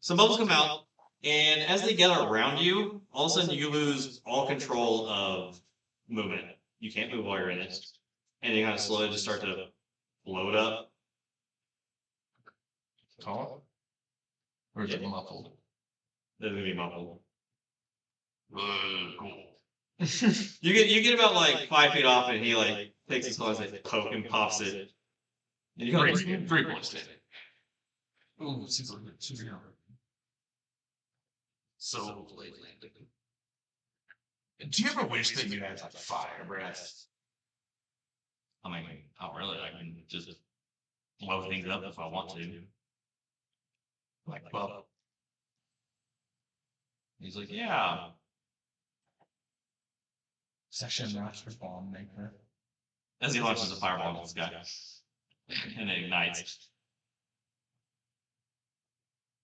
some bubbles come out, and as they get around you, all of a sudden you lose all control of movement. You can't move while you're in it, and you kind of slowly just start to float up. Tall? Or is it muffled? They're gonna be muffled. Cool. You get about like 5 feet off, and he like takes his claws and poke and pops it. And you go, 3 points. Ooh, super. So, do you ever wish that you had like fire breath? I mean, not really. I can just blow things up if I want to. Like, well, He's like, yeah. Session master bomb maker. As he launches a fireball at this guy. And it ignites.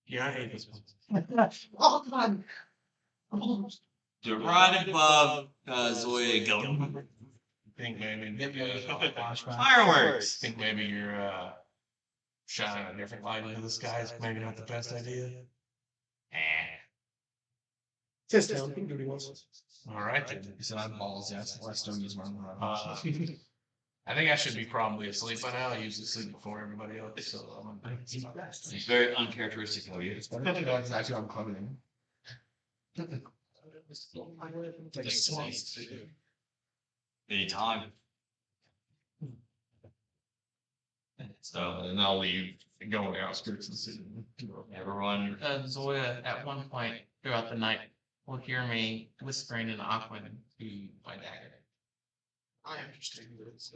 Yeah, I hate this one. Oh, God. They're right above Zoya going. think maybe Fireworks! think maybe you're shining a different light into the sky is maybe not the best idea. Test down. He can do what he wants. All right then. He said I'm balls, yes. I still use my I think I should be probably asleep by now. I usually sleep before everybody else, so I'm gonna It's very uncharacteristic of you. That's actually I'm covering. Anytime. So, And I'll leave and go on the outskirts of the city. everyone, Zoya, at one point throughout the night, will hear me whispering in Aquan to my dagger. I understand this.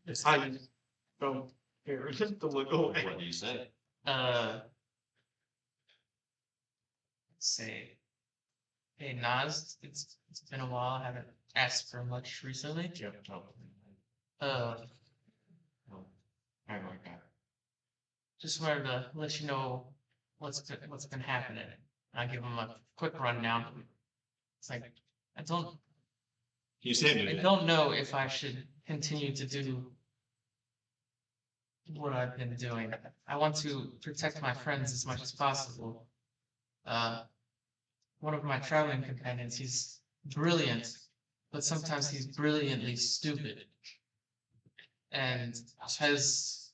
It's I don't care to look away. what do you say? let's see. Hey Naz, it's been a while. I haven't asked for much recently. I like that. Just wanted to let you know what's been happening. I'll give him a quick rundown. It's like I You say it. don't know if I should continue to do what I've been doing. I want to protect my friends as much as possible. One of my traveling companions, he's brilliant, but sometimes he's brilliantly stupid. And has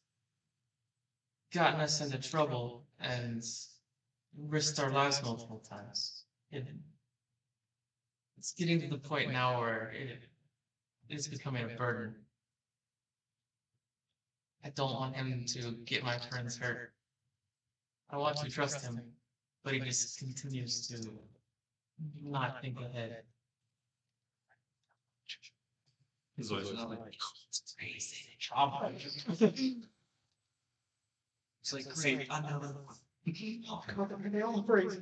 gotten us into trouble and risked our lives multiple times. It's getting to the point now where it is becoming a burden. I don't want him to get my friends hurt. I want to trust him, but he just continues to not think ahead. He's always not like, It's crazy. it's like, great, another one. They all crazy.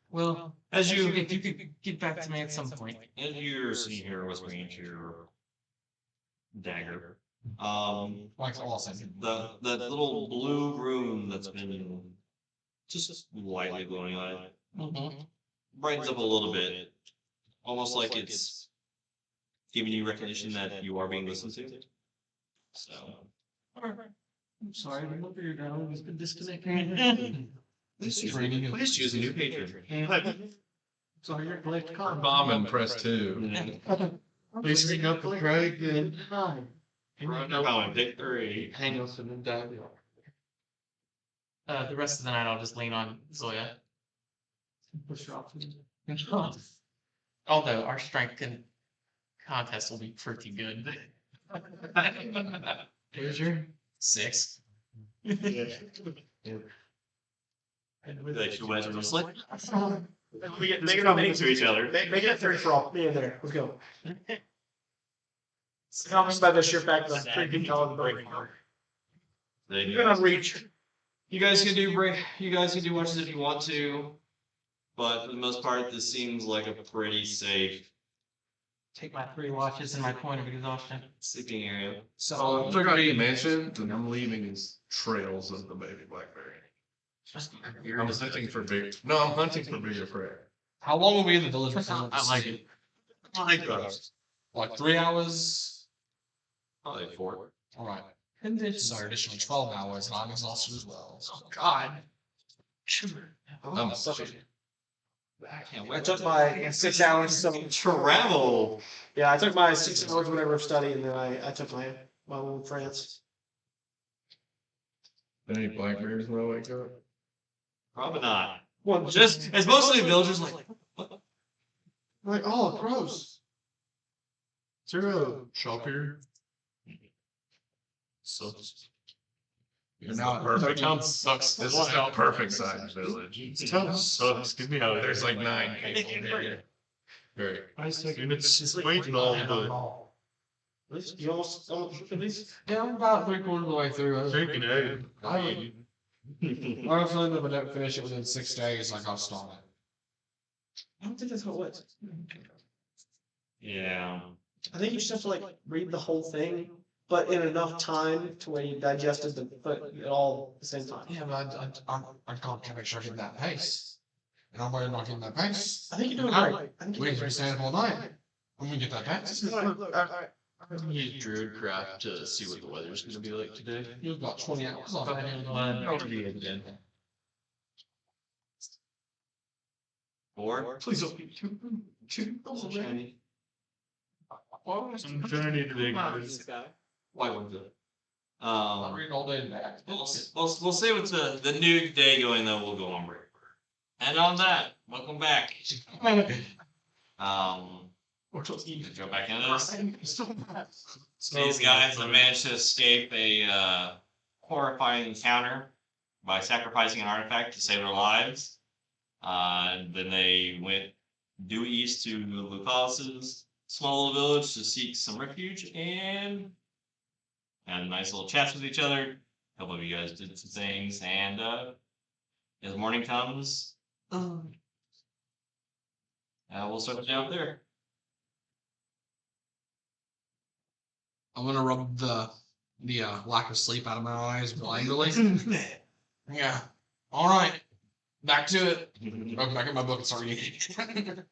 Well, As you, if you could get back to me at some point. as you're sitting here whispering into your dagger, Like awesome. the little blue room that's been just lightly glowing on it Mm-hmm. brightens up a little bit, almost like it's giving you recognition that you are being listened to. So, I'm sorry, I remember your dial has been disconnected. please choose a new patron. Sorry, you're glad to call. Bomb and press 2. Please hang up with Craig and Common, pick 3. hang up and then The rest of the night, I'll just lean on Zoya. Push her off to the- Although our strength contest will be pretty good. Here's your 6. Like you guys are just like, We get, just make it coming to each other. Make it a 3 for all. Me and there. Let's go. Comments by the sheer fact that 3 people call it the break. You're gonna reach. You guys can do watches if you want to, but for the most part, this seems like a pretty safe Take my 3 watches and my point of exhaustion. sleeping area. So, I forgot you mentioned, and I'm leaving these trails of the baby blackberry. I'm hunting for big. No, I'm hunting for bigger prey. How long will we in the village? I like it. Like 3 hours? Probably 4. Alright. This is our additional 12 hours, and I'm exhausted as well. So. God. I'm such I took my 6 hours of Travel. Yeah, I took my 6 hours whatever of study, and then I took my little France. Any blackberries when I wake up? Probably not. Well, Just it's mostly villagers like like, oh, gross. Is there a shop here? so. It's Now the perfect. the town sucks. This is the perfect size village. This town sucks. Give me out of There's here. like 9 people here. Very. I second And it's waiting all the At least you almost at least. Yeah, I'm about 3/4 of the way through. shaking egg. I honestly, if I don't finish it within 6 days, like I'll start it. I don't think that's how it works. Yeah. I think you just have to like read the whole thing, but in enough time to where you digested it all at the same time. Yeah, but I can't make sure I get that pace. And I'm really not getting that pace. I think you're doing Now, great. I think we you're can doing be staying all night. I'm gonna get that pace. Use Druidcraft to see what the weather's gonna be like today. You've got 20 hours off. Four. Please don't be too Shiny. I'm shiny today, guys. Why wouldn't it? I'm reading all day today. We'll say with the new day going though, we'll go on break. And on that, welcome back. Go back into this. These guys have managed to escape a horrifying encounter by sacrificing an artifact to save their lives. And then they went due east to Lucas's small little village to seek some refuge and had a nice little chats with each other. A couple of you guys did some things, and as morning comes, we'll start the day out there. I'm gonna rub the lack of sleep out of my eyes blindly. Yeah. All right. Back to it. Open back in my book and start reading.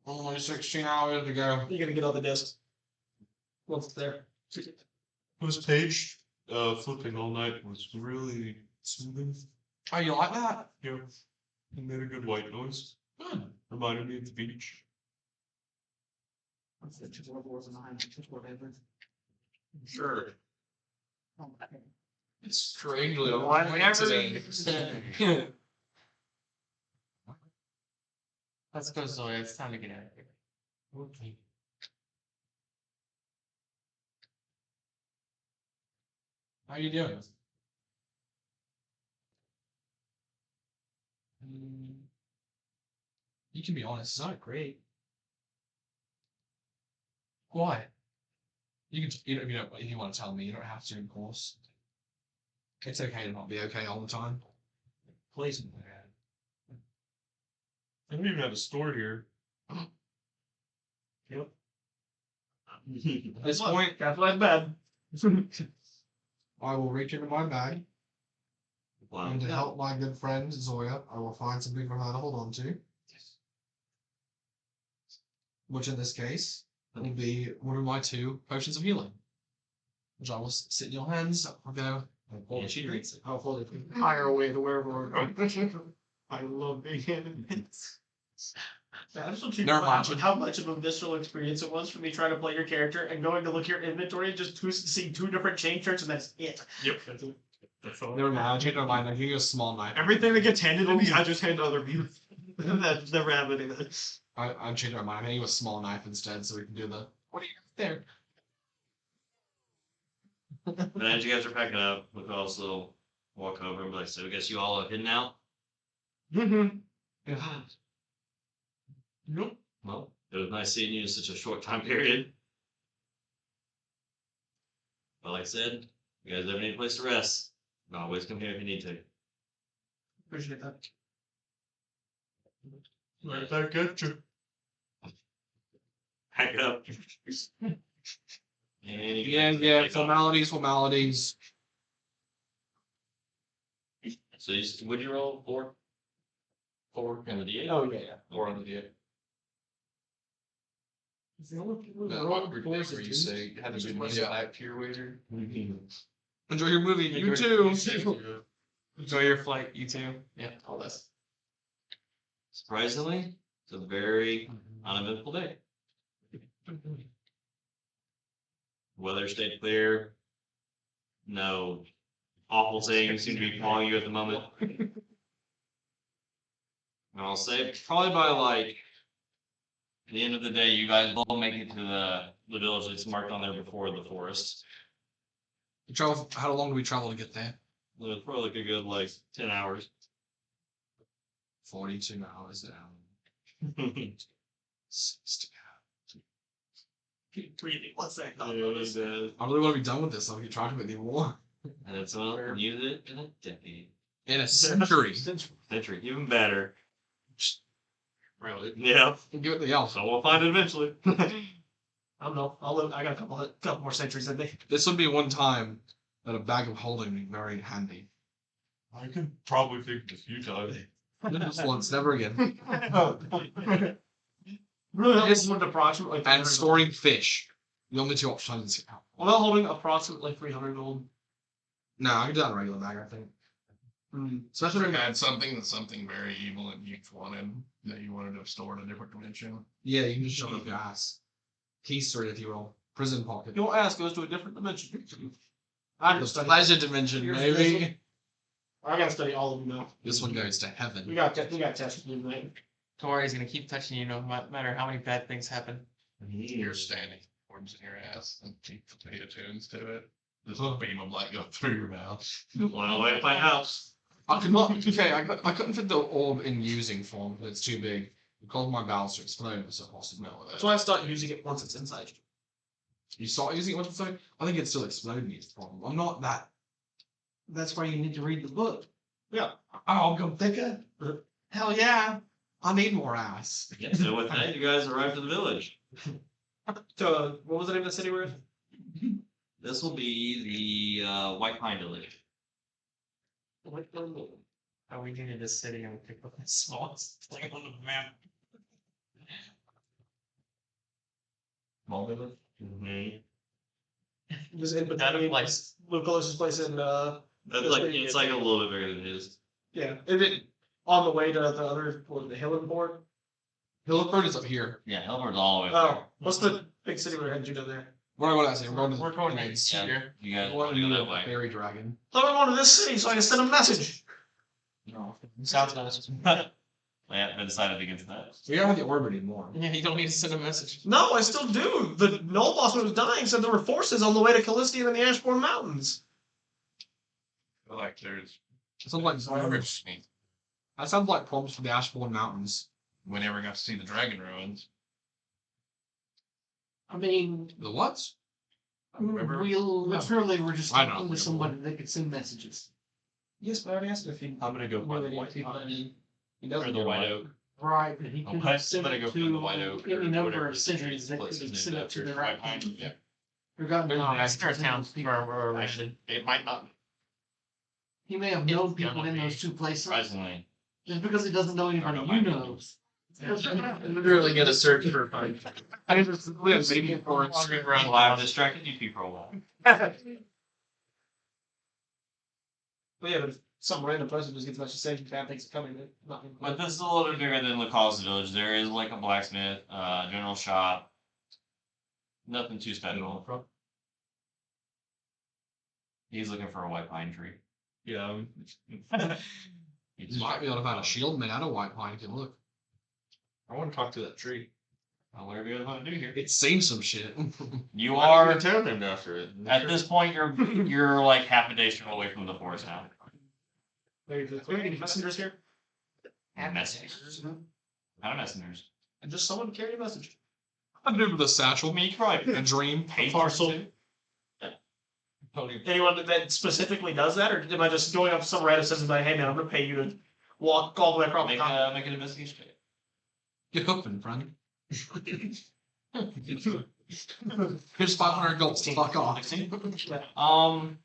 Only 16 hours to go. You're gonna get all the discs once it's there. This page flipping all night was really soothing. Oh, you like that? Yeah. It made a good white noise. Good. Reminded me of the beach. What's the 2 World Wars and 9? 2 World Wars. Sure. It's strangely today. Let's go, Zoya. It's time to get out of here. Okay. How you doing? You can be honest. It's not great. Why? You can. You know, if you want to tell me, you don't have to, of course. It's okay to not be okay all the time. Please. I don't even have a store here. Yep. At this point, That's why it's bad. I will reach into my bag, Wow. and to help my good friend Zoya, I will find something for her to hold on to. Which in this case will be one of my 2 potions of healing. Which I will sit in your hands. I'll go. And she drinks it. I'll hold it higher away to wherever we're going. I love being animated. I'm still thinking Never about mind. how much of a visceral experience it was for me trying to play your character and going to look at your inventory and just seeing 2 different chain shirts and that's it. Yep. That's all. Never mind. I'll change my mind. I'll give you a small knife. Everything that gets handed to me, I just hand to other people. That's never happened. I'll change my mind. I'm gonna give you a small knife instead, so we can do the. What do you got there? But as you guys are packing up, we could also walk over and be like, so I guess you all are hidden out? Mm-hmm. Nope. Well, it was nice seeing you in such a short time period. But like I said, you guys ever need a place to rest, you can always come here if you need to. Appreciate that. Right back at you. Pack up. And you Yeah, guys yeah. take off. Formalities. So would you roll 4? 4 on the D8? Oh, yeah. 4 on the D8. The only people That who roll awkward fours thing where and you twos. say, had to be money back to your waiter. Enjoy your movie. You too. Enjoy your flight, you too. Yeah, all this. Surprisingly, it's a very uneventful day. Weather stayed clear. No awful things seem to be following you at the moment. And I'll say probably by like the end of the day, you guys will make it to the village that's marked on there before the forest. How long do we travel to get there? It's probably like a good like 10 hours. 42 hours down. 60 Keep breathing. What's that? Yeah, he does. I really want to be done with this. I don't keep track of it anymore. And it's well, use it in a decade. In a century. Century, even better. Really? Yeah. Give it the else. So we'll find it eventually. I don't know. I'll live. I got a couple more centuries in me. This would be one time that a bag of holding would be very handy. I could probably think this few times. Just once, never again. Really holding approximately. And 300 storing fish. The only two options. gold. Well, holding approximately 300 gold. No, I can do that in a regular bag, I think. Especially You had something that's something very evil and you wanted that you wanted to store in a different dimension. yeah, you can just shove up your ass. Keister, if you will. Prison pocket. Your ass goes to a different dimension. I The just study. pleasure dimension, Here's maybe. I gotta study all of them now. This one goes to We heaven. got tests to do tonight. Tori's gonna keep touching you no matter how many bad things happen. You're standing, worms in your ass, and keep potato tunes to it. Just a beam of light go through your mouth. Well, way to find house. I could not. Okay, I couldn't fit the orb in using form, but it's too big. It caused my bowels to explode, so possibly no. That's why I start using it once it's inside. You start using it once it's like, I think it's still exploding is the problem. I'm not that. That's why you need to read the book. Yeah. Oh, go bigger. Hell yeah. I need more ass. Yeah, so with that, you guys arrived at the village. So, what was the name of the city we're in? This will be the White Pine Village. Oh, we needed a city and we picked up the smallest thing on the map. Small village? Mm-hmm. Just in That between place. Lucullus' place and That's like it's like a little bit bigger than his. yeah. Is it on the way to the other the Hillenport? Hilliport is up here. Yeah, Helmer's all the way Oh, there. what's the big city we're heading to down there? What do I want to say? We're going to We're going to Main. Cedar. You guys I want want to to go do that a way? fairy dragon. Let me go to this city so I can send a message. No, southwest. Yeah, I decided against that. We don't have the orb anymore. Yeah, you don't need to send a message. No, I still do. The Null boss when it was dying said there were forces on the way to Callistian and the Ashbourne Mountains. I feel like there's It sounds like problems. that sounds like problems for the Ashbourne Mountains. We never got to see the dragon ruins. I mean, The what? Remember? we literally were just I know. talking to somebody that could send messages. Yes, but I already asked if he I'm gonna go find the really White people that Pine. he Or doesn't the know. White Oak. Right, but he Oh, could I'm send gonna it go to find the White Oak or any number whatever of the cities that place could is send named it to after. the right White people. Yeah. Or gotten No, contacts that's their with town those people. where we're arrested. Actually, it might not. He may have It's known people gonna in be those two places. Surprisingly. Just because he doesn't know anybody Or no, you might know. Literally gonna search for fun. I just live maybe for it. Well, I've distracted you two for a while. But yeah, but if some random person just gets a bunch of same bad things coming, then nothing. But this is a little bit bigger than Lacal's village. There is like a blacksmith, general shop. Nothing too special. He's looking for a white pine tree. Yeah. He's- You might be able to find a shield made out of white pine if you look. I want to talk to that tree. Well, whatever you guys want to do here. It's seen some shit. You Why are is your town named after it? at this point. You're like half a day's travel away from the forest now. Are there any messengers here? Messengers. Not messengers. And just someone to carry a message. I do with a satchel, Me, probably a dream. pay Parcel. Anyone that specifically does that, or am I just going up to some random citizen like, hey man, I'm gonna pay you to walk all the way across the Make continent? make an investigation check. Get hooked, friend. Here's 500 gold. Fuck off. 16?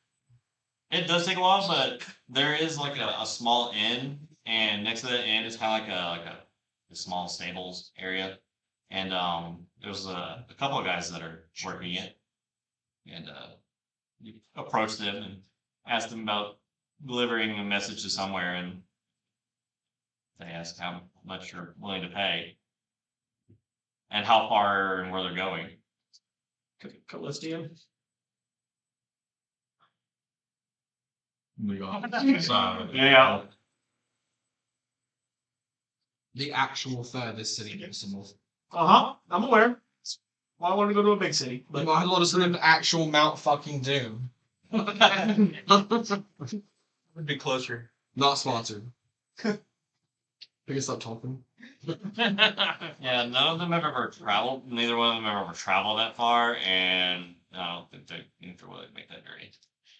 It does take a while, but there is like a small inn, and next to that inn is kind of like a small stables area, and there's a couple of guys that are working it, and you approach them and ask them about delivering a message to somewhere, and they ask how much you're willing to pay, and how far and where they're going. Callistian. We got Yeah. The actual furthest city possible. I'm aware. Well, I want to go to a big city, But but might as well just live in actual Mount fucking Doom. Would be closer. Not sponsored. I can stop talking. Yeah, none of them have ever traveled. Neither one of them have ever traveled that far, and I don't think they need to really make that journey.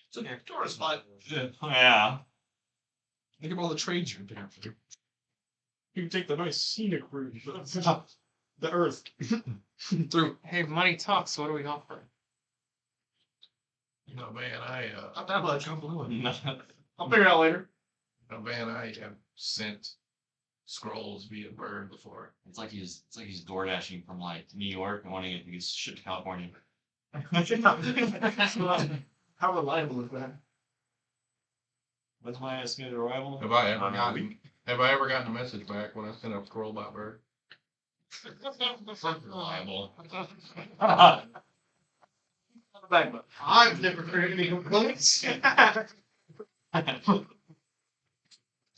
It's a tourist spot. Yeah. Think of all the trades you're doing. You can take the nice scenic route. The Earth. Through. Hey, money talks. What do we offer? You know, man, Not that much. I'm blue. No. I'll figure it out later. I have sent scrolls via bird before. It's like he's door dashing from like New York and wanting it to get shipped to California. How reliable is that? What's my estimated arrival? Have I ever gotten a message back when I sent a scroll by bird? Reliable. I've never heard any complaints.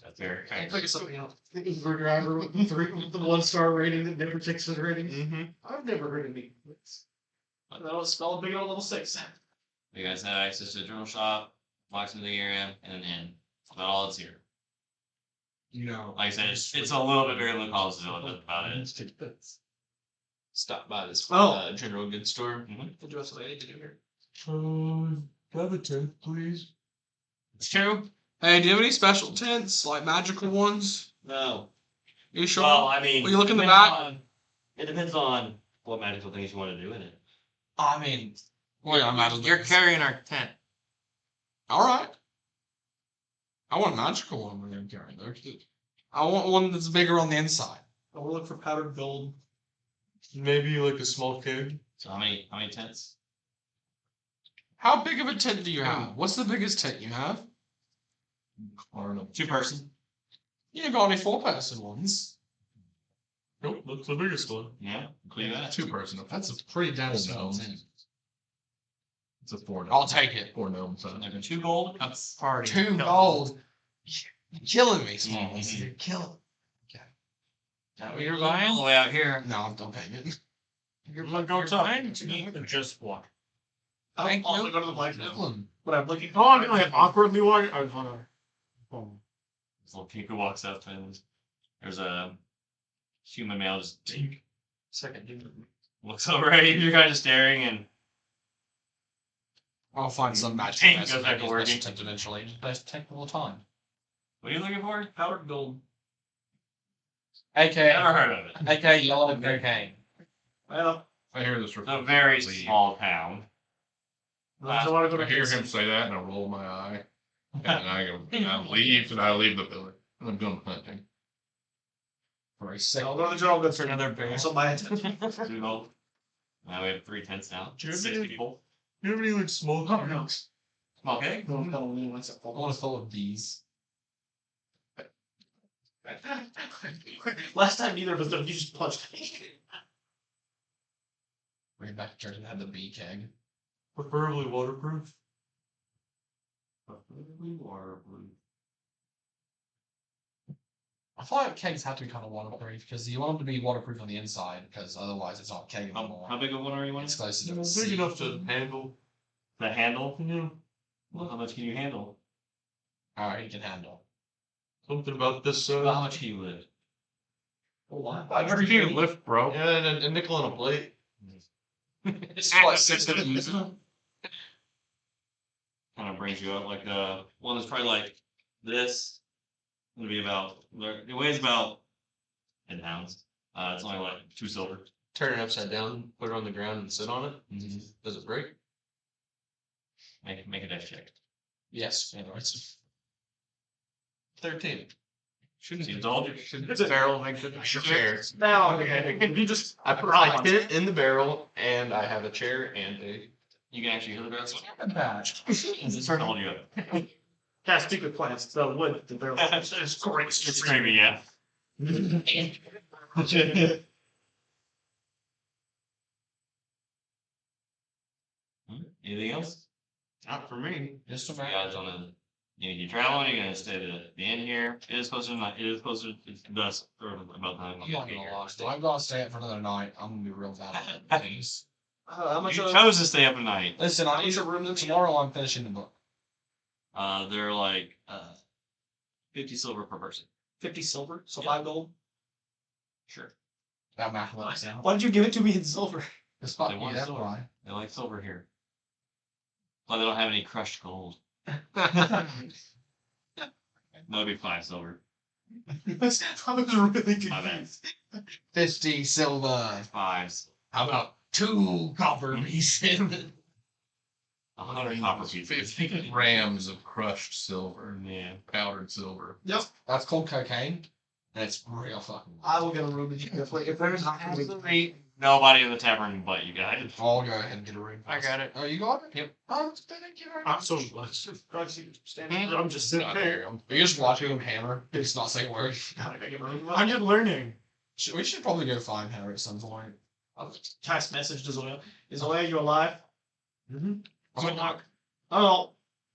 That's very I kind. think it's something else. The Uber driver with the 1-star rating that never takes his ratings. Mm-hmm. I've never heard any complaints. I know it's spelled big on level 6. You guys have access to a journal shop, locksmithing area, and an inn. That's about all that's here. You know. Like I said, it's a little bit bigger than the college, but that's about it. Stop by this Oh. general goods store. Did you have something I need to do here? Have a tent, please. It's true. Hey, do you have any special tents, like magical ones? No. You sure? Well, I mean, Will you look in the depends back? it depends on what magical things you want to do in it. I mean, Well, yeah, magical. you're carrying our tent. All right. I want a magical one when I'm carrying there. I want one that's bigger on the inside. I will look for powdered gold. Maybe like a small keg. So how many tents? How big of a tent do you have? What's the biggest tent you have? 2 person. You ain't got any 4-person ones. Nope, that's the biggest one. Yeah, including that. 2-person. That's a pretty damn Full small gnomes. tent. It's a 4 gnome. I'll take it. 4 gnome size. Like 2 gold. That's party. 2 gold. You're killing me, Smalls. Mhm. You're killing. You're buying all the way out here. No, I'm don't paying it. You're Go buying. Just walk. Thank I'll also you. go to the blacksmith. Nicklin. But I'm looking. Oh, I'm like awkwardly walking. I was on a. This little Kiku walks up and there's a human male just Second dude. looks over at you. You're kind of staring and I'll find some magic. Tank mess goes and back make to it working. special tent eventually. Best tent of all time. what are you looking for? Powdered gold. AKA, Never heard of it. AKA yellow cocaine. Well, I hear this. It's a very small town. I want to go I to hear him say that, and I roll my eye, and I go, and I leave the pillar, and I'm going hunting. For a second. I'll go to the general goods store. Another bear. So my attention. 2 gold. Now we have 3 tents now. Do you have 6 any- people. You have any like small Oh, no. kegs? Okay. I want to full of bees. Last time neither of us done, you just punched me. Bring it back to church and have the bee keg. Preferably waterproof. I feel like kegs have to be kind of waterproof because you want them to be waterproof on the inside because otherwise it's not a keg anymore. How big of one are you wanting? It's close to the Big sea. enough to handle. The handle? Yeah. Well, how much can you handle? Alright, you can handle. Something about this How much can you lift? I've heard you lift, bro. Yeah, and a nickel on a plate. It's like 6 of these. Kind of brings you up like one that's probably like this. It'll be about, it weighs about 10 pounds. It's only like 2 silver. Turn it upside down, put it on the ground, and sit on it. Does it break? Make a dash check. Yes, anyways. 13. See, I told you. It's a barrel makes it chair. Now, okay. You just. I put I hit it in the barrel, and I have a chair and a. You can actually hear the barrel. Badge. It's told you. Cast stupid plants. The wood, the barrel. It's great. It's creamy, yeah. Anything else? Not for me. Just a You guys wanna, you traveling, you're gonna stay at the inn here. It is closer to, it's dusk, or about time. I'm not gonna lie. If I'm gonna stay up for another night, I'm gonna be real bad at things. How much? You chose to stay up at night. Listen, I need a room tomorrow. I'm finishing the book. They're like 50 silver per person. 50 silver, so Yeah. 5 gold. Sure. That math works out. Why did you give it to me in silver? It's fuck They you, want that's silver. why. They like silver here. But they don't have any crushed gold. That'd be 5 silver. I was really My bad. confused. 50 silver. 5. How about 2 copper pieces? 100 copper pieces. 50 grams of crushed silver, Yeah. powdered silver. Yep. That's called cocaine. And it's real fucking. I will get a room if there's Absolutely nobody in the tavern but you guys. I'll go ahead and get a room. I got it. Oh, you got it? Yep. Oh, thank you very I'm much. so blessed. standing. I'm just sitting there. You're just watching him hammer. He's not saying a word. I'm just learning. We should probably go find her at some point. I'll text message to Zoya. Is Zoya, you alive? I'm Oh,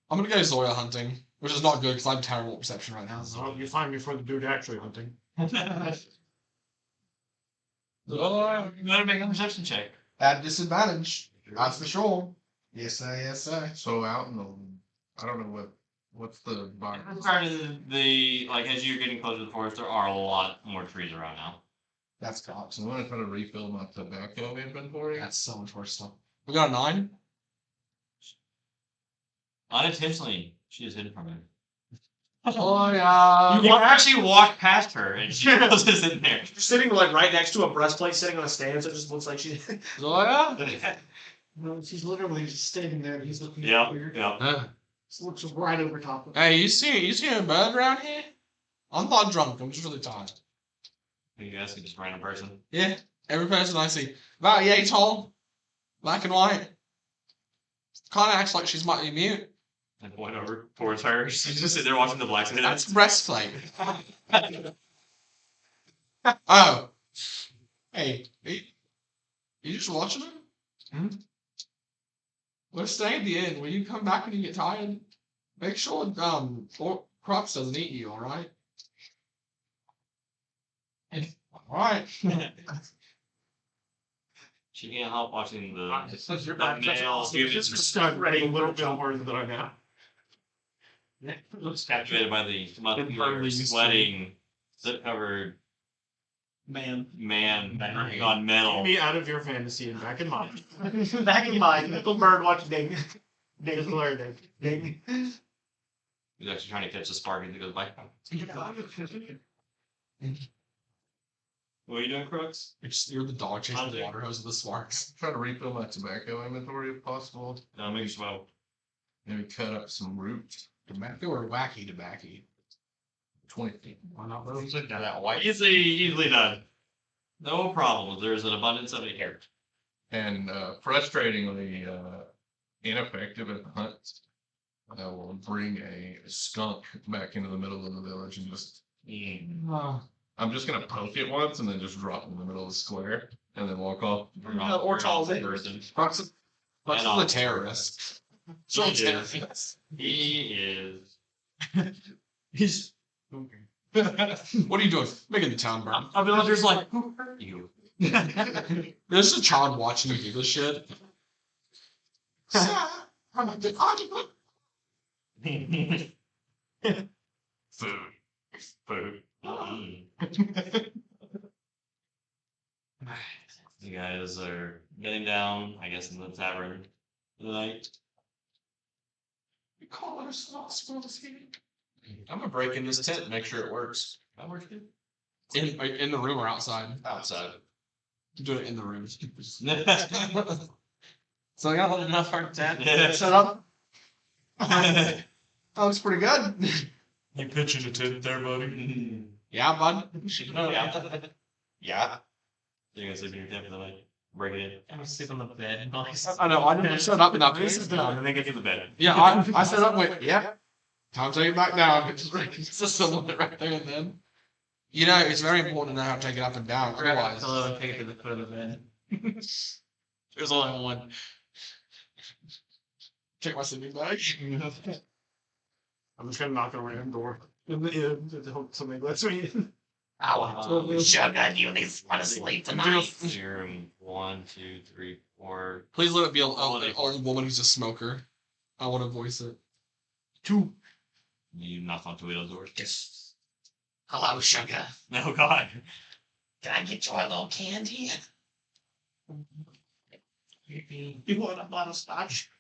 gonna go Zoya hunting, which is not good because I have terrible perception right now. So you find me for the dude actually hunting. Oh, you better make a perception check. At disadvantage, that's for sure. Yes, sir. Yes, sir. So out in the, I don't know what's the bar. Part of the like as you're getting closer to the forest, there are a lot more trees around now. That's cops. So I'm gonna try to refill my tobacco inventory. That's so much worse stuff. We got a 9. Unintentionally, she is hidden from him. Oh yeah. You actually walk past her and she is in there. you're sitting like right next to a breastplate, sitting on a stand, so it just looks like she's. Zoya. No, she's literally just standing there. And he's looking Yeah, weird. yeah. She looks right over top of. Hey, you see a bird around here? I'm not drunk. I'm just really tired. You asking just random person? Yeah, every person I see, about yay tall, black and white. Kind of acts like she's might be mute. And point over towards her. She's just sitting there watching the blacksmith. That's breastplate. Oh, hey, you just watching them? Hmm? We're staying at the inn. Will you come back when you get tired? Make sure Qrux doesn't eat you. All right. All right. She can't help watching the You're the male humans Just started reading a little bit more than I know. captivated by the muscular, sweating, zip-covered Man. man on Get metal. me out of your fantasy and back in mine. Back in mind, little bird watching ding. Just learning. Ding. He's actually trying to catch the spark as it goes by. What are you doing, Crooks? You're the dog chasing the Hunting. water hose with the sparks. Try to refill my tobacco inventory if possible. No, maybe slow. Maybe cut up some roots. Tobacco or wacky tobacco? 20 feet. Why not those? Easily done. No problems. There's an abundance of it here. And frustratingly ineffective at hunts. I will bring a skunk back into the middle of the village and just. I'm just gonna poke it once and then just drop it in the middle of the square and then walk off. Ortall's in. Qrux is a terrorist. So He is. terrorist. He is. He's. What are you doing? Making the town burn. Our villagers like, who hurt you? There's a child watching you do this shit. Food. Food. You guys are getting down, I guess, in the tavern for the night. We call it a small here. I'm gonna break in this tent and make sure it works. That works good. In the room or outside? Outside. Do it in the room. So I got enough for tent. Yeah. Shut up. That looks pretty good. You pitching a tent there, buddy? Yeah, bud. Yeah. You're gonna sleep in your tent for the night. Break it in. I'm gonna sleep on the bed. Nice. I know. I didn't shut up in that This place. is done, and then get to the bed. Yeah, I set up with, yeah. Time to take it back down. It's just a little bit right there and then. You know, it's very important to know how to take it up and down. Grab a Otherwise, pillow and take it to the foot of the bed. There's only one. check my sleeping bag. I'm just gonna knock on a random door. To hope somebody lets me in. Ow. Sugar, you need to sleep tonight. You're 1, 2, 3, 4. Please let it be an Holiday old woman who's a smoker. I want to voice it. 2. You knock on Tawhito's door. Yes. Hello, sugar. Oh God. Can I get you a little candy? You want a butterscotch?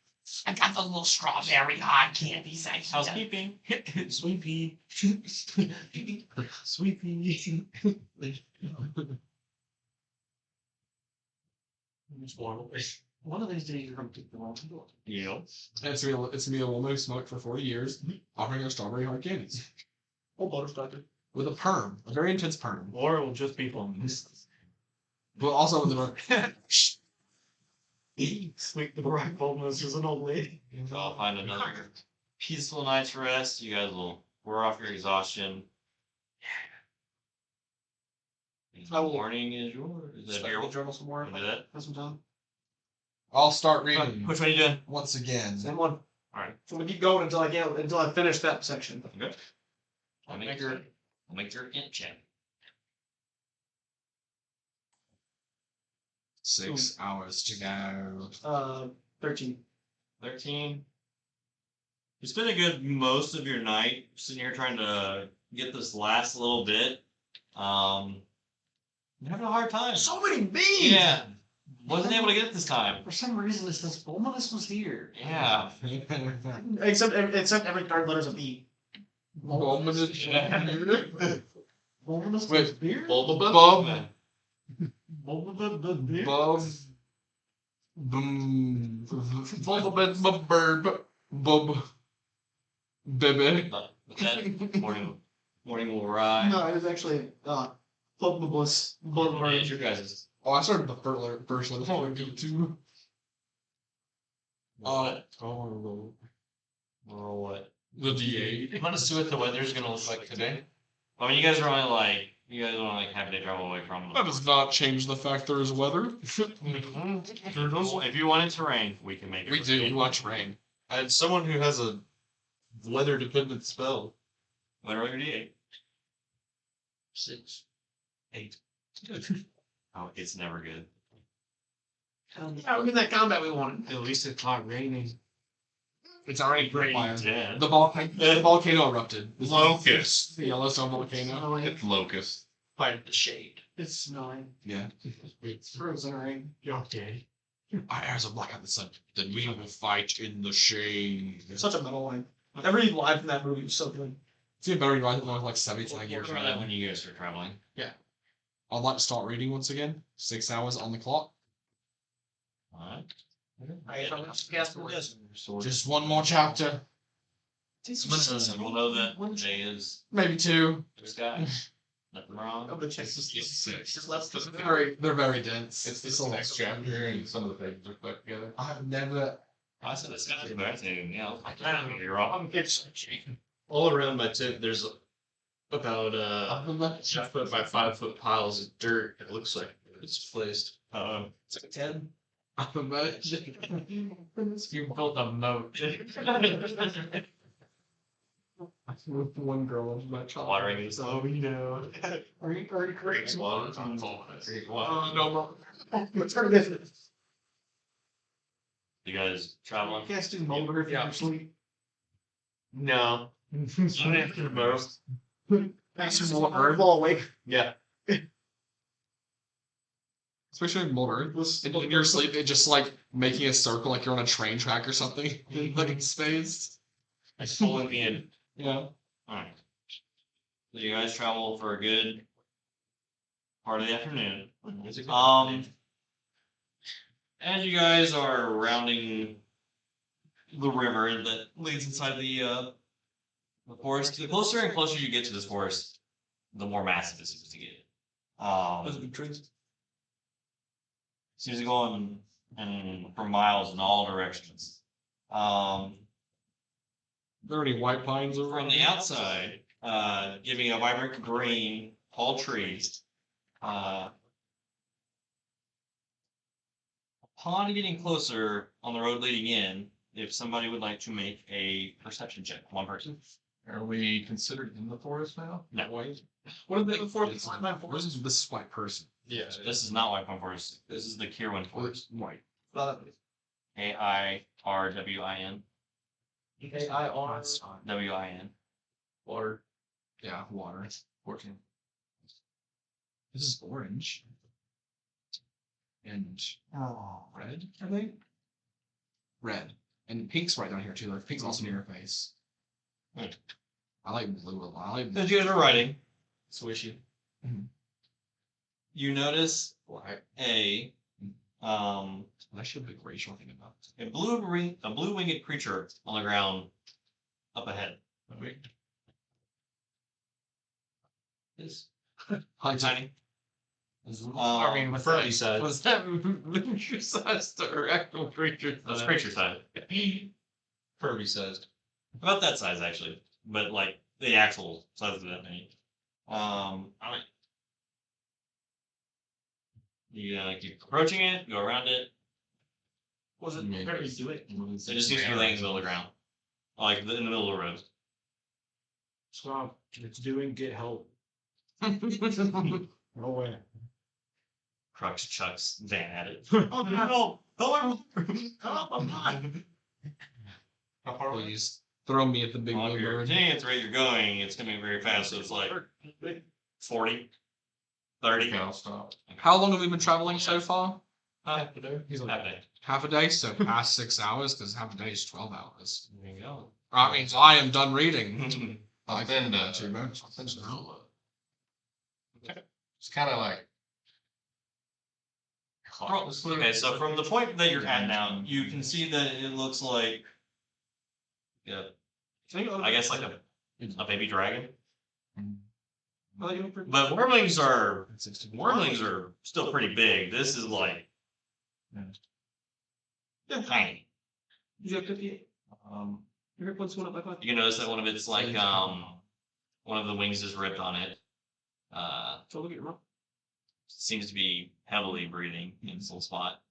I got the little strawberry hard candies. Housekeeping. Sweet pea. Sweet pea. One of these days you're going to take the wrong door. Yeah. And it's gonna be a woman who smoked for 40 years, offering her strawberry hard candies Oh, butterscotch. with a perm, a very intense perm. Or it will just be fun. But also with a Sweet the black Fulminus is an old lady. So I'll find another peaceful night's rest. You guys will wear off your exhaustion. I will- Morning is yours. Is that Start your the journal some more. do that? Have some time. I'll start reading Which one are you doing? once again. Same one. Alright. So I'm gonna keep going until I finish that section. Okay. I'll make your int check. 6 hours to go. 13. 13. You spend a good most of your night sitting here trying to get this last little bit. You're having a hard time. So many bees! Yeah. Wasn't able to get it this time. For some reason, it says Fulminus was here. Yeah. Except every card letters a B. Fulminus was Wait, here? Bob, Fulminus Bob, Bob, baby. But that morning will arrive. No, it was actually Fulminus. It's your guys'. Oh, I started the first one. Oh, go to. What? Or what? The D8. You want to see what the weather's gonna look like today? I mean, you guys are only half a day travel away from That them. does not change the fact there is weather. If you want it to rain, we can make it. We do. We watch rain. And someone who has a weather-dependent spell. What are your D8? 6. 8. Oh, it's never good. Yeah, we're in that combat we wanted. At least it's not raining. It's already great. Dead. The volcano erupted. This is Locust. The Yellowstone volcano. It's locust. Find the shade. It's snowing. Yeah. It's frozen rain. You're gay. Our eyes are black out the sun. Then we will fight in the shade. Such a metal line. Every line from that movie was so good. It's even better than like 79 years Remember that when you guys start traveling. I'd like to start reading once again. 6 hours on the clock. Alright. Yes. Just one more chapter. We'll know that today is Maybe 2. this guy. Nothing wrong. Of the checks. Six. They're very dense. It's this next chapter, and some of the pages are put together. I've never. I said this guy's better than anything else. I can't be wrong. It's All around my tent, there's about 5 foot by 5 foot piles of dirt. It looks like it's placed. like 10. You built a moat. With one girl into my child. Watering these. So we know. Are you correct? Water on Fulminus. No, What's our business? You guys traveling? You can't do Mulder if you're asleep. No. After most. Thanks for Fall awake. Yeah. especially in Mulder. In your sleep, it just like making a circle like you're on a train track or something. Like in space. It's pulling me in. Yeah. Alright. So you guys travel for a good part of the afternoon. As you guys are rounding the river that leads inside the forest, the closer and closer you get to this forest, the more massive it seems to get. Those big trees. Seems to go on for miles in all directions. There are any white pines over From the outside, giving a vibrant green, tall trees. Upon getting closer on the road leading in, if somebody would like to make a perception check, one person. Are we considered in the forest now? No. White. What did the fourth This line for? is white person. Yeah. This is not White Pine Forest. This is the Kirwin Forest. White. AIRWIN. AIR. WIN. Water. Yeah, water. 14. This is orange. And red, I think? Red. And pink's right down here too. Like pink's also near your face. Hmm. I like blue a lot. I like As you guys are writing, swishy. you notice Black. a That should be a racial thing about it. a blue winged creature on the ground up ahead. Is tiny. I mean, what's Furby that? said. Was that miniature size or actual creature That's size? creature size. Furby says. About that size actually, but like the actual size of that thing. You keep approaching it, go around it. Was it Maybe. very do it? It just seems to be laying in the middle of the ground, like in the middle of the road. Stop. It's doing get help. No way. Crux chucks Van at it. Oh no! Help! I'm not. How far away? Please throw me at the big Well, blue if you're bird. continuing at the rate you're going, it's coming very fast, so it's like 40, 30. Okay, I'll stop. How long have we been traveling so far? He's like, Half a day. Half a day, so past 6 hours, because half a day is 12 hours. There you go. That means I am done reading. I'll send too much. I'll send Zula. It's kind of like. Okay, so from the point that you're at now, you can see that it looks like, yeah, I guess like a baby dragon. But wormlings are still pretty big. This is like tiny. You have 58. Your hit points went up by 5. You can notice that one of it's like one of the wings is ripped on it. So look at your mouth. Seems to be heavily breathing in this little spot.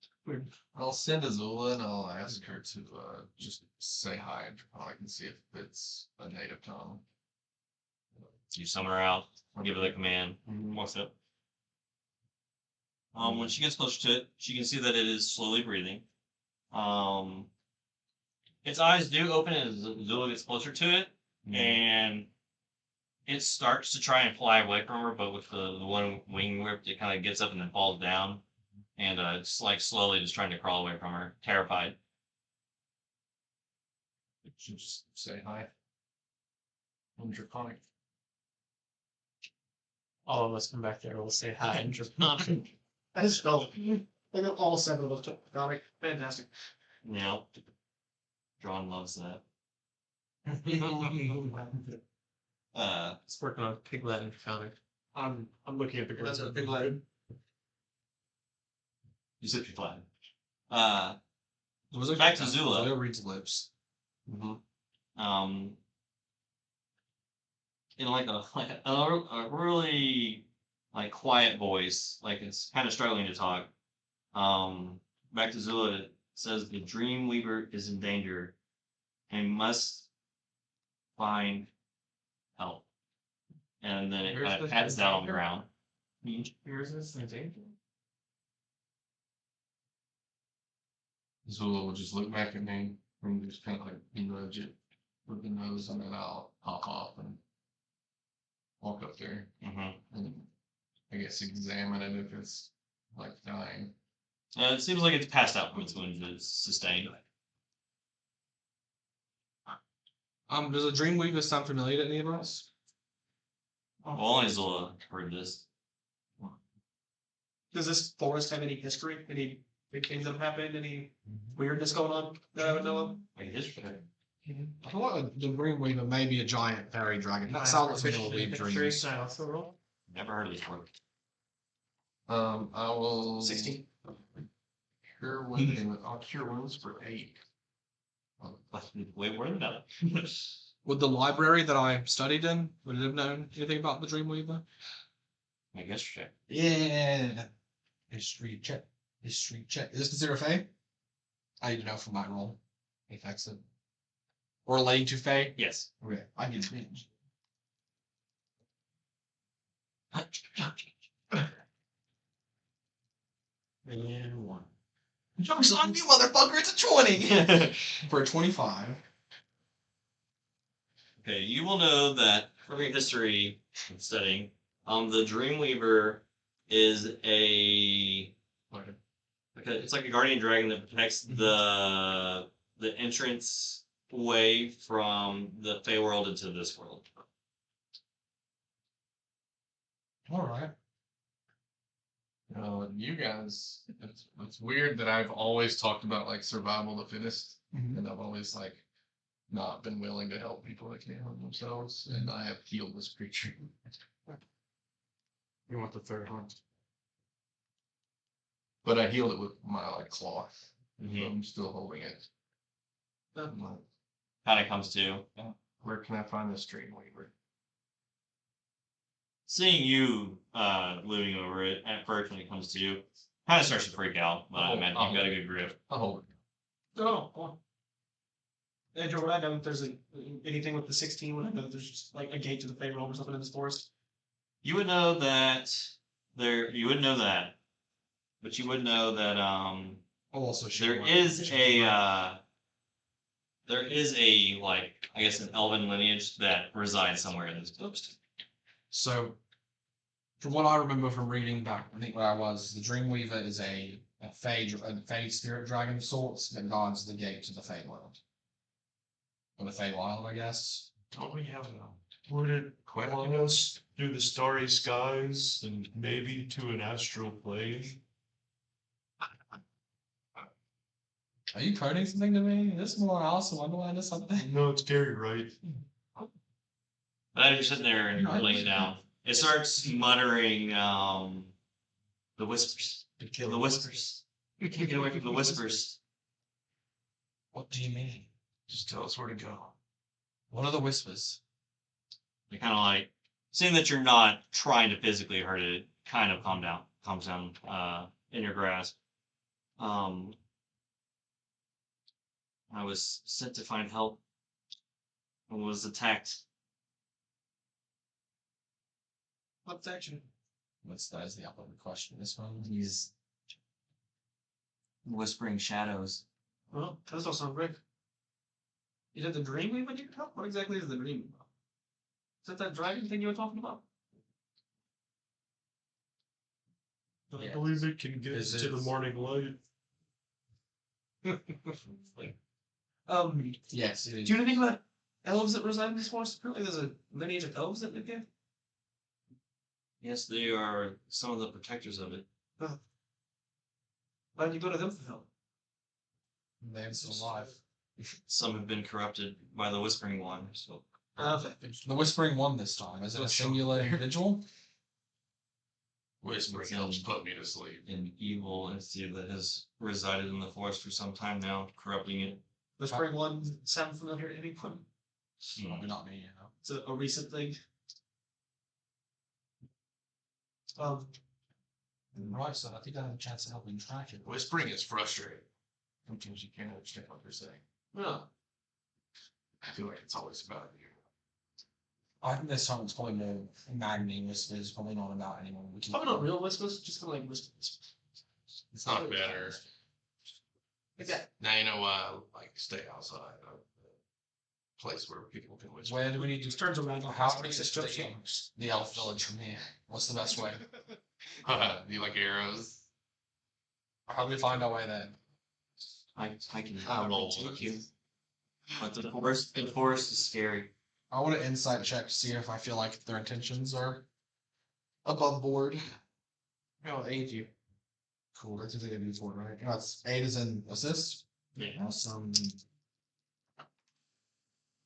I'll send Azula and I'll ask her to just say hi in Draconic and see if it's a native tongue. You summon her out, give her the command, walks up. When she gets closer to it, she can see that it is slowly breathing. Its eyes do open as Zula gets closer to it, and it starts to try and fly away from her, but with the one wing ripped, it kind of gets up and then falls down, and it's like slowly just trying to crawl away from her, terrified. She'll just say hi. In Draconic. All of us come back there. We'll say hi and Draconic. That is dope. Like all 7 of us took comic. Fantastic. Yeah. John loves that. It's working on Piglet and Draconic. I'm looking at the grid. That's a big load. You said you're flat. Back to Zula. Zula reads lips. In like a really like quiet voice, like it's kind of struggling to talk. Back to Zula, it says the Dreamweaver is in danger and must find help. And then it Where's kind of this pats down on the danger? ground. Here's this in danger. Zula will just look back at me and just kind of like nudge it with the nose, and then I'll hop off and walk up there and I guess examine it if it's like dying. It seems like it's passed out from its wounds it's sustained. Does a Dreamweaver sound familiar to any of us? Well, only Zula heard this. Does this forest have any history? Any big things that have happened? Any weirdness going on that I would know of? Like history. I feel like the Dreamweaver may be a giant fairy dragon. That sounds like a weird dreams. Never heard of this before. I will 16. cure wounds. I'll cure wounds for 8. Way more than that. Would the library that I studied in, would it have known anything about the Dreamweaver? I guess check. Yeah. History check. History check. Is this considered a Fae? I need to know from my role. Affects it. Or relating to Fae? Yes. Okay. I need to read. And 1. Joke's on you, motherfucker! It's a 20! For a 25. Okay, you will know that from your history studying, the Dreamweaver is it's like a guardian dragon that protects the entrance way from the Feywild into this world. Alright. You guys, it's weird that I've always talked about like survival of the fittest, and I've always like not been willing to help people that can't help themselves, and I have healed this creature. You want the third hunt. But I healed it with my like cloth. Mhm. So I'm still holding it. Kind of comes to. Where can I find this Dreamweaver? Seeing you looming over it at first when it comes to you, kind of starts to freak out, but I imagine you've got a good grip. I'll hold it. Oh, cool. Andrew, would I know if there's anything with the 16? Would I know if there's just like a gate to the Feywild or something in this forest? You would know that you would know that, but you would know that Also, there is a like I guess an elven lineage that resides somewhere in this post. So, from what I remember from reading back, I think where I was, the Dreamweaver is a Fey spirit dragon of sorts that guards the gate to the Feywild. Or the Feywild, I guess. Don't we have would it follow us through the starry skies and maybe to an astral plane? Are you coding something to me? This is more Alice in Wonderland or something? No, it's Gary Wright. But as you're sitting there and you're laying it down, it starts muttering the whispers. The whispers. You can't get away from the whispers. What do you mean? Just tell us where to go. What are the whispers? They kind of like, seeing that you're not trying to physically hurt it, kind of calms down in your grasp. I was sent to find help and was attacked. What section? That is the upper question. This one. These whispering shadows. Well, that does all sound great. You did the Dreamweaver need help? What exactly is the Dreamweaver? Is that dragon thing you were talking about? I believe it can get us to the morning light. Yes, it is. Do you know anything about elves that reside in this forest? Apparently there's a lineage of elves that live here. Yes, they are some of the protectors of it. Why did you go to them for help? They're still alive. Some have been corrupted by the Whispering One. So Okay. The Whispering One this time. Is it a singular individual? Whispering helps put me to sleep. an evil entity that has resided in the forest for some time now, corrupting it. The spring one sound familiar to anyone? Probably not me, you know. It's a recent thing. Right, so I think I have a chance of helping track it. Whispering is frustrating. Sometimes you can't understand what they're saying. Yeah. I feel like it's always about you. I think this time it's probably more maddening whispers, probably not about anyone. Probably not real whispers, just kind of like whispers. It's not better. Okay. Now you know why I like stay outside of the place where people can whisper. Where do we need to Just turns around. How do we get to the elf village from here? What's the best way? Do you like arrows? How do we find our way there? I can I roll. take you. But the forest is scary. I want an insight check to see if I feel like their intentions are above board. I'll aid you. Cool, that's usually a D4, right? That's 8 is in assist. Yeah. Awesome.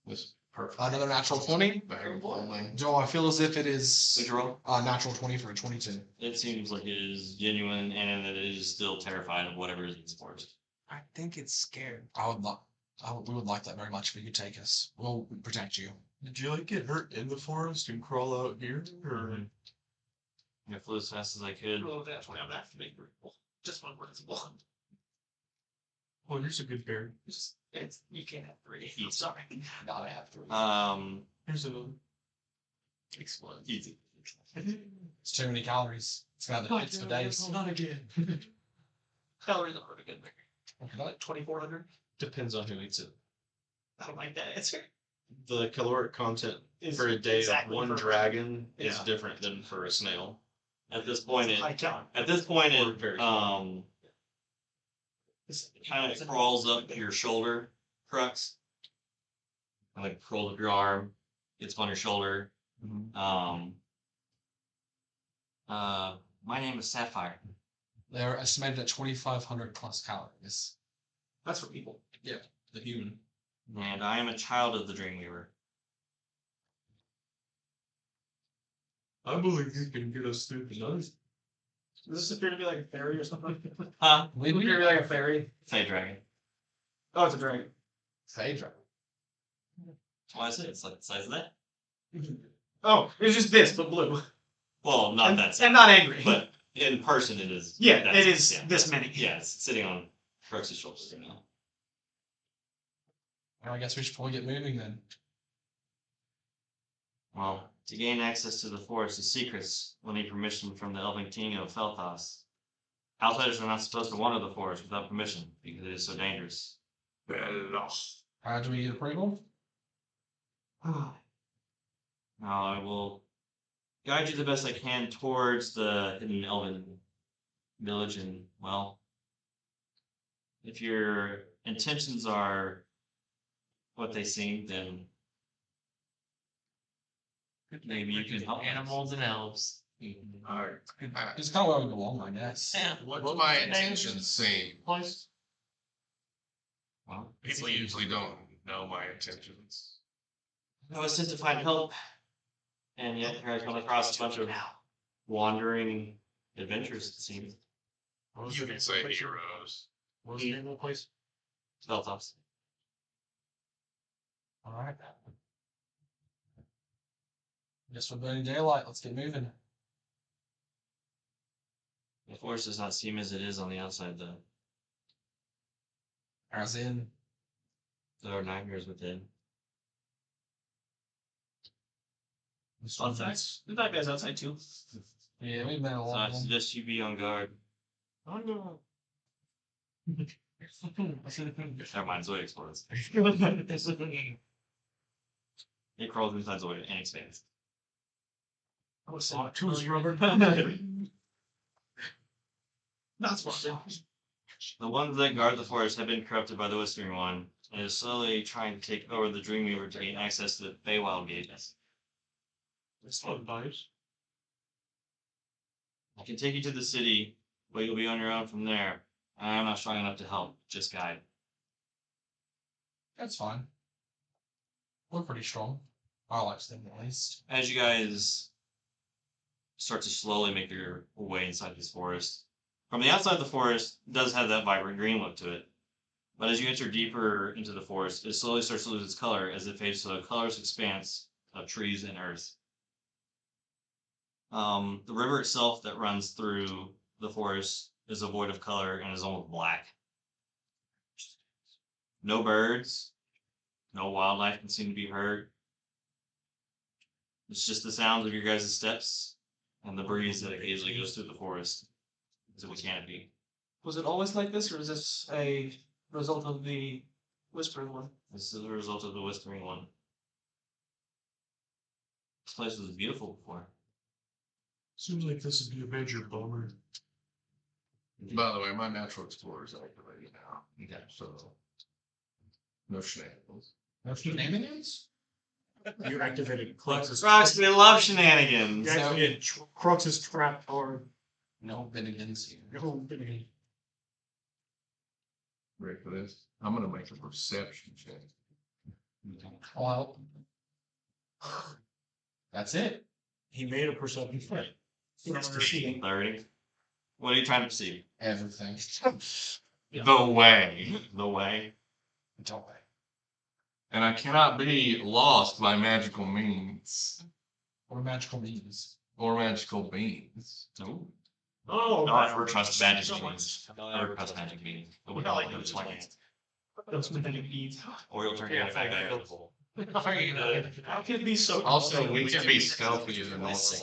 This perfect. Another natural 20. Bag of holding. Joe, I feel as if it is Good roll. natural 20 for a 22. It seems like it is genuine and that it is still terrified of whatever is in this forest. I think it's scared. We would like that very much if you could take us. We'll protect you. Did you like get hurt in the forest and crawl out here, or? I flew as fast as I could. Roll that way. I'm not to make just one word. It's one. Oh, here's a good berry. You can't have three. I'm sorry. Gotta have 3. Here's another. Explode. Easy. It's too many calories. It's got the hits for days. Not again. Calories are pretty good. Okay. Like 2,400. Depends on who eats it. I don't like that answer. The caloric content Is for a day exactly of one for- dragon is Yeah. different than for a snail. At this point, High count. at this point, Or very small. it kind of crawls up your shoulder, Qrux. And like crawls up your arm, gets on your shoulder. My name is Sapphire. They're estimated at 2,500 plus calories. That's for people. The human. And I am a child of the Dreamweaver. I believe you can get us through the night. Does this appear to be like a fairy or something? Huh? Does it appear to be like a fairy? Fey dragon. Oh, it's a dragon. Phaedra. That's why I said it's like the size of that. Oh, it's just this, but blue. Well, not and, that size. and not angry. But in person, it is. yeah, that's- it is yeah, this many. Yeah, it's sitting on Qrux's shoulders right now. Well, I guess we should probably get moving then. Well, to gain access to the forest's secrets, we'll need permission from the Elven King of Felthas. Outsiders are not supposed to wander the forest without permission, because it is so dangerous. How do we get approval? Now I will guide you the best I can towards the hidden Elven village, and, well, if your intentions are what they seem, then maybe you can help us. Animals and elves. Alright. It's kind of where we belong, I guess. Yeah. What's my intentions seem? Place. Well, People usually don't know my intentions. I was sent to find help, and yet here I come across a bunch of wandering adventures, it seems. You can say heroes. What was the name of the place? Felthas. Alright. Guess we're burning daylight. Let's get moving. The forest does not seem as it is on the outside, though. As in, There are nightmares within. Fun facts. The night guy's outside too. yeah, we've been a So I long one. suggest you be on guard. Oh no. Never mind, Zoya explodes. It crawls inside Zoya and expands. I was Oh, tools rubber. Not smart. The ones that guard the forest have been corrupted by the Whispering One, and is slowly trying to take over the Dreamweaver to gain access to the Feywild gates. It's fun vibes. I can take you to the city, but you'll be on your own from there. I'm not strong enough to help, just guide. That's fine. We're pretty strong. I like them at least. As you guys start to slowly make your way inside this forest, from the outside, the forest does have that vibrant green look to it. But as you enter deeper into the forest, it slowly starts to lose its color as it fades to a colorless expanse of trees and earth. The river itself that runs through the forest is devoid of color and is almost black. No birds, no wildlife can seem to be heard. It's just the sounds of your guys' steps and the breeze that occasionally goes through the forest as a canopy. Was it always like this, or is this a result of the Whispering One? This is a result of the Whispering One. This place was beautiful before. Seems like this would be a major bummer. By the way, my natural explorer is activated now. Okay. So, no shenanigans. No shenanigans? You activated Crux's. Rocks, we love shenanigans. You activated Crux's trap or No Bennigan's here. your whole thing. Ready for this? I'm gonna make a perception check. I'll help. That's it. He made a perception check. That's the cheating. 30. What are you trying to perceive? Everything. The way. The way. Don't worry. And I cannot be lost by magical means. Or magical means. Or magical beings. No. Oh, Don't ever trust magic so beings. much. Don't ever trust magic beings. It would Not not like like those those like those magnetic beads. Or you'll turn into a fat guy. How can it be so? Also, we can be stealthy at a normal pace.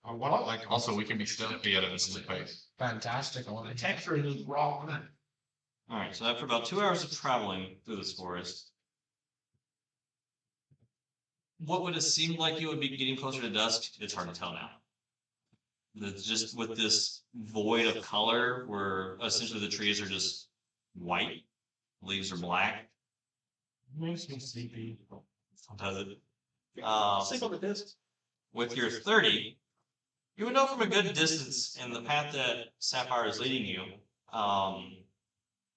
What? Also, we can be stealthy at a normal pace. fantastic. I The want to texture is wrong. Alright, so after about 2 hours of traveling through this forest, what would have seemed like you would be getting closer to dusk, it's hard to tell now. It's just with this void of color where essentially the trees are just white, leaves are black. Makes me sleepy. Does it? Sleep on the disc. With your 30, you would know from a good distance in the path that Sapphire is leading you,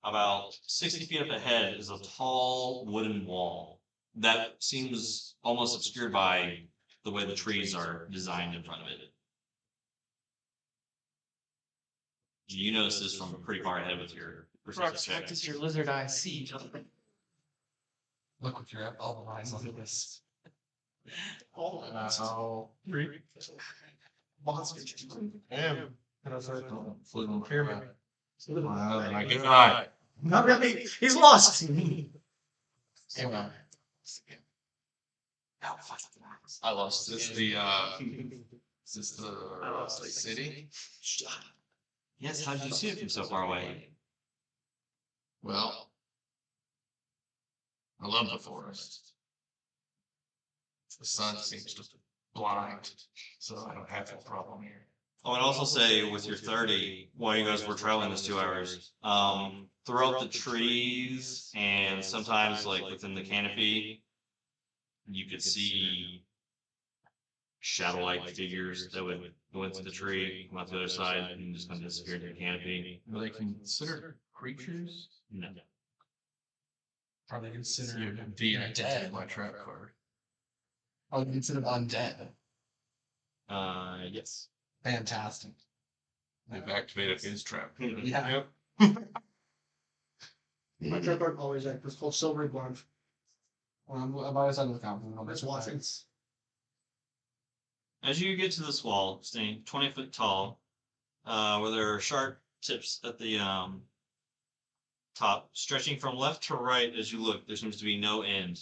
about 60 feet up ahead is a tall wooden wall that seems almost obscured by the way the trees are designed in front of it. You notice this from pretty far ahead with your perception What check. does your lizard eye see? look with your elbow eyes on this. So, Monster. damn. Flew Pyramid. Well, then I get right. Not really. He's lost. Anyway, I lost Is this this. the is this the city? Yes, how did you see it from so far away? Well, I love the forest. The sun seems to blind, so I don't have that problem here. I would also say with your 30, while you guys were traveling this 2 hours, throughout the trees and sometimes like within the canopy, you could see shadow-like figures that would go into the tree, come out the other side, and just kind of disappear into the canopy. Are they considered creatures? No. probably You considered deactivated my trap card. Oh, considered undead. Yes. Fantastic. They've activated his trap. Yeah. My trip card always act. It's called Silvery Glove. I'm by the side of the compliment. That's watching. As you get to this wall, staying 20 foot tall, where there are sharp tips at the top, stretching from left to right as you look, there seems to be no end.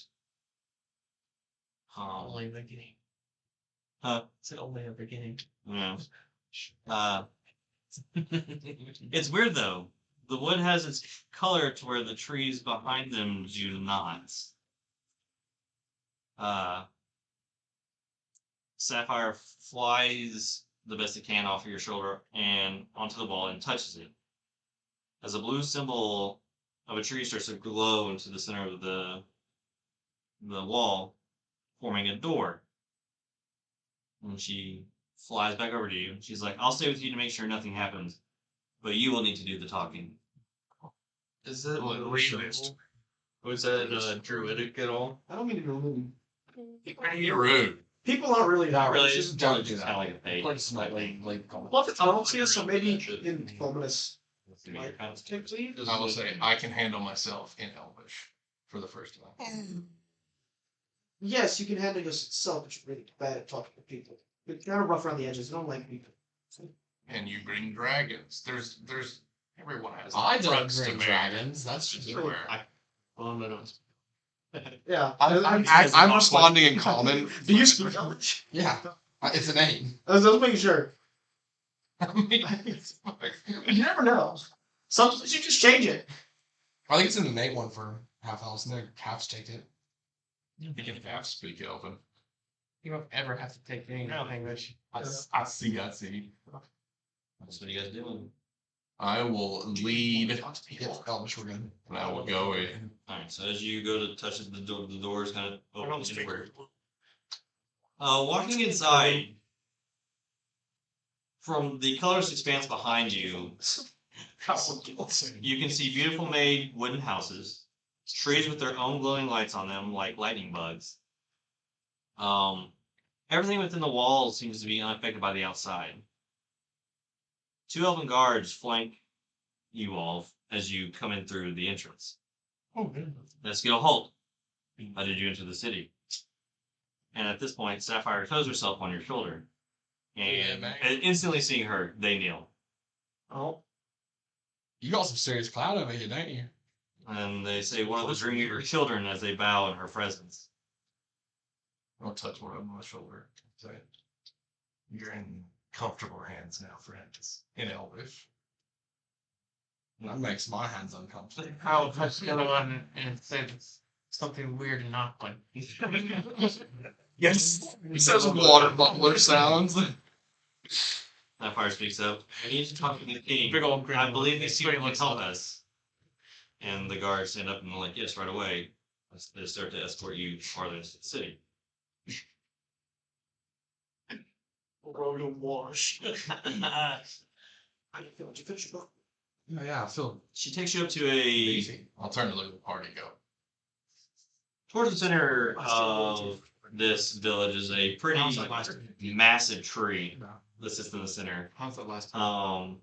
Only the beginning. Huh? It's only a beginning. Yeah. It's weird though. The wood has its color to where the trees behind them do not. Sapphire flies the best it can off of your shoulder and onto the wall and touches it. As a blue symbol of a tree starts to glow into the center of the wall, forming a door. And she flies back over to you. She's like, I'll stay with you to make sure nothing happens, but you will need to do the talking. Is that Well, realist. was that druidic at all? I don't mean to be rude. You're rude. People aren't really that Really, racist. it's Don't do kind that. of like a fake. Like slightly, like. Well, if it's Alcia, so maybe in Fulminus. Take lead. I will say I can handle myself in Elvish for the first time. Yes, you can handle yourself, but you're really bad at talking to people. You're kind of rough around the edges. You don't like people. And you bring dragons. There's everyone has. I don't fronts to bring bear. dragons. That's just Everywhere. Well, no. Yeah. I'm responding in common. Do you speak Elvish? Yeah, it's a name. I was making sure. I mean, it's like- You never know. Sometimes you just change it. I think it's in the May one for half elves, and their halves take it. You can half speak Elven. You don't ever have to take any English. I see. So what are you guys doing? I will lead, Yep, Elvish, we're good. and I will go in. Alright, so as you go to touch it, the door is kind of open inward. Walking inside, from the colorless expanse behind you, you can see beautiful made wooden houses, trees with their own glowing lights on them like lightning bugs. Everything within the walls seems to be unaffected by the outside. 2 elven guards flank you all as you come in through the entrance. Oh, good. Let's get a halt. How did you enter the city? And at this point, Sapphire throws herself on your shoulder. And instantly seeing her, they kneel. Oh. You got some serious clout over here, don't you? And they say one of the Dreamweaver children as they bow in her presence. I'll touch one of them on my shoulder. Say, you're in comfortable hands now, friends. In Elvish. That makes my hands uncomfortable. I'll touch the other one and say something weird and not fun. Yes. He says water bubbler sounds. Sapphire speaks up. I need to talk to the king. Big old grin I on believe his these face. people can help us. And the guards stand up and they're like, yes, right away. They start to escort you farther into the city. Road to wash. I didn't feel like you finished your book. Yeah, I feel She takes you up to a Easy. I'll turn to look at the party go. towards the center of this village is a pretty How's that last time? massive tree that sits in the center. How's that last time?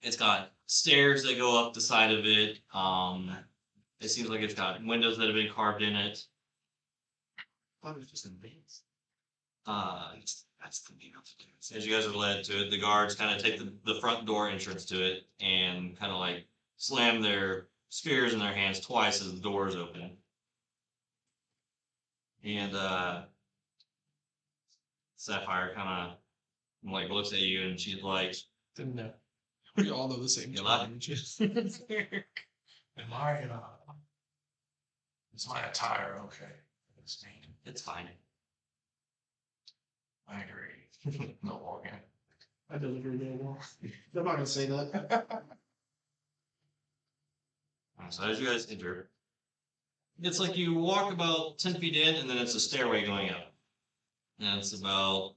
It's got stairs that go up the side of it. It seems like it's got windows that have been carved in it. I thought it was just in veins. That's the name of it. As you guys are led to it, the guards kind of take the front door entrance to it and kind of like slam their spears in their hands twice as the doors open. And Sapphire kind of like looks at you and she's like, didn't know. We all know the same You lie. challenges. Am I, is my attire okay? it's fine. I agree. No walking. I delivered it well. I'm not gonna say that. So as you guys enter, it's like you walk about 10 feet in and then it's a stairway going up. And it's about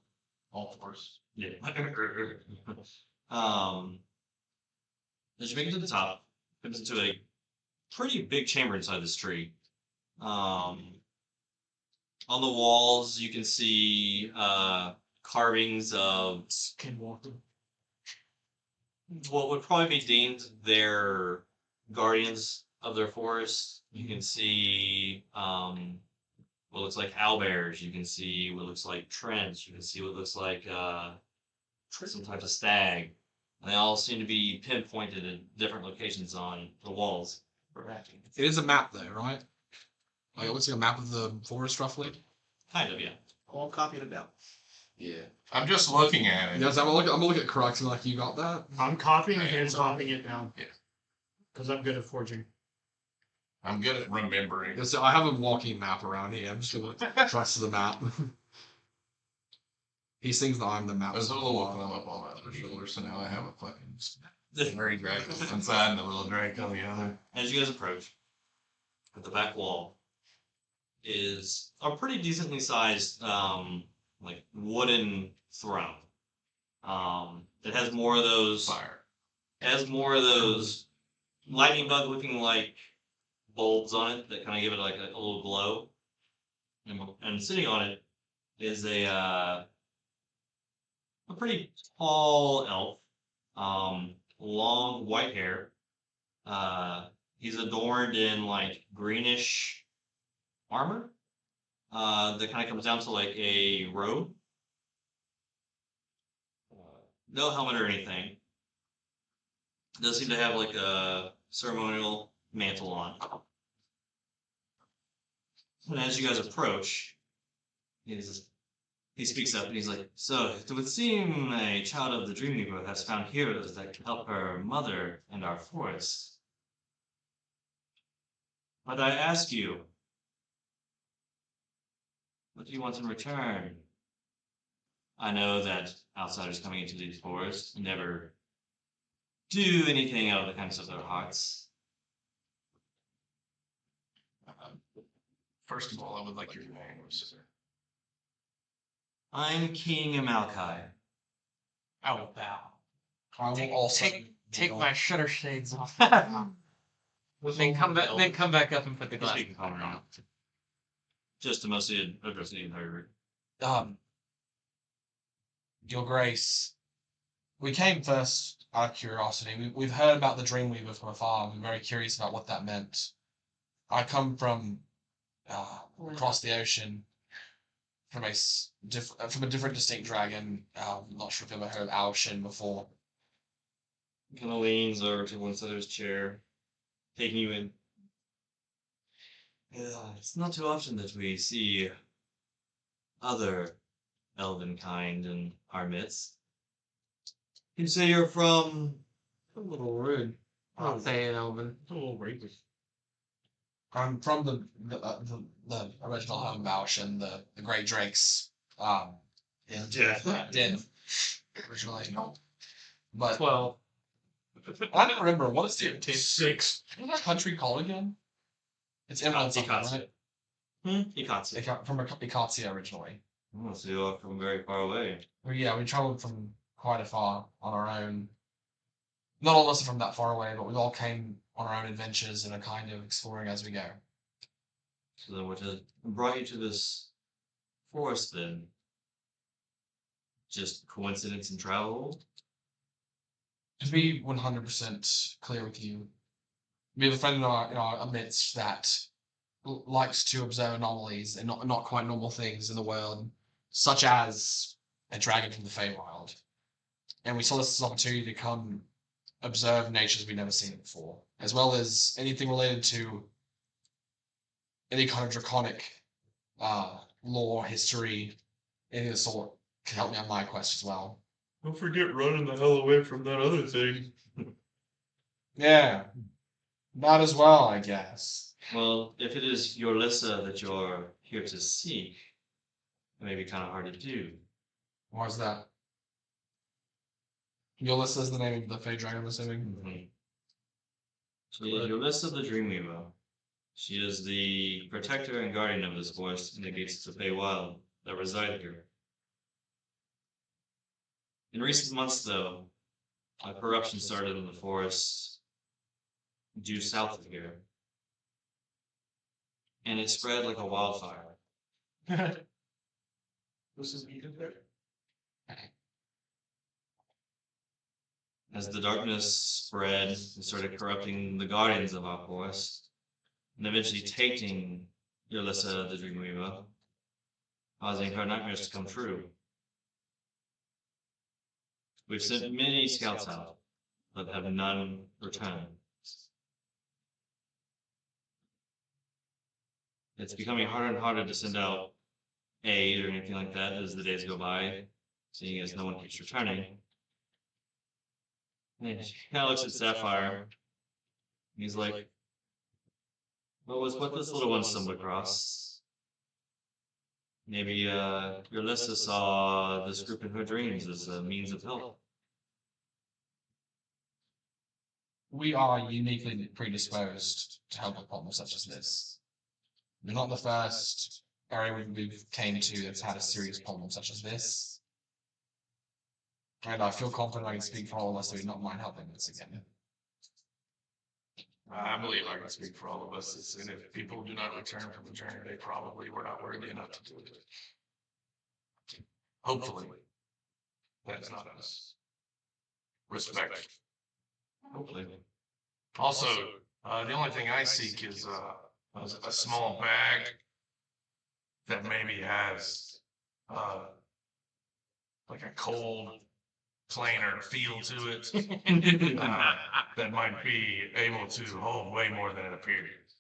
All fours. yeah. As you make it to the top, it comes into a pretty big chamber inside this tree. On the walls, you can see carvings of Skinwalker. what would probably be deemed their guardians of their forest. You can see what looks like owlbears. You can see what looks like trents. You can see what looks like some type of stag. And they all seem to be pinpointed at different locations on the walls. It is a map though, right? Like it looks like a map of the forest roughly. Kind of, yeah. All copied it down. Yeah. I'm just looking at it. Yes, I'm gonna look at Qrux and like, you got that? I'm copying it and copying it down. Yeah. Because I'm good at forging. I'm good at remembering. Yeah, so I have a walking map around here. I'm just gonna trust the map. He sings that I'm the map. There's a little one up on my other shoulder, so now I have a fucking very Draco on one side and a little Draco on the other. As you guys approach, at the back wall is a pretty decently sized like wooden throne. It has more of those Fire. it has more of those lightning bug looking like bulbs on it that kind of give it like a little glow. And sitting on it is a pretty tall elf, long white hair. He's adorned in like greenish armor that kind of comes down to like a robe. No helmet or anything. Does seem to have like a ceremonial mantle on. And as you guys approach, he speaks up and he's like, so it would seem a child of the Dream Weaver has found heroes that can help her mother and our forest. But I ask you, what do you want in return? I know that outsiders coming into these forests never do anything out of the kindness of their hearts. First of all, I would like your name, sir. I'm King Amalkai. I will bow. I will also Take my shutter shades off. Then come back up and put the He's glass. speaking common now. Just to mostly address the entire group. Your Grace, we came first out of curiosity. We've heard about the Dreamweaver from afar. We're very curious about what that meant. I come from across the ocean from a different distinct dragon. I'm not sure if you've ever heard of Owlshin before. Kind of leans over to one side of his chair, taking you in. It's not too often that we see other elven kind in our midst. You say you're from. A little rude. I'll say it, Elvin. A little racist. I'm from the original home Bausch and the Great Drakes. In Den originally. But 12. I don't remember what is the 6. What's that country called again? It's Emerald something, Ikatsu. right? Ikatsu. They come from Ikatsu originally. Oh, so you're from very far away. Well, yeah, we traveled from quite a far on our own. Not all of us are from that far away, but we all came on our own adventures and are kind of exploring as we go. So then what has brought you to this forest then? Just coincidence and travel? To be 100% clear with you, we have a friend in our midst that likes to observe anomalies and not quite normal things in the world, such as a dragon from the Feywild. And we saw this as an opportunity to come observe natures we've never seen before, as well as anything related to any kind of draconic lore, history, anything of the sort can help me on my quest as well. Don't forget running the hell away from that other thing. Yeah, not as well, I guess. Well, if it is your Lissa that you're here to seek, it may be kind of hard to do. Why's that? Yolissa is the name of the Fey Dragon, I'm assuming. She is your Lissa the Dreamweaver. She is the protector and guardian of this forest and the gates of the Feywild that reside here. In recent months, though, a corruption started in the forest due south of here. And it spread like a wildfire. This is needed there. As the darkness spread, it started corrupting the guardians of our forest, and eventually taking Yolissa the Dreamweaver, causing her nightmares to come true. We've sent many scouts out, but have none return. It's becoming harder and harder to send out aid or anything like that as the days go by, seeing as no one keeps returning. And he kind of looks at Sapphire. He's like, what was what this little one stumbled across? Maybe your Lissa saw this group in her dreams as a means of help. We are uniquely predisposed to help with problems such as this. We're not the first area we've came to that's had a serious problem such as this. And I feel confident I can speak for all of us that we not mind helping this again. I believe I can speak for all of us, and if people do not return from the journey, they probably were not worthy enough to do it. Hopefully, that's not us. Respect. Hopefully. Also, the only thing I seek is a small bag that maybe has like a cold, plainer feel to it that might be able to hold way more than it appears.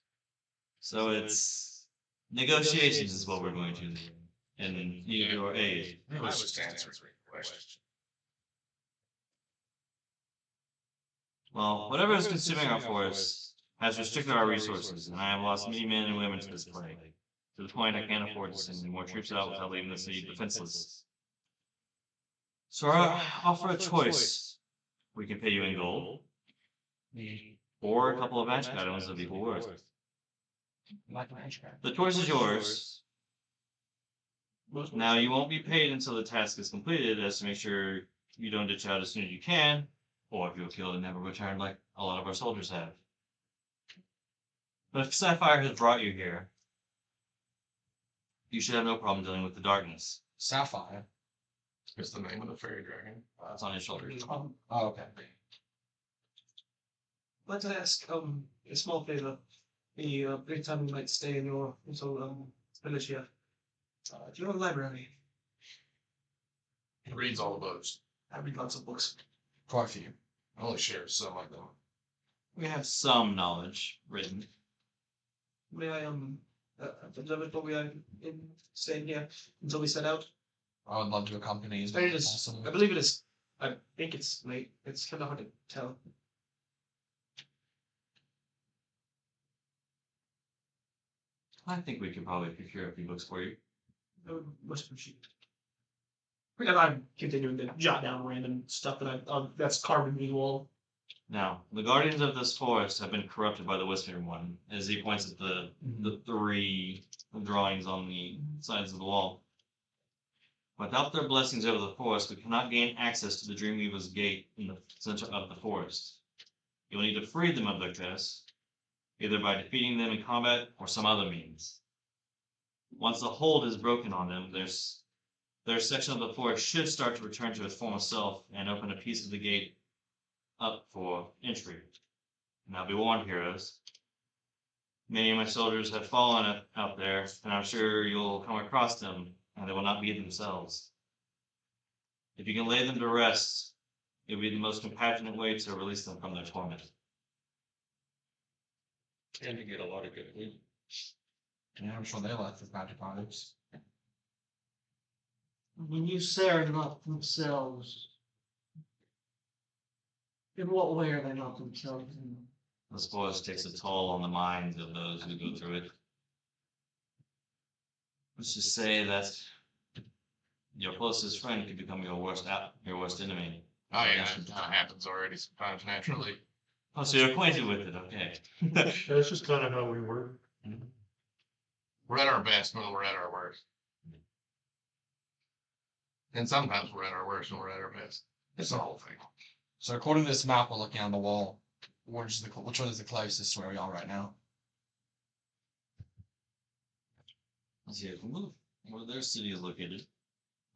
So it's negotiations is what we're going to do, and need your aid. I was just answering your question. Well, whatever is consuming our forests has restricted our resources, and I have lost many men and women to this plague, to the point I can't afford to send more troops out without leaving the city defenseless. So I offer a choice. We can pay you in gold, or a couple of magic items of equal worth. The choice is yours. Now, you won't be paid until the task is completed, as to make sure you don't ditch out as soon as you can, or if you're killed and never return like a lot of our soldiers have. But if Sapphire has brought you here, you should have no problem dealing with the darkness. Sapphire? It's the name of the fairy dragon. It's on his shoulders. Oh, okay. I'd like to ask a small favor. The brief time we might stay in your little village here. Do you have a library? He reads all the books. I read lots of books. Quite a few. I only share some of them. We have some knowledge written. May I observe it while we are staying here until we set out? I would love to accompany as It much as is, possible. I believe it is I think it's late. It's kind of hard to tell. I think we could probably procure a few books for you. Much appreciated. And I'm continuing to jot down random stuff that that's carved into the wall. Now, the guardians of this forest have been corrupted by the Whispering One, as he points at the three drawings on the sides of the wall. Without their blessings over the forest, we cannot gain access to the Dreamweaver's gate in the center of the forest. You'll need to free them of their curse, either by defeating them in combat or some other means. Once the hold is broken on them, their section of the forest should start to return to its former self and open a piece of the gate up for entry. Now be warned, heroes. Many of my soldiers have fallen out there, and I'm sure you'll come across them, and they will not be themselves. If you can lay them to rest, it will be the most compassionate way to release them from their torment. And to get a lot of good food. Yeah, I'm sure they left with magic items. When you say are not themselves, in what way are they not themselves? This forest takes a toll on the minds of those who go through it. Let's just say that your closest friend could become your worst enemy. Oh yeah, it kind of happens already sometimes naturally. Oh, so you're acquainted with it, okay. That's just kind of how we work. We're at our best when we're at our worst. And sometimes we're at our worst when we're at our best. It's the whole thing. So according to this map we're looking on the wall, which one is the closest to where we are right now? Let's see if we move where their city is located.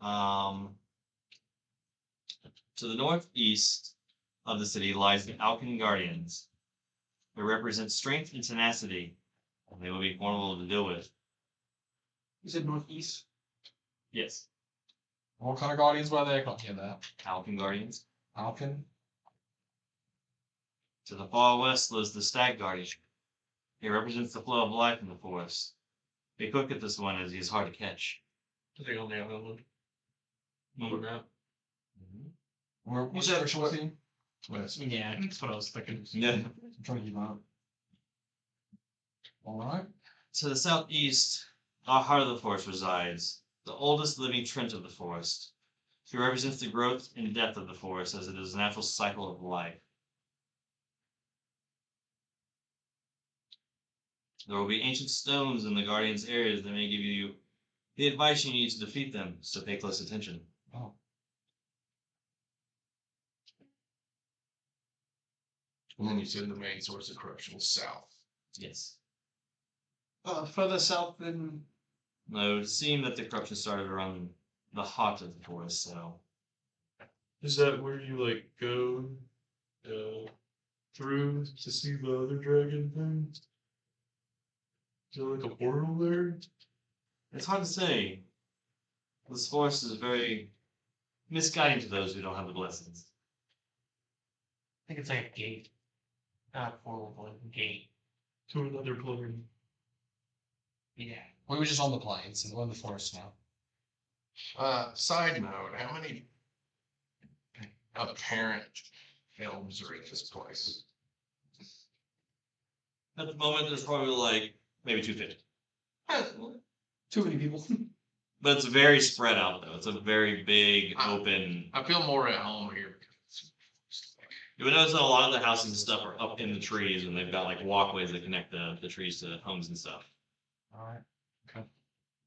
To the northeast of the city lies the Alcan Guardians. They represent strength and tenacity, and they will be formidable to deal with. You said northeast. Yes, What kind of guardians were they? I can't hear that. Alcan Guardians. Alkin? To the far west lives the Stag Guardian. He represents the flow of life in the forest. Be quick at this one as he is hard to catch. I think on the island. Mm. On the map. What's said the actual what? thing? Yeah, that's what I was thinking. Yeah. I'm trying to keep up. Alright. To the southeast, our heart of the forest resides, the oldest living trent of the forest. He represents the growth and death of the forest as it is a natural cycle of life. There will be ancient stones in the Guardian's areas that may give you the advice you need to defeat them, so pay close attention. Oh. And then you said the main source of corruption was south. Yes. Further south than Now, it would seem that the corruption started around the heart of the forest, so Is that where you like go through to see the other dragon thing? Is there like a portal there? it's hard to say. This forest is very misguiding to those who don't have the blessings. I think it's like a gate. Not a portal, but like a gate. To another plane. Yeah. We were just on the plains and we're in the forest now. Side note, how many apparent elves are in this place? At the moment, there's probably like maybe 250. too many people. But it's very spread out, though. It's a very big, open. I feel more at home here. You would notice that a lot of the houses and stuff are up in the trees, and they've got like walkways that connect the trees to homes and stuff. Alright. Okay.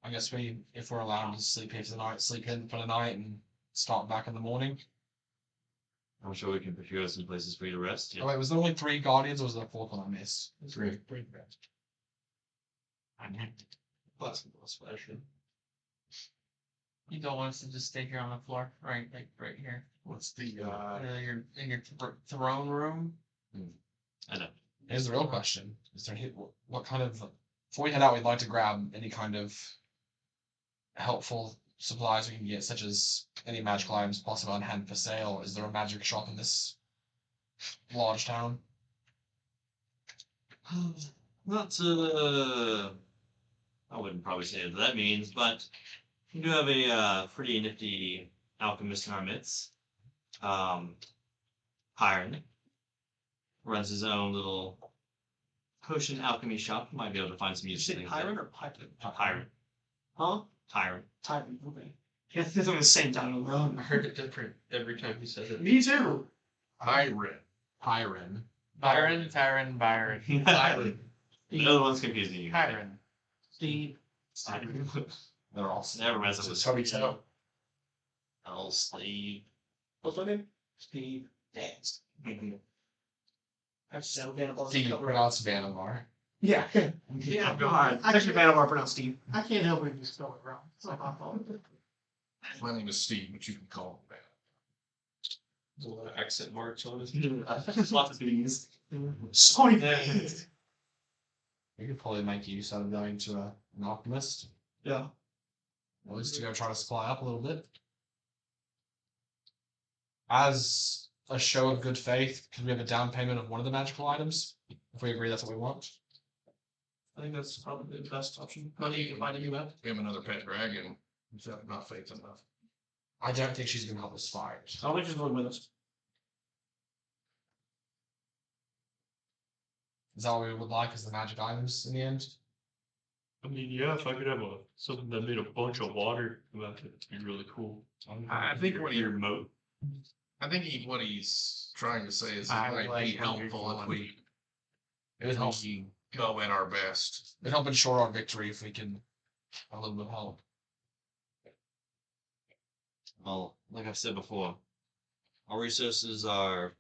I guess if we're allowed to sleep here for the night, sleep in for the night and start back in the morning. I'm sure we can procure some places for you to rest. Oh wait, was there only 3 guardians or was there a 4th one I missed? 3. Plus fashion. You don't want us to just stay here on the floor, right? Like right here. What's the You're in your throne room. I know. Here's the real question. Is there what kind of before we head out we'd like to grab any kind of helpful supplies we can get, such as any magical items possible on hand for sale. Is there a magic shop in this large town? Not I wouldn't probably say what that means, but we do have a pretty nifty alchemist in our midst. Hiron runs his own little potion alchemy shop. Might be able to find some You use. say Hiron or Piper? Hiron. Huh? Hiron. Tyron. Okay. Yeah, they're the same time. I heard it different every time he says it. Me too. Hiron. Hiron. Byron, Byron. The other one's confusing you. Byron. Steve. They're all Never mess up with Tawhito. I'll sleep. What's my name? Steve. Dance. That's so Vannevar. Steve pronounced Vannevar. Yeah. Yeah. God. Actually, Vannevar pronounced Steve. I can't help it if you spell it wrong. It's not my fault. My name is Steve, but you can call me that. There's a lot of accent marks on it. Lots of B's. So many B's. We could probably make use out of going to an alchemist. Yeah. At least to go try to supply up a little bit. As a show of good faith, can we have a down payment of one of the magical items? If we agree that's what we want. I think that's probably the best option. Money you can find anywhere. We have another pet dragon. Is that not faith enough? I don't think she's gonna help us fight. I don't think she's going with us. Is that what we would like as the magic items in the end? I mean, yeah, if I could have something that made a bunch of water about it, it'd be really cool. I think what Your moat. I think what he's trying to say is it I might like be helpful if we It would help. go at our best. It'd help ensure our victory if we can have a little bit of help. Well, like I've said before, our resources are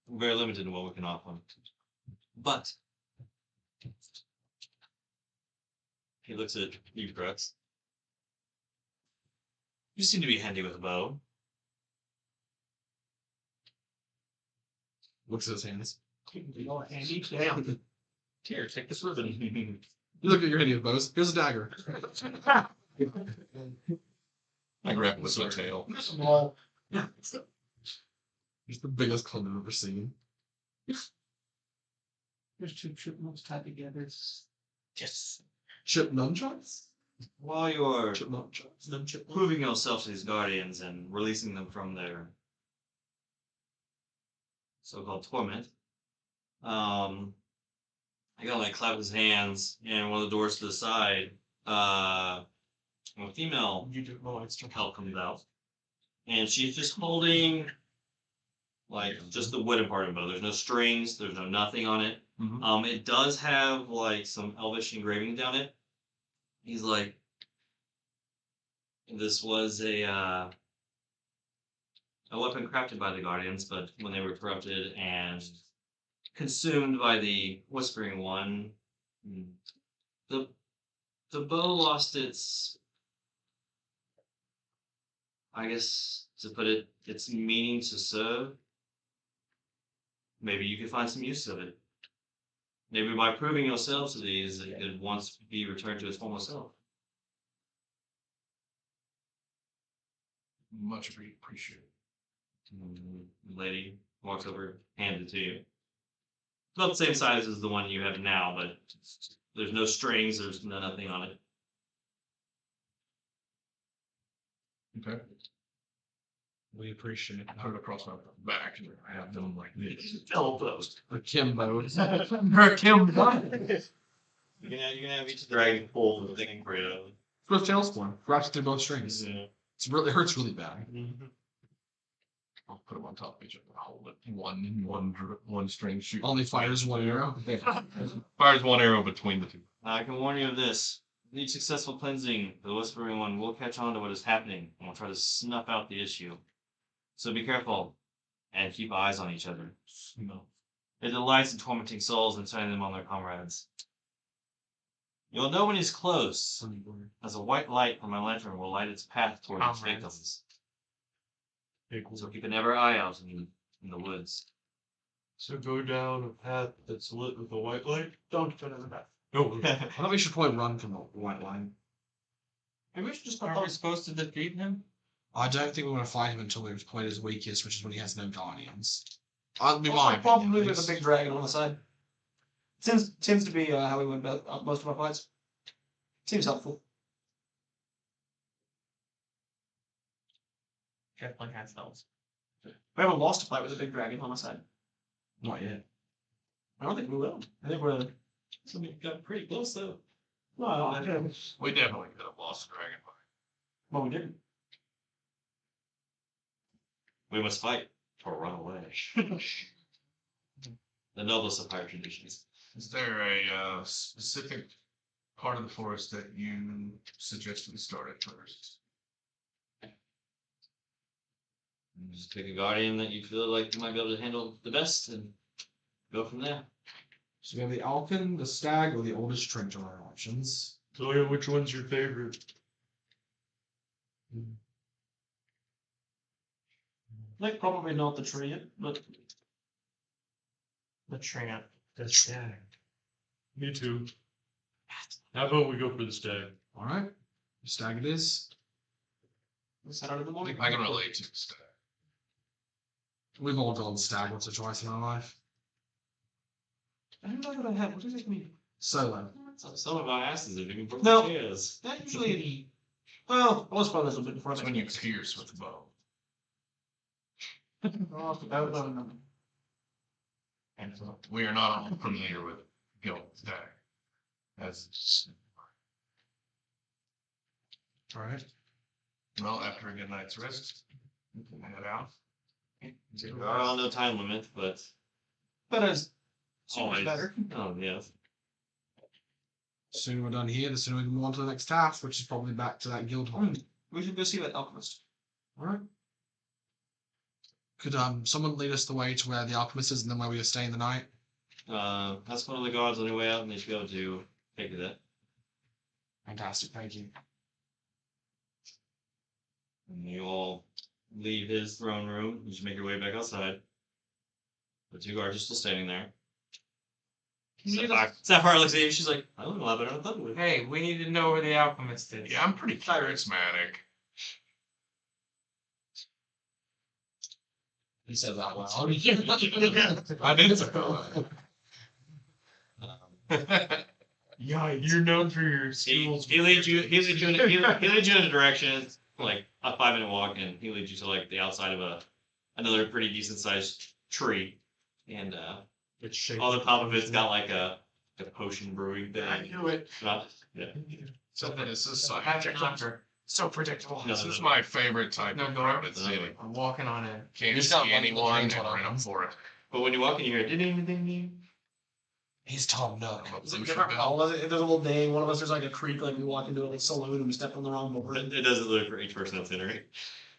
very limited in what we can offer. But he looks at you, Qrux. You seem to be handy with a bow. Looks at his hands. Oh, Andy, damn. Here, take this ribbon. You look at your handy with bows. Here's a dagger. I grab it with my tail. Small. It's the biggest club I've ever seen. There's two chipmunks tied together. Yes. Chip nunchucks? While you're Chip nunchucks. Nunchip. proving yourself to these guardians and releasing them from their so-called torment, I gotta like clap his hands, and one of the doors to the side, a female You do. Oh, it's help comes out, and she's just holding like just the wooden part of the bow. There's no strings, there's no nothing on it. It does have like some elvish engraving down it. He's like, this was a weapon crafted by the Guardians, but when they were corrupted and consumed by the Whispering One, the bow lost its, I guess to put it, its meaning to serve. Maybe you could find some use of it. Maybe by proving yourselves to these, it could once be returned to its former self. Much appreciated. Lady walks over, hands it to you. About the same size as the one you have now, but there's no strings, there's nothing on it. Okay. We appreciate it. I put it across my back and I have them like this. elbows. Akimbo. You can have each dragon pull the thing for you. Swift tail spawn. Wraps through both strings. Yeah. It hurts really bad. I'll put them on top of each other. Hold it. One string shoot. Only fires one arrow. Fires one arrow between the two. I can warn you of this. With each successful cleansing, the Whispering One will catch on to what is happening and will try to snuff out the issue. So be careful and keep eyes on each other. It delights in tormenting souls and turning them on their comrades. You'll know when he's close, as a white light from my lantern will light its path toward its victims. So keep an ever eye out in the woods. So go down a path that's lit with a white light. Don't go to the bath. Oh, I thought we should probably run from the white line. Maybe we should just Are we supposed to defeat him? I don't think we're going to fight him until we've played his weakest, which is when he has no guardians. I'll be Also, mine. probably with a big dragon on the side. Tends to be how we win most of our fights. Seems helpful. Definitely has those. We haven't lost a fight with a big dragon, homicide. Not yet. I don't think we will. I think we're. Somebody got pretty close though. No, I don't. We definitely could have lost a dragon fight. Well, we didn't. We must fight or run away. The noblest of higher traditions. Is there a specific part of the forest that you suggest we start at first? Just pick a guardian that you feel like you might be able to handle the best and go from there. So we have the Alkin, the Stag, or the oldest trench on our options. Zoya, which one's your favorite? Like probably not the tree, but The tramp. The stag. Me too. How about we go for the stag? Alright. Stag it is. we set out in the morning. I can relate to this. We've all done Stag once or twice in our life. I don't know what I have. What does it mean? Solo. Some of our asses have even broken No. chairs. That usually. Well, I was probably a little bit before That's when you pierce with the bow. And we are not all familiar with Guild Stag. As Alright. well, after a good night's rest, we can head out. We are on no time limit, but But as so much always better. Oh yes. The sooner we're done here, the sooner we can move on to the next task, which is probably back to that guild hall. We should go see that alchemist. Alright. Could someone lead us the way to where the alchemist is and then where we are staying the night? That's one of the guards on their way out, and they should be able to take you there. Fantastic, thank you. And you all leave his throne room. You just make your way back outside. The two guards are still standing there. Sapphire looks at you. She's like, "I look a lot better than I thought it would." Hey, we need to know where the alchemist is. Yeah, I'm pretty charismatic. He said that loud. I did so. Yeah, you're known for your He, skills. he leads you. He leads you. He leads you in a direction. It's like a 5-minute walk, and he leads you to like the outside of another pretty decent sized tree, and It's shaped. on the top of it's got like a potion brewing thing. I knew it. Yeah. So this is Have it hunter. so predictable. No, This no, is no. my favorite type No, of no, private no, city. I'm walking on in. Can't He's see got one anyone range and on run him. for it. But when you walk in, you hear, "Did anything mean?" He's Tom Nook. I'm a Is it Lucian different? Bell. All of it, there's a little day. One of us, there's like a creek, like we walk into a saloon and we step on the wrong board. It doesn't look for each person that's entering.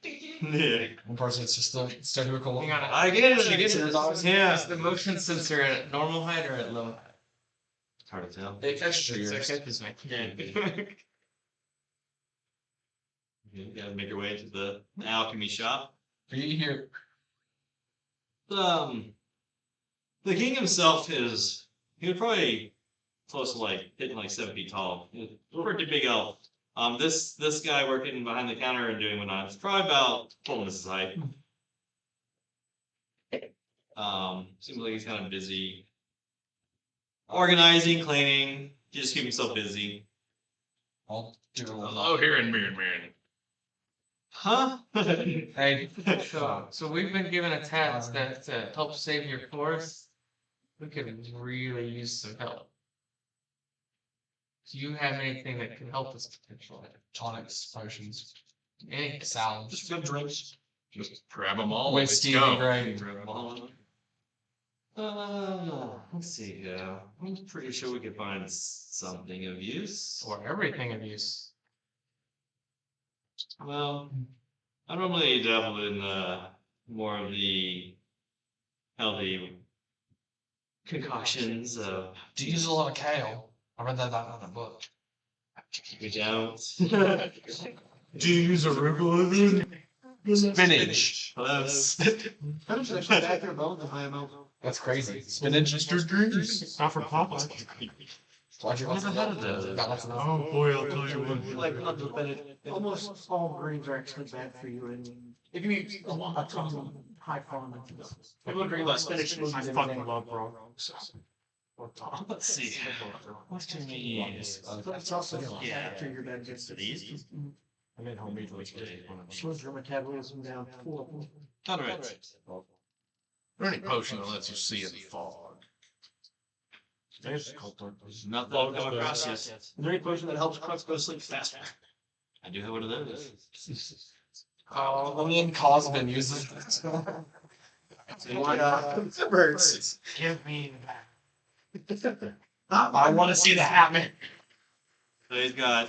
Yeah. One person, it's just the stereotypical. Hang on. I get it. There's always- Yeah. Is the motion sensor at normal height or at low height? It's hard to tell. It catches your It ears. catches me. You gotta make your way into the alchemy shop. Are you here? The king himself he would probably close to like hitting like 7 feet tall. He's a pretty big elf. This guy working behind the counter and doing whatnot is probably about Fulminus' height. Seems like he's kind of busy organizing, cleaning. He just keep himself busy. I'll do a little. Hello here in Mirren. Huh? Hey, so we've been given a task to help save your forest. We could really use some help. Do you have anything that could help us potentially? Tonics, potions, Any sounds. Just good drinks. Just grab them all. With Let's Stevie go. Gray. Let's see. I'm pretty sure we could find something of use. or everything of use? Well, I normally dabble in more of the healthy concoctions of. Do you use a lot of kale? I read that in a book. We don't. Do you use arugula? Spinach. Close. That was actually accurate bones if I am. That's crazy. Spinach. Mr. Drinks. Not for Popeye. Why'd you Never had of those. Got lots of those. Oh boy, I'll tell you what. Like almost all greens are actually bad for you, and if you eat a ton of high farming, people drink like spinach smoothies I every fucking day. love raw. Let's see. What can we use? But it's also Yeah. after your digestion. These? I made homemade like Slows your metabolism down. Alright. Or any potion that lets you see in the fog. There's cold darkness. Not that I've come across yet. Is there any potion that helps Qrux go to sleep faster? I do have one of those. Oh, me and Cause been using Birds. Give me that. I want to see that happen. So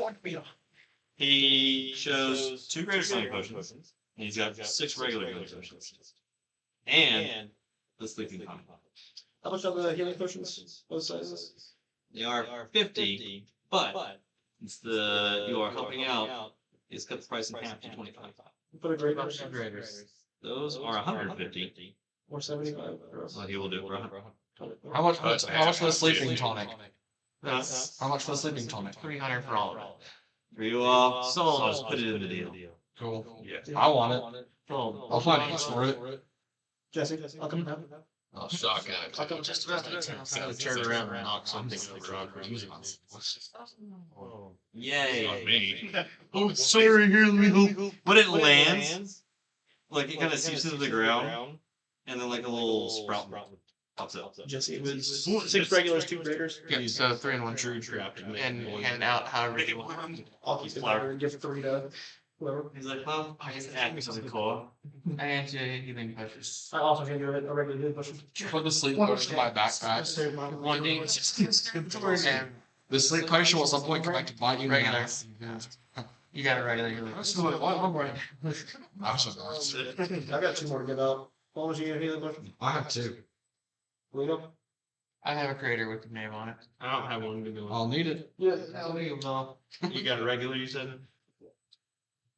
he shows 2 greater sonic potions. And he's got 6 regular healing potions. And the sleeping pond. How much are the healing potions? Both sizes? They are 50, but it's you are helping out. It's cut the price in half to 25. Put a great Those are 150. or 75. So he will do it for 100. How much for the sleeping tonic? That's How much for the sleeping tonic? 300 for all of it. for you all. So I'll just put it in the deal. Cool. Yeah. I want it. So I'll find use for it. Jesse, I'll come down. Oh, shotgun. I'll come just about Gotta turn around and knock something over on yay. Not me. Oh, sorry, here, let me help. When it lands, like it kind of seeps into the ground, and then like a little sprout pops up. Jesse, it was 6 regulars, 2 graders. Yeah, so 3 and 1 true and hand out however you want. I'll keep the flower and give 3 to whoever. He's like, well, I guess add me something cool. I hand you a healing potions. I also hand you a regular healing potion. Put the sleep potion in my backpack. 1 d. And The sleep potion will at some point come back to bite you in the Regular. ass. you got a regular healing potion. I've got 2 more to give out. What was your healing potion? I have 2. Lino? I have a creator with the name on it. I don't have one to go. I'll need it. Yeah. You got a regular, you said?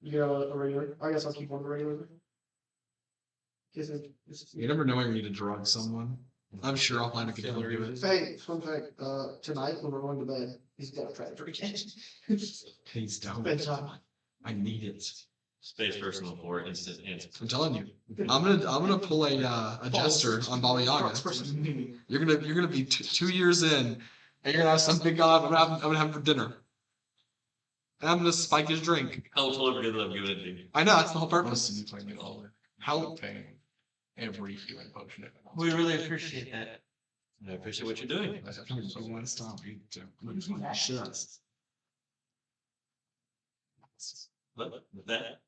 You got a regular? I guess I'll keep one regular. You never know when you need to drug someone. I'm sure I'll find a good killer do it. Hey, fun fact, tonight when we're going to bed, he's got a tractor again. Please don't. Bedtime. I need it. Space personal for instant answer. I'm telling you. I'm gonna pull a jester on Baba Yaga. You're gonna be 2 years in, and you're gonna have some big god. I'm gonna have for dinner. And I'm gonna spike his drink. I'll totally forget that I'm giving it to you. I know that's the whole Purpose purpose. you playing it all. How Paying every healing potion. We really appreciate that. I appreciate what you're doing. you want to stop? Shut. But with that,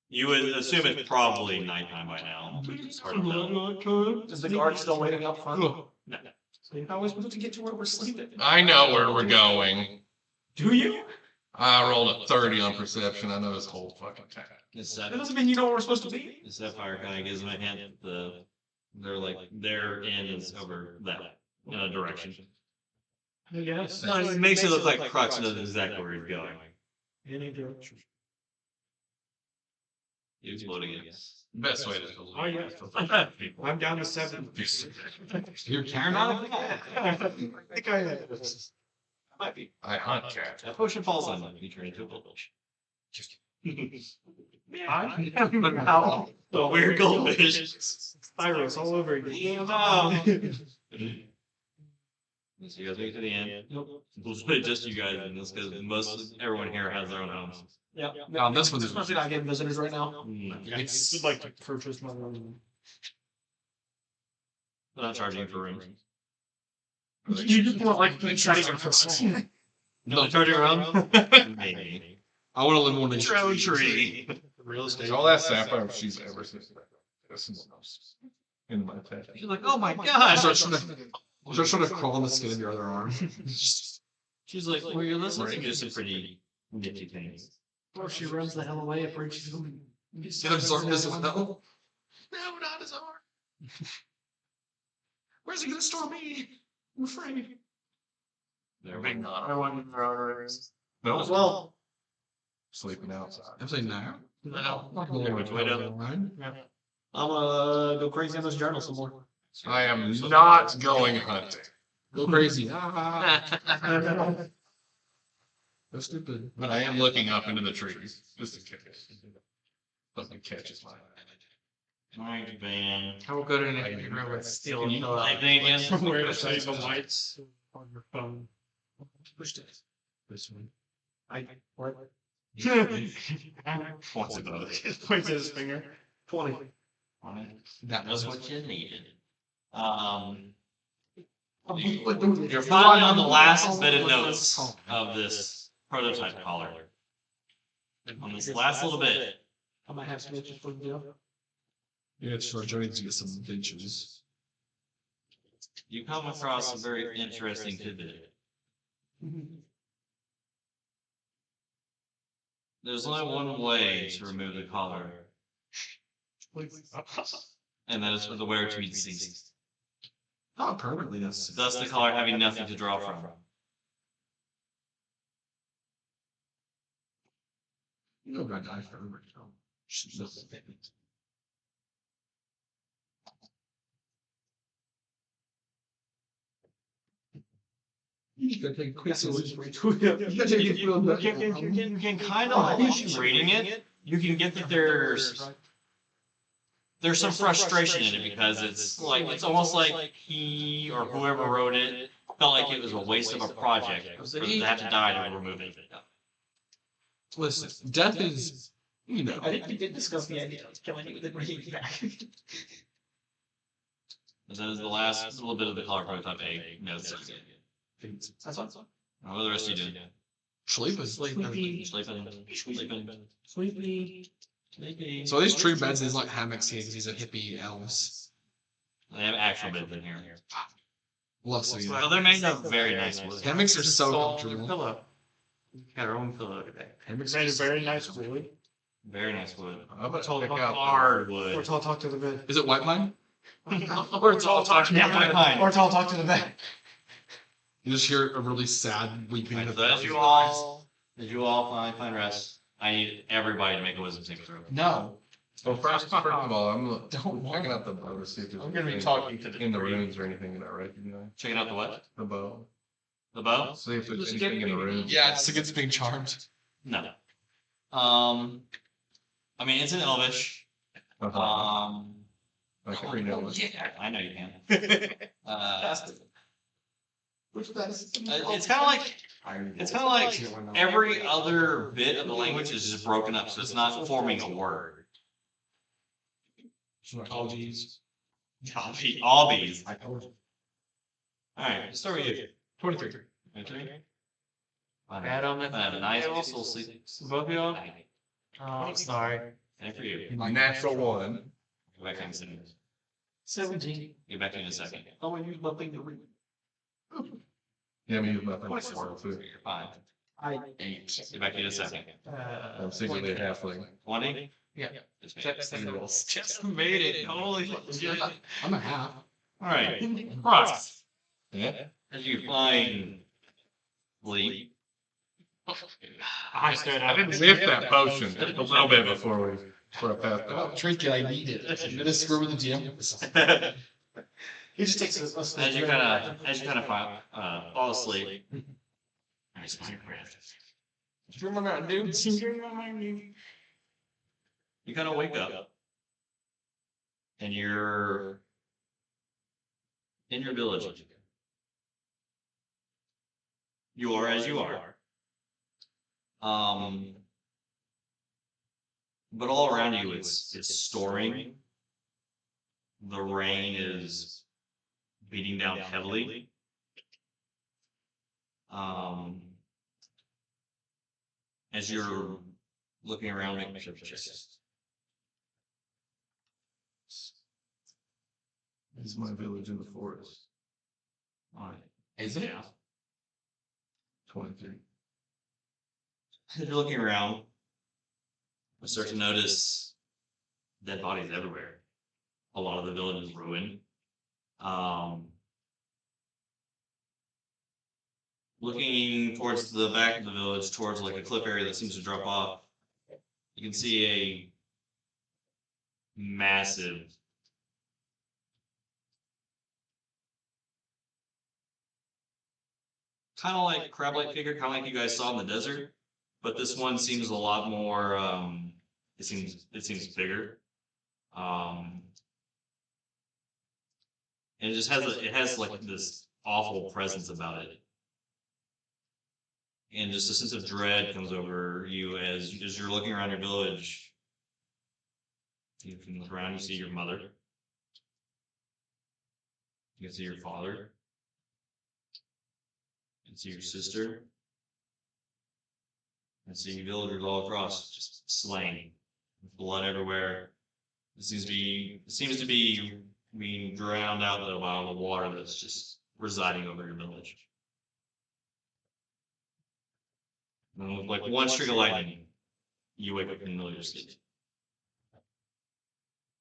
you would assume it's probably nighttime by now. It's hard to tell. Is the guard still waiting up front? No. How are we supposed to get to where we're sleeping? I know where we're going. Do you? I rolled a 30 on perception. I know this whole fucking town. That doesn't mean you know where we're supposed to be. The Sapphire kind of gives them a hint. Their end is over that in a direction. Yes. No, it makes it look like Qrux knows exactly where he's going. Any direction. You explode again. Best way to Oh, yeah. I'm down to 7. You're carrying I think I have. Might be. I hunt cat. That potion falls on them. You turn into a goldfish. I am now A weird goldfish. Spyros all over again. So you guys make it to the end. We'll split just you guys in this because everyone here has their own homes. Yeah. this one's Especially not getting visitors right now. It's I'd like to purchase my own. They're not charging you for rooms. You just want like exciting. No, they're charging around? Maybe. I want to live more than True tree. Real estate. All that sapphire she's ever seen. This is in my pet. She's like, oh my I gosh. start trying to crawl on the skin of your other arm. She's like, well, you're listening to some pretty nifty things. Or she runs the hell away afraid she's going to Get absorbed as well. No, not his arm. Where's he gonna store me? I'm afraid. They're waiting I want to rooms. No, As well. sleeping outside. I'm saying no. No. Not going Which way down? I'm gonna go crazy on this journal some more. I am not going hunting. Go crazy. Go stupid. But I am looking up into the trees just in case. Something catches my eye. Alright, man. I will go to an empty room with steel. Can you- Anything again? Where to save the lights on your phone. Pushed it. This one. What? What's it about? He points at his finger. 20. That That's was what you needed. You're You're finally on the last bit of notes of this prototype collar. On this last little bit, I might have some itches for you. Yeah, it's for Johnny to get some adventures. you come across a very interesting tidbit. There's only one way to remove the collar, and that is for the wearer to be deceased. Not permanently, that's Thus, the collar having nothing to draw from. you know, gonna die forever. You gotta take a quick solution. You can kind of reading it. You can get that there's some frustration in it because it's almost like he or whoever wrote it felt like it was a waste of a project for them to have to die to remove it. Listen, death is, you know. I think we did discuss the idea of killing you and then bringing you back. And that is the last little bit of the color prototype A notes. That's fine. What are the rest of you doing? Sleeping. Sleepy. Sleeping. So these tree beds, these like hammocks here because these are hippie elves. They have actual beds in here. Love seeing Well, that. they're made of very nice wood. Hammocks are so comfortable. Pillow. Got our own pillow today. Hammocks Made are a very nice wood. Very nice wood. I'm gonna check out. Hard wood. Ortall, talk to the bed. Is it white pine? Ortall, talk to the bed. Pine. Ortall, talk to the bed. You just hear a really sad weeping. Right, of so as you all find rest, I need everybody to make a wisdom saving throw. No. Well, first of all, I'm Don't checking out the bow to see if there's I'm gonna be anything talking to the in the tree. runes or anything that I recognize. Checking out the what? The bow. The bow? See if there's Just anything in the runes. Yeah, it's against being charmed. No. I mean it's in Elvish. Uh-huh. I can read it. Yeah, I know you can. Which that is. It's kind of like every other bit of the language is just broken up, so it's not forming a word. Oh, geez. All bees. All right, let's start with you. 23. 23? Bad on A nice peaceful sleep. Both of y'all? Oh, I'm sorry. And for you. Natural one. Go back in a second. 17. Get back in a second. I'm gonna use my thing to read. Yeah, I'm using my thing for too. You're fine. I 8. Get back in a second. I'm secretly a halfling. 20? Yeah. Just made Check it. second rolls. Just made it. Holy shit. I'm a half. All right. Cross. Yeah. As you find sleep. I stood I up. didn't whiff that potion a little bit before I passed out. Trinket, I need it. I'm gonna screw with the GM. He just takes it. As you kind of fall asleep. Nice deep breath. You kind of wake up, and you're in your village. You are as you are. But all around you, it's storming. The rain is beating down heavily. As you're looking around, making sure just This is my village in the forest. all right. Is it? Yeah. 23. As you're looking around, I start to notice dead bodies everywhere. A lot of the village is ruined. Looking towards the back of the village, towards like a cliff area that seems to drop off, you can see a massive kind of like crab-like figure, kind of like you guys saw in the desert, but this one seems a lot more. It seems bigger. And it just has like this awful presence about it, and just a sense of dread comes over you as you're looking around your village. You can look around, you see your mother. You can see your father. You can see your sister. And see villagers all across, just slain, with blood everywhere. It seems to be being drowned out of the water that's just residing over your village. And with like one streak of lightning, you wake up in the middle of your sleep.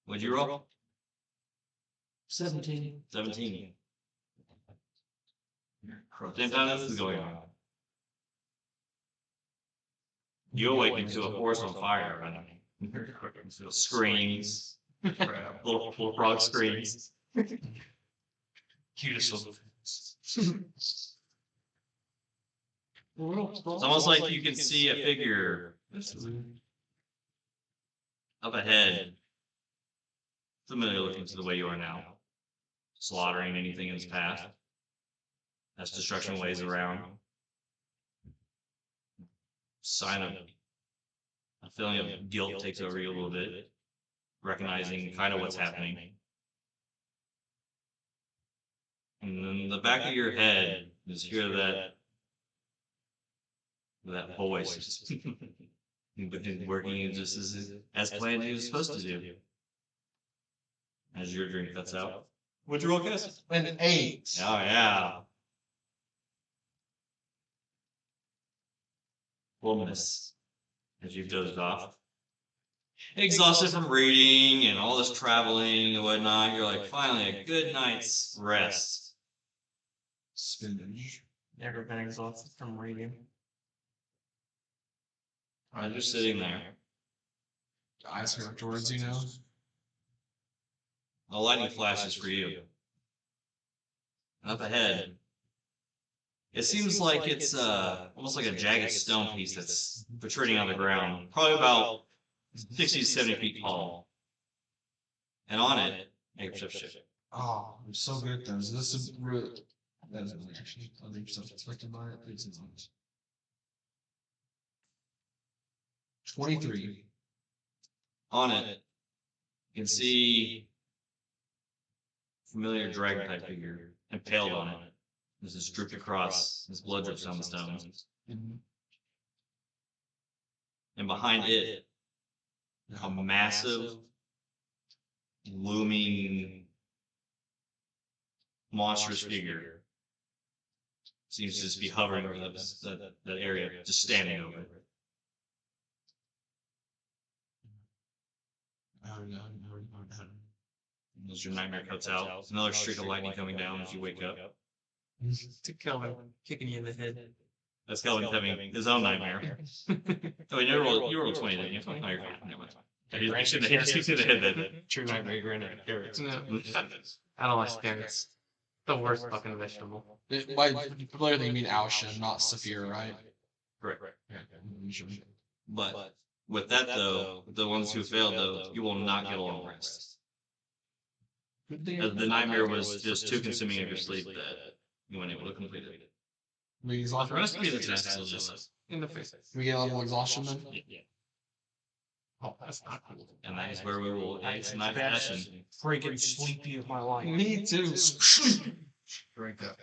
What'd you roll? 17. 17. Same time this is going on. You awaken to a forest on fire around you. Screams. little frog screams. Cutest little. It's almost like you can see a figure up ahead, familiar looking to the way you are now, slaughtering anything in its path as destruction waves around. Sign of a feeling of guilt takes over you a little bit, recognizing kind of what's happening. And then the back of your head is hear that voice working just as planned he was supposed to do. As your drink cuts out. What'd you roll, Cass? An 8. Oh yeah. Fulminus, as you've dozed off. Exhausted from reading and all this traveling and whatnot, you're like, finally, a good night's rest. Spinach. Never been exhausted from reading. Alright, you're sitting there. Eyes go towards you know. A lightning flashes for you. Up ahead, it seems like it's almost like a jagged stone piece that's protruding on the ground, probably about 60 to 70 feet tall. And on it, make a perception check. Oh, I'm so good at those. This is real. That is really actually. I think stuff affected by it. Please don't. 23. On it, you can see familiar dragon type figure impaled on it. This is drooped across, his blood drips down the stones. And behind it, a massive, looming, monstrous figure seems to just be hovering over that area, just standing over it. As your nightmare cuts out, another streak of lightning coming down as you wake up. To Kelvin, kicking you in the head. That's Kelvin having his own nightmare. Oh, you rolled 20, didn't you? Oh, you're fine. Never mind. You should have hit that. True nightmare granted. No. I don't like spirits. The worst fucking vegetable. By clearly you mean Alsha, not Saphir, right? Correct. Yeah, I'm sure. But with that, though, the ones who failed, though, you will not get a long rest. The nightmare was just too consuming of your sleep that you weren't able to complete it. We The exhaustion. rest of the test is just In the face. We get a level exhaustion then? yeah. Oh, that's not cool. And that is where we will end tonight's session. Freaking sleepy of my life. Me too. Drink up.